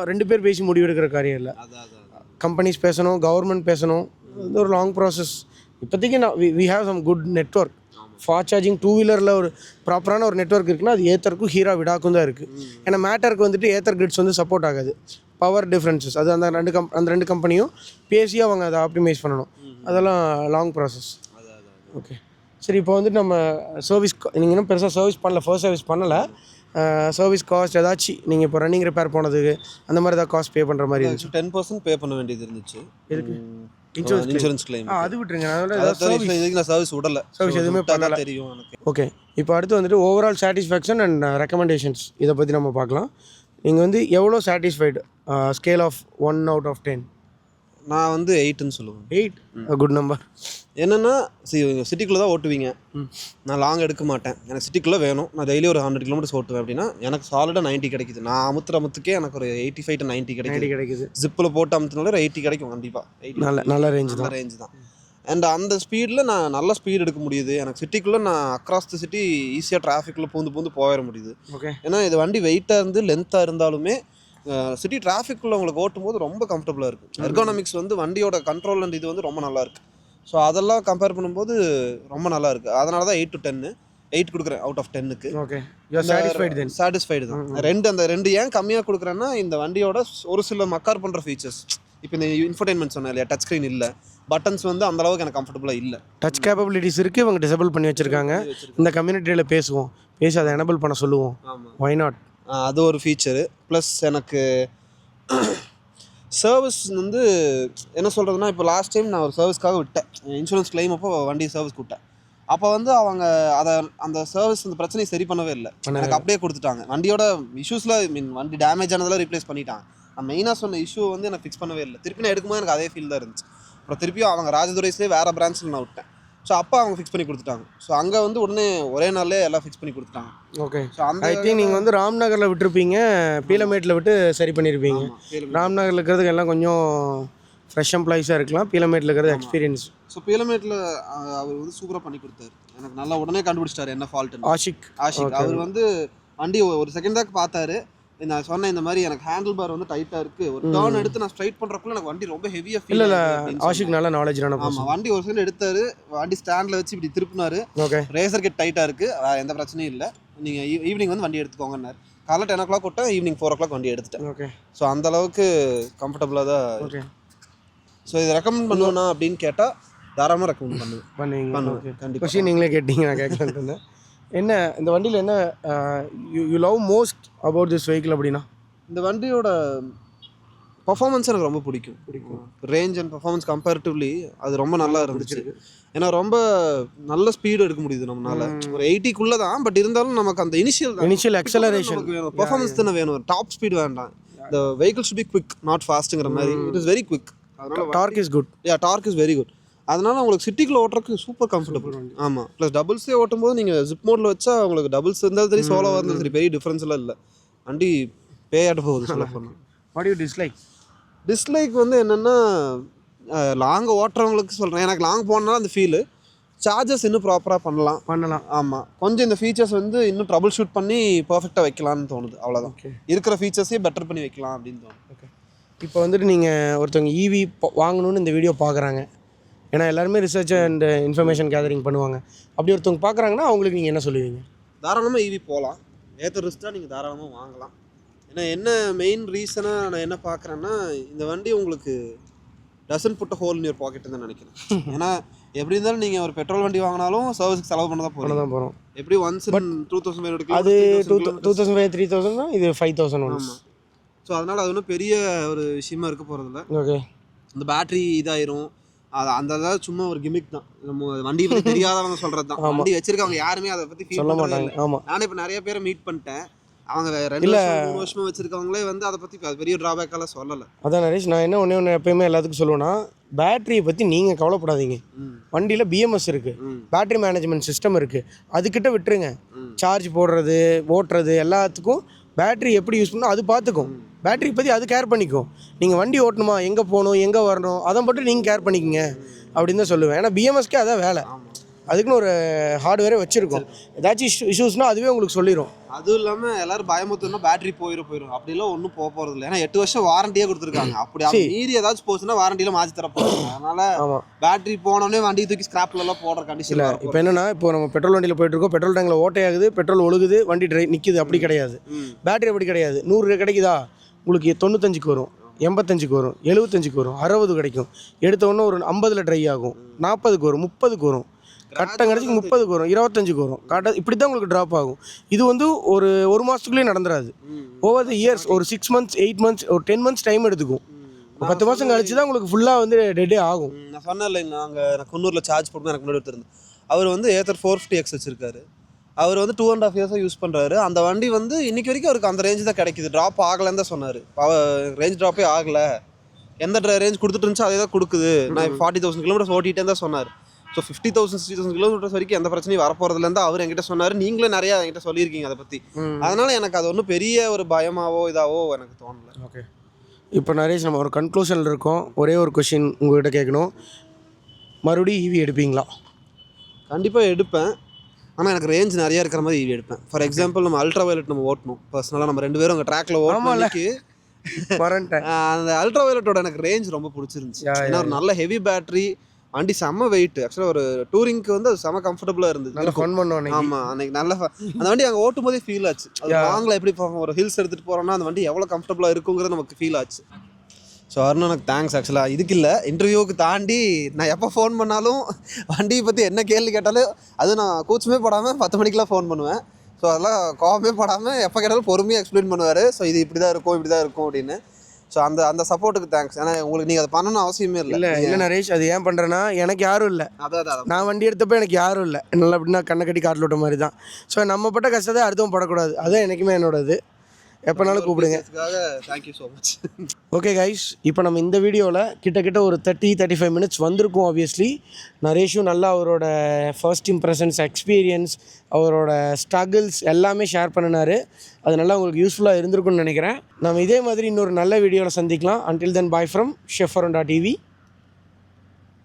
2 பேர் பேசி முடிவெடுக்கிற காரியம் இல்லை. கம்பெனிஸ் பேசணும், கவர்மெண்ட் பேசணும். இது ஒரு லாங் ப்ராசஸ். இப்போதைக்கு we have some good network. Fast charging 2-வீலரில் ஒரு ப்ராப்பரான ஒரு நெட்வொர்க் இருக்குன்னா அது ஏத்தருக்கும் ஹீரோ விடாக்கும் தான் இருக்குது. ஏன்னா மேட்டருக்கு வந்துட்டு ஏத்தர் கிரிட்ஸ் வந்து சப்போர்ட் ஆகாது. பவர் டிஃப்ரென்சஸ் அது அந்த ரெண்டு கம்பெனியும் பேசி அவங்க அதை ஆப்டிமைஸ் பண்ணணும். அதெல்லாம் லாங் ப்ராசஸ். ஓகே சரி. இப்போ வந்துட்டு நம்ம சர்வீஸ் நீங்கள் இன்னும் பெருசாக சர்வீஸ் பண்ணல, ஃபர்ஸ்ட் சர்வீஸ் பண்ணலை. சர்வீஸ் காஸ்ட் ஏதாச்சும் நீங்கள் இப்போ ரன்னிங் ரிப்பேர் போனதுக்கு அந்த மாதிரி ஏதாவது காஸ்ட் பே பண்ணுற மாதிரி இருந்துச்சு? 10% பே பண்ண வேண்டியது இருந்துச்சு. எதுக்கு? Insurance claim. அது விட்டுருங்க. நான் சர்வீஸ் விடல. சர்வீஸ் எதுவுமே பண்ணல. தெரியும் எனக்கு. ஓகே. இப்போ அடுத்து வந்துட்டு ஓவரால் சாட்டிஸ்ஃபேக்ஷன் அண்ட் ரெக்கமெண்டேஷன்ஸ் இதை பற்றி நம்ம பார்க்கலாம். நீங்கள் வந்து எவ்வளோ satisfied scale of 1 out of 10? நான் வந்து 8ன்னு சொல்லுவேன். 8 குட் நம்பர். என்னென்னா சிட்டிக்குள்ளே தான் ஓட்டுவீங்க. நான் லாங் எடுக்க மாட்டேன். எனக்கு சிட்டிக்குள்ளே வேணும். நான் டெய்லி ஒரு 100 kilometers ஓட்டுவேன் அப்படின்னா எனக்கு சாலிடாக 90 கிடைக்குது. நான் அமுத்துறமுத்துக்கே எனக்கு ஒரு 85 to 90 கிடைக்குது. ஜிப்பில் போட்டு அமுத்தினால ஒரு 80 கிடைக்கும் கண்டிப்பாக. நல்ல ரேஞ்ச் தான். அண்ட் அந்த ஸ்பீடில் நான் நல்ல ஸ்பீடு எடுக்க முடியுது. எனக்கு சிட்டிக்குள்ளே நான் அக்ராஸ் தி சிட்டி ஈஸியாக டிராஃபிக்கில் பூந்து போயிட முடியுது. ஓகே. ஏன்னா இது வண்டி வெயிட்டாக இருந்து லென்த்தாக இருந்தாலுமே சிட்டி டிராஃபிக்குள்ளே உங்களுக்கு ஓட்டும் போது ரொம்ப கம்ஃபர்டபுளாக இருக்குது. எர்கோனாமிக்ஸ் வந்து வண்டியோட கண்ட்ரோல் அண்ட் இது வந்து ரொம்ப நல்லா இருக்குது. ஸோ அதெல்லாம் கம்பேர் பண்ணும்போது ரொம்ப நல்லா இருக்குது. அதனால தான் 8 to 10 8 கொடுக்குறேன் out of 10க்கு. ஓகே. யூ ஆர் சாட்டிஸ்ஃபைடு தான். அந்த ரெண்டு ஏன் கம்மியாக கொடுக்குறேன்னா இந்த வண்டியோட ஒரு சில மக்கார் பண்ணுற ஃபீச்சர்ஸ். இப்போ இந்த இன்ஃபர்டைன்மெண்ட் சொன்னேன் இல்லையா, டச் ஸ்க்ரீன் இல்லை, பட்டன்ஸ் வந்து அந்த அளவுக்கு எனக்கு கம்ஃபர்டபுளாக இல்லை. டச் கேப்பபிலிட்டிஸ் இருக்குது, இவங்க டிசேபிள் பண்ணி வச்சுருக்காங்க. இந்த கம்யூனிட்டியில் பேசி அதை எனபிள் பண்ண சொல்லுவோம். Why not? அது ஒரு ஃபீச்சரு. ப்ளஸ் எனக்கு சர்வீஸ் வந்து என்ன சொல்கிறதுனா, இப்போ லாஸ்ட் டைம் நான் ஒரு சர்வீஸ்க்காக விட்டேன். இன்சூரன்ஸ் கிளைம் அப்போ வண்டி சர்வீஸ்க்கு விட்டேன். அப்போ வந்து அவங்க அந்த சர்வீஸ் அந்த பிரச்சனையை சரி பண்ணவே இல்லை. எனக்கு அப்படியே கொடுத்துட்டாங்க. வண்டியோட இஷ்யூஸில் வண்டி டேமேஜ் ஆனதெல்லாம் ரீப்ளேஸ் பண்ணிட்டாங்க. நான் மெயினாக சொன்ன இஷ்யூ வந்து எனக்கு ஃபிக்ஸ் பண்ணவே இல்லை. திருப்பி நான் எடுக்கும்போது எனக்கு அதே ஃபீல் தான் இருந்துச்சு. அப்புறம் திருப்பியும் அவங்க ராஜதுரைஸ்லேயே வேறு பிரான்ச்சில் நான் விட்டேன். ஸோ அப்போ அவங்க ஃபிக்ஸ் பண்ணி கொடுத்துட்டாங்க. ஸோ அங்கே வந்து உடனே ஒரே நாள்லேயே எல்லாம் ஃபிக்ஸ் பண்ணி கொடுத்துட்டாங்க. ஓகே. ஸோ ஐ திங்க் நீங்கள் வந்து ராம்நகரில் விட்டுருப்பீங்க, பீலமேட்டில் விட்டு சரி பண்ணியிருப்பீங்க. ராம்நகரில் இருக்கிறதுக்கு எல்லாம் கொஞ்சம் ஃப்ரெஷ் எம்ப்ளாயிஸாக இருக்கலாம், பீலமேட்டில் இருக்கிறது எக்ஸ்பீரியன்ஸ். ஸோ பீலமேட்டில் அவர் வந்து சூப்பராக பண்ணி கொடுத்தாரு. எனக்கு நல்லா உடனே கண்டுபிடிச்சிட்டாரு என்ன ஃபால்ட்டு. ஆஷிக் அவர் வந்து வண்டி ஒரு செகண்ட் தான் பார்த்தாரு. நான் சொன்னேன் இந்த மாதிரி எனக்கு ஹேண்டில் பார் வந்து டைட்டாக இருக்குது, ஒரு டர்ன் எடுத்து நான் ஸ்ட்ரைட் பண்ணுறக்குள்ள எனக்கு வண்டி ரொம்ப ஹெவியாக ஃபீல். இல்லை ஆஷிக் நல்ல நாலேஜ். ஆமாம், வண்டி ஒரு செகண்ட் எடுத்தாரு, வண்டி ஸ்டாண்டில் வச்சு இப்படி திருப்பினாரு. ஓகே. ரேசர் கிட் டைட்டாக இருக்குது, வேறு எந்த பிரச்சனையும் இல்லை, நீங்கள் ஈவினிங் வந்து வண்டி எடுத்துக்கோங்கன்னாரு. காலைல 10 o'clock விட்டேன், ஈவினிங் 4 o'clock வண்டி எடுத்துட்டேன். ஓகே. ஸோ அந்த அளவுக்கு கம்ஃபர்டபுளாக தான். ஓகே. ஸோ இதை ரெக்கமெண்ட் பண்ணுவேண்ணா அப்படின்னு கேட்டால் தாராளமாக ரெக்கமெண்ட் பண்ணுவேன். கண்டிப்பாக நீங்களே கேட்டீங்க, நான் கேட்கலான்னு. என்ன இந்த வண்டியில் என்ன you love most about this vehicle அப்படின்னா? இந்த வண்டியோட பர்ஃபார்மன்ஸ் எனக்கு ரொம்ப பிடிக்கும். ரேஞ்ச் அண்ட் பர்ஃபார்மன்ஸ் கம்பேரிட்டிவ்லி அது ரொம்ப நல்லா இருந்துச்சு. ஏன்னா ரொம்ப நல்ல ஸ்பீடு எடுக்க முடியுது நம்மளால. ஒரு 80க்குள்ளே தான், பட் இருந்தாலும் நமக்கு அந்த இனிஷியல் எக்ஸலரேஷன் வேணும், பர்ஃபார்மன்ஸ் தானே வேணும். டாப் ஸ்பீட் வேண்டாம். The vehicle should be quick, not fastங்கிற மாதிரி. It is very quick. Torque is good. Torque is very good. அதனால உங்களுக்கு சிட்டிக்குள்ள ஓட்டுறதுக்கு சூப்பர் கம்ஃபர்டபுள். ஆமாம், ப்ளஸ் டபுள்ஸே ஓட்டும் போது நீங்கள் ஜிப் மோடில் வச்சா உங்களுக்கு டபுள்ஸ் இருந்தாலும் சரி, சோலோவாக இருந்தாலும் சரி, பெரிய டிஃப்ரென்ஸ்லாம் இல்லை. வண்டி பேயாட்ட போகுது சொல்ல போனால். வாட் யூ டிஸ்லைக் வந்து என்னென்னா, லாங் ஓட்டுறவங்களுக்கு சொல்கிறேன். எனக்கு லாங் போனாலும் அந்த ஃபீலு. சார்ஜஸ் இன்னும் ப்ராப்பராக பண்ணலாம். ஆமாம், கொஞ்சம் இந்த ஃபீச்சர்ஸ் வந்து இன்னும் ட்ரபிள் ஷூட் பண்ணி பர்ஃபெக்டாக வைக்கலாம்னு தோணுது. அவ்வளோதான். இருக்கிற ஃபீச்சர்ஸே பெட்டர் பண்ணி வைக்கலாம் அப்படின்னு தோணுது. ஓகே, இப்போ வந்துட்டு நீங்கள் ஒருத்தவங்க ஈவி வாங்கணும்னு இந்த வீடியோ பார்க்குறாங்க. ஏன்னா எல்லாருமே ரிசர்ச் அண்ட் இன்ஃபர்மேஷன் கேதரிங் பண்ணுவாங்க. அப்படி ஒருத்தவங்க பார்க்குறாங்கன்னா அவங்களுக்கு நீங்கள் என்ன சொல்லுவீங்க? தாராளமாக ஈவி போகலாம். ஏற்ற ரிஸ்ட்டாக நீங்கள் தாராளமாக வாங்கலாம். ஏன்னா என்ன மெயின் ரீசனாக நான் என்ன பார்க்குறேன்னா, இந்த வண்டி உங்களுக்கு doesn't put hole in your pocket தான் நினைக்கிறேன். ஏன்னா எப்படி இருந்தாலும் நீங்கள் ஒரு பெட்ரோல் வண்டி வாங்கினாலும் சர்வீஸ்க்கு செலவு பண்ண தான் போகிறோம். எப்படி ஒன்ஸ் 2500 அது 2500 3000 தான், இது 5000. ஆமாம். ஸோ அதனால் அது ஒன்றும் பெரிய ஒரு விஷயமா இருக்க போகிறதில்ல. ஓகே, இந்த பேட்ரி இதாயிரும். அந்த அதாவது சும்மா ஒரு கிமிக் தான். நம்ம வண்டி பற்றி தெரியாதவங்க சொல்கிறது தான். வண்டி வச்சிருக்கவங்க யாருமே அதை பற்றி ஃபீல் சொல்ல மாட்டாங்க. ஆமாம், நானே இப்போ நிறைய பேரை மீட் பண்ணிட்டேன். அவங்க 2-3 வருஷமா வச்சிருக்கவங்களே வந்து அதை பற்றி பெரிய ட்ராபேக்கெல்லாம் சொல்லலை. அதான் நரேஷ், நான் என்ன ஒன்று எப்பயுமே எல்லாத்துக்கும் சொல்லுவேன்னா, பேட்டரியை பற்றி நீங்கள் கவலைப்படாதீங்க. வண்டியில் பிஎம்எஸ் இருக்குது, பேட்டரி மேனேஜ்மெண்ட் சிஸ்டம் இருக்குது, அதுக்கிட்ட விட்டுருங்க. சார்ஜ் போடுறது, ஓட்டுறது எல்லாத்துக்கும் பேட்டரி எப்படி யூஸ் பண்ணணும் அது பார்த்துக்கும். பேட்டரி பற்றி அது கேர் பண்ணிக்கும். நீங்கள் வண்டி ஓட்டணுமா, எங்கே போகணும், எங்கே வரணும், அதை மட்டும் நீங்கள் கேர் பண்ணிக்கோங்க அப்படின்னு தான் சொல்லுவேன். ஏன்னா பிஎம்எஸ்க்கே அதான் வேலை. அதுக்குன்னு ஒரு ஹார்ட்வேரே வச்சுருக்கோம். ஏதாச்சும் இஷ்யூஸ்னால் அதுவே உங்களுக்கு சொல்லிடும். அதுவும் இல்லாமல் எல்லாரும் பயமுறுத்தணும்னா பேட்டரி போயிடும். அப்படிலாம் ஒன்றும் போகிறது இல்லை. ஏன்னா 8 வருஷம் வாரண்டியே கொடுத்துருக்காங்க. அப்படி மீறி ஏதாச்சும் போச்சுன்னா வாரண்டியில் மாற்றி தரப்போம். அதனால் பேட்டரி போனோடனே வண்டி தூக்கி ஸ்கிராப்லலாம் போடுற கண்டிஷன் இல்லை. இப்போ என்னன்னா, இப்போ நம்ம பெட்ரோல் வண்டியில் போயிட்டு இருக்கோம், பெட்ரோல் டேங்கில் ஓட்டையாகுது, பெட்ரோல் ஒழுகுது, வண்டி நிற்கிது. அப்படி கிடையாது. பேட்டரி அப்படி கிடையாது. 100 கிடைக்குதா, உங்களுக்கு 95க்கு வரும், 85க்கு வரும், 75க்கு வரும், 60 கிடைக்கும். எடுத்த உடனே ஒரு 50ல் ட்ரை ஆகும், 40க்கு வரும், 30க்கு வரும், கட்டம் கிடச்சி 30க்கு வரும், 25க்கு வரும். கரெக்டாக இப்படி தான் உங்களுக்கு ட்ராப் ஆகும். இது வந்து ஒரு மாதத்துக்குள்ளேயே நடந்துடாது. ஓவர் த இயர்ஸ் ஒரு 6 months 8 months ஒரு 10 months டைம் எடுத்துக்கும். 10 மாதம் கழிச்சு தான் உங்களுக்கு ஃபுல்லாக வந்து டெட்டே ஆகும். நான் சொன்னேன் இல்லைங்க, நான் குன்னூரில் சார்ஜ் போட்டு எனக்கு முன்னாடி எடுத்துருந்தேன். அவர் வந்து ஏத்தர் 450X வச்சிருக்காரு. அவர் வந்து 2.5 years யூஸ் பண்ணுறாரு. அந்த வண்டி வந்து இன்னைக்கு வரைக்கும் அவருக்கு அந்த ரேஞ்சு தான் கிடைக்குது. ட்ராப் ஆகலைன்னு தான் சொன்னார். ரேஞ்ச் ட்ராப்பே ஆகலை, எந்த ரேஞ்ச் கொடுத்துட்டு இருந்துச்சு அதே தான் கொடுக்குது. நான் 40,000 kilometers ஓட்டிகிட்டே தான் சொன்னார். ஸோ 50,000 60,000 kilometers வரைக்கும் எந்த பிரச்சனையும் வரப்போகிறதுலேருந்து அவர் என்கிட்ட சொன்னார். நீங்களும் நிறையா என்கிட்ட சொல்லியிருக்கீங்க அதை பற்றி. அதனால் எனக்கு அது ஒன்றும் பெரிய ஒரு பயமாவோ இதாவோ எனக்கு தோணலை. ஓகே, இப்போ நரேஷ், நம்ம ஒரு கன்க்ளூஷனில் இருக்கோம். ஒரே ஒரு கொஷின் உங்கள்கிட்ட கேட்கணும். மறுபடியும் ஈவி எடுப்பீங்களா? கண்டிப்பாக எடுப்பேன். ஆனால் எனக்கு ரேஞ்ச் நிறையா இருக்கிற மாதிரி ஈவி எடுப்பேன். ஃபார் எக்ஸாம்பிள், நம்ம அல்ட்ரா வயலட் நம்ம ஓட்டணும். பர்சனலாக நம்ம 2 பேரும் அங்கே ட்ராக்ல ஓட்டணும்க்கு அந்த அல்ட்ரா வயலட்டோட எனக்கு ரேஞ்ச் ரொம்ப பிடிச்சிருந்துச்சு. ஏன்னா ஒரு நல்ல ஹெவி பேட்டரி, வண்டி செம்ம வெயிட். ஆக்சுவலாக ஒரு டூரிங்க்கு வந்து அது செம்ம கம்ஃபர்டபுளாக இருந்தது. ஆமாம், அன்னைக்கு நல்ல அந்த வண்டி அங்கே ஓட்டும் போதே ஃபீல் ஆச்சு. அது லாங்கில் எப்படி போகும், ஒரு ஹில்ஸ் எடுத்துகிட்டு போகிறோன்னா அந்த வண்டி எவ்வளோ கம்ஃபர்டபுளாக இருக்குங்கிறது நமக்கு ஃபீல் ஆச்சு. ஸோ அருண் எனக்கு தேங்க்ஸ். ஆக்சுவலாக இதுக்கு இல்லை, இன்டர்வியூவுக்கு தாண்டி நான் எப்போ ஃபோன் பண்ணாலும் வண்டியை பற்றி என்ன கேள்வி கேட்டாலும் அது நான் கூச்சமே போடாமல் 10 மணிக்கெலாம் ஃபோன் பண்ணுவேன். ஸோ அதெல்லாம் கோவமே படாமல் எப்போ கேட்டாலும் பொறுமையாக எக்ஸ்பிளைன் பண்ணுவார். ஸோ இது இப்படி தான் இருக்கும் அப்படின்னு. ஸோ அந்த சப்போர்ட்டுக்கு தேங்க்ஸ். ஏன்னா உங்களுக்கு நீங்கள் அதை பண்ணணும்னு அவசியமே இல்லை நரேஷ். அது ஏன் பண்ணுறேன்னா, எனக்கு யாரும் இல்லை. அதான் நான் வண்டி எடுத்தப்போ எனக்கு யாரும் இல்லை. நல்லா அப்படின்னா கண்ணை கட்டி காட்டில் விட்ட மாதிரி தான். ஸோ நம்ம பட்ட கஷ்டத்தை அடுத்தவங்க படக்கூடாது. அதுதான் எனக்குமே என்னோடது. எப்போனாலும் கூப்பிடுங்க. Thank you so much. Okay guys, இப்போ நம்ம இந்த வீடியோவில் கிட்டத்தட்ட ஒரு 30-35 minutes வந்திருக்கும். ஆப்வியஸ்லி நரேஷும் நல்லா அவரோட ஃபர்ஸ்ட் இம்ப்ரெஷன்ஸ், எக்ஸ்பீரியன்ஸ், அவரோட ஸ்ட்ரகிள்ஸ் எல்லாமே ஷேர் பண்ணினார். அது நல்லா உங்களுக்கு யூஸ்ஃபுல்லாக இருந்திருக்கும்னு நினைக்கிறேன். நம்ம இதே மாதிரி இன்னொரு நல்ல வீடியோவில் சந்திக்கலாம். Until then, bye from Chef Arun.tv.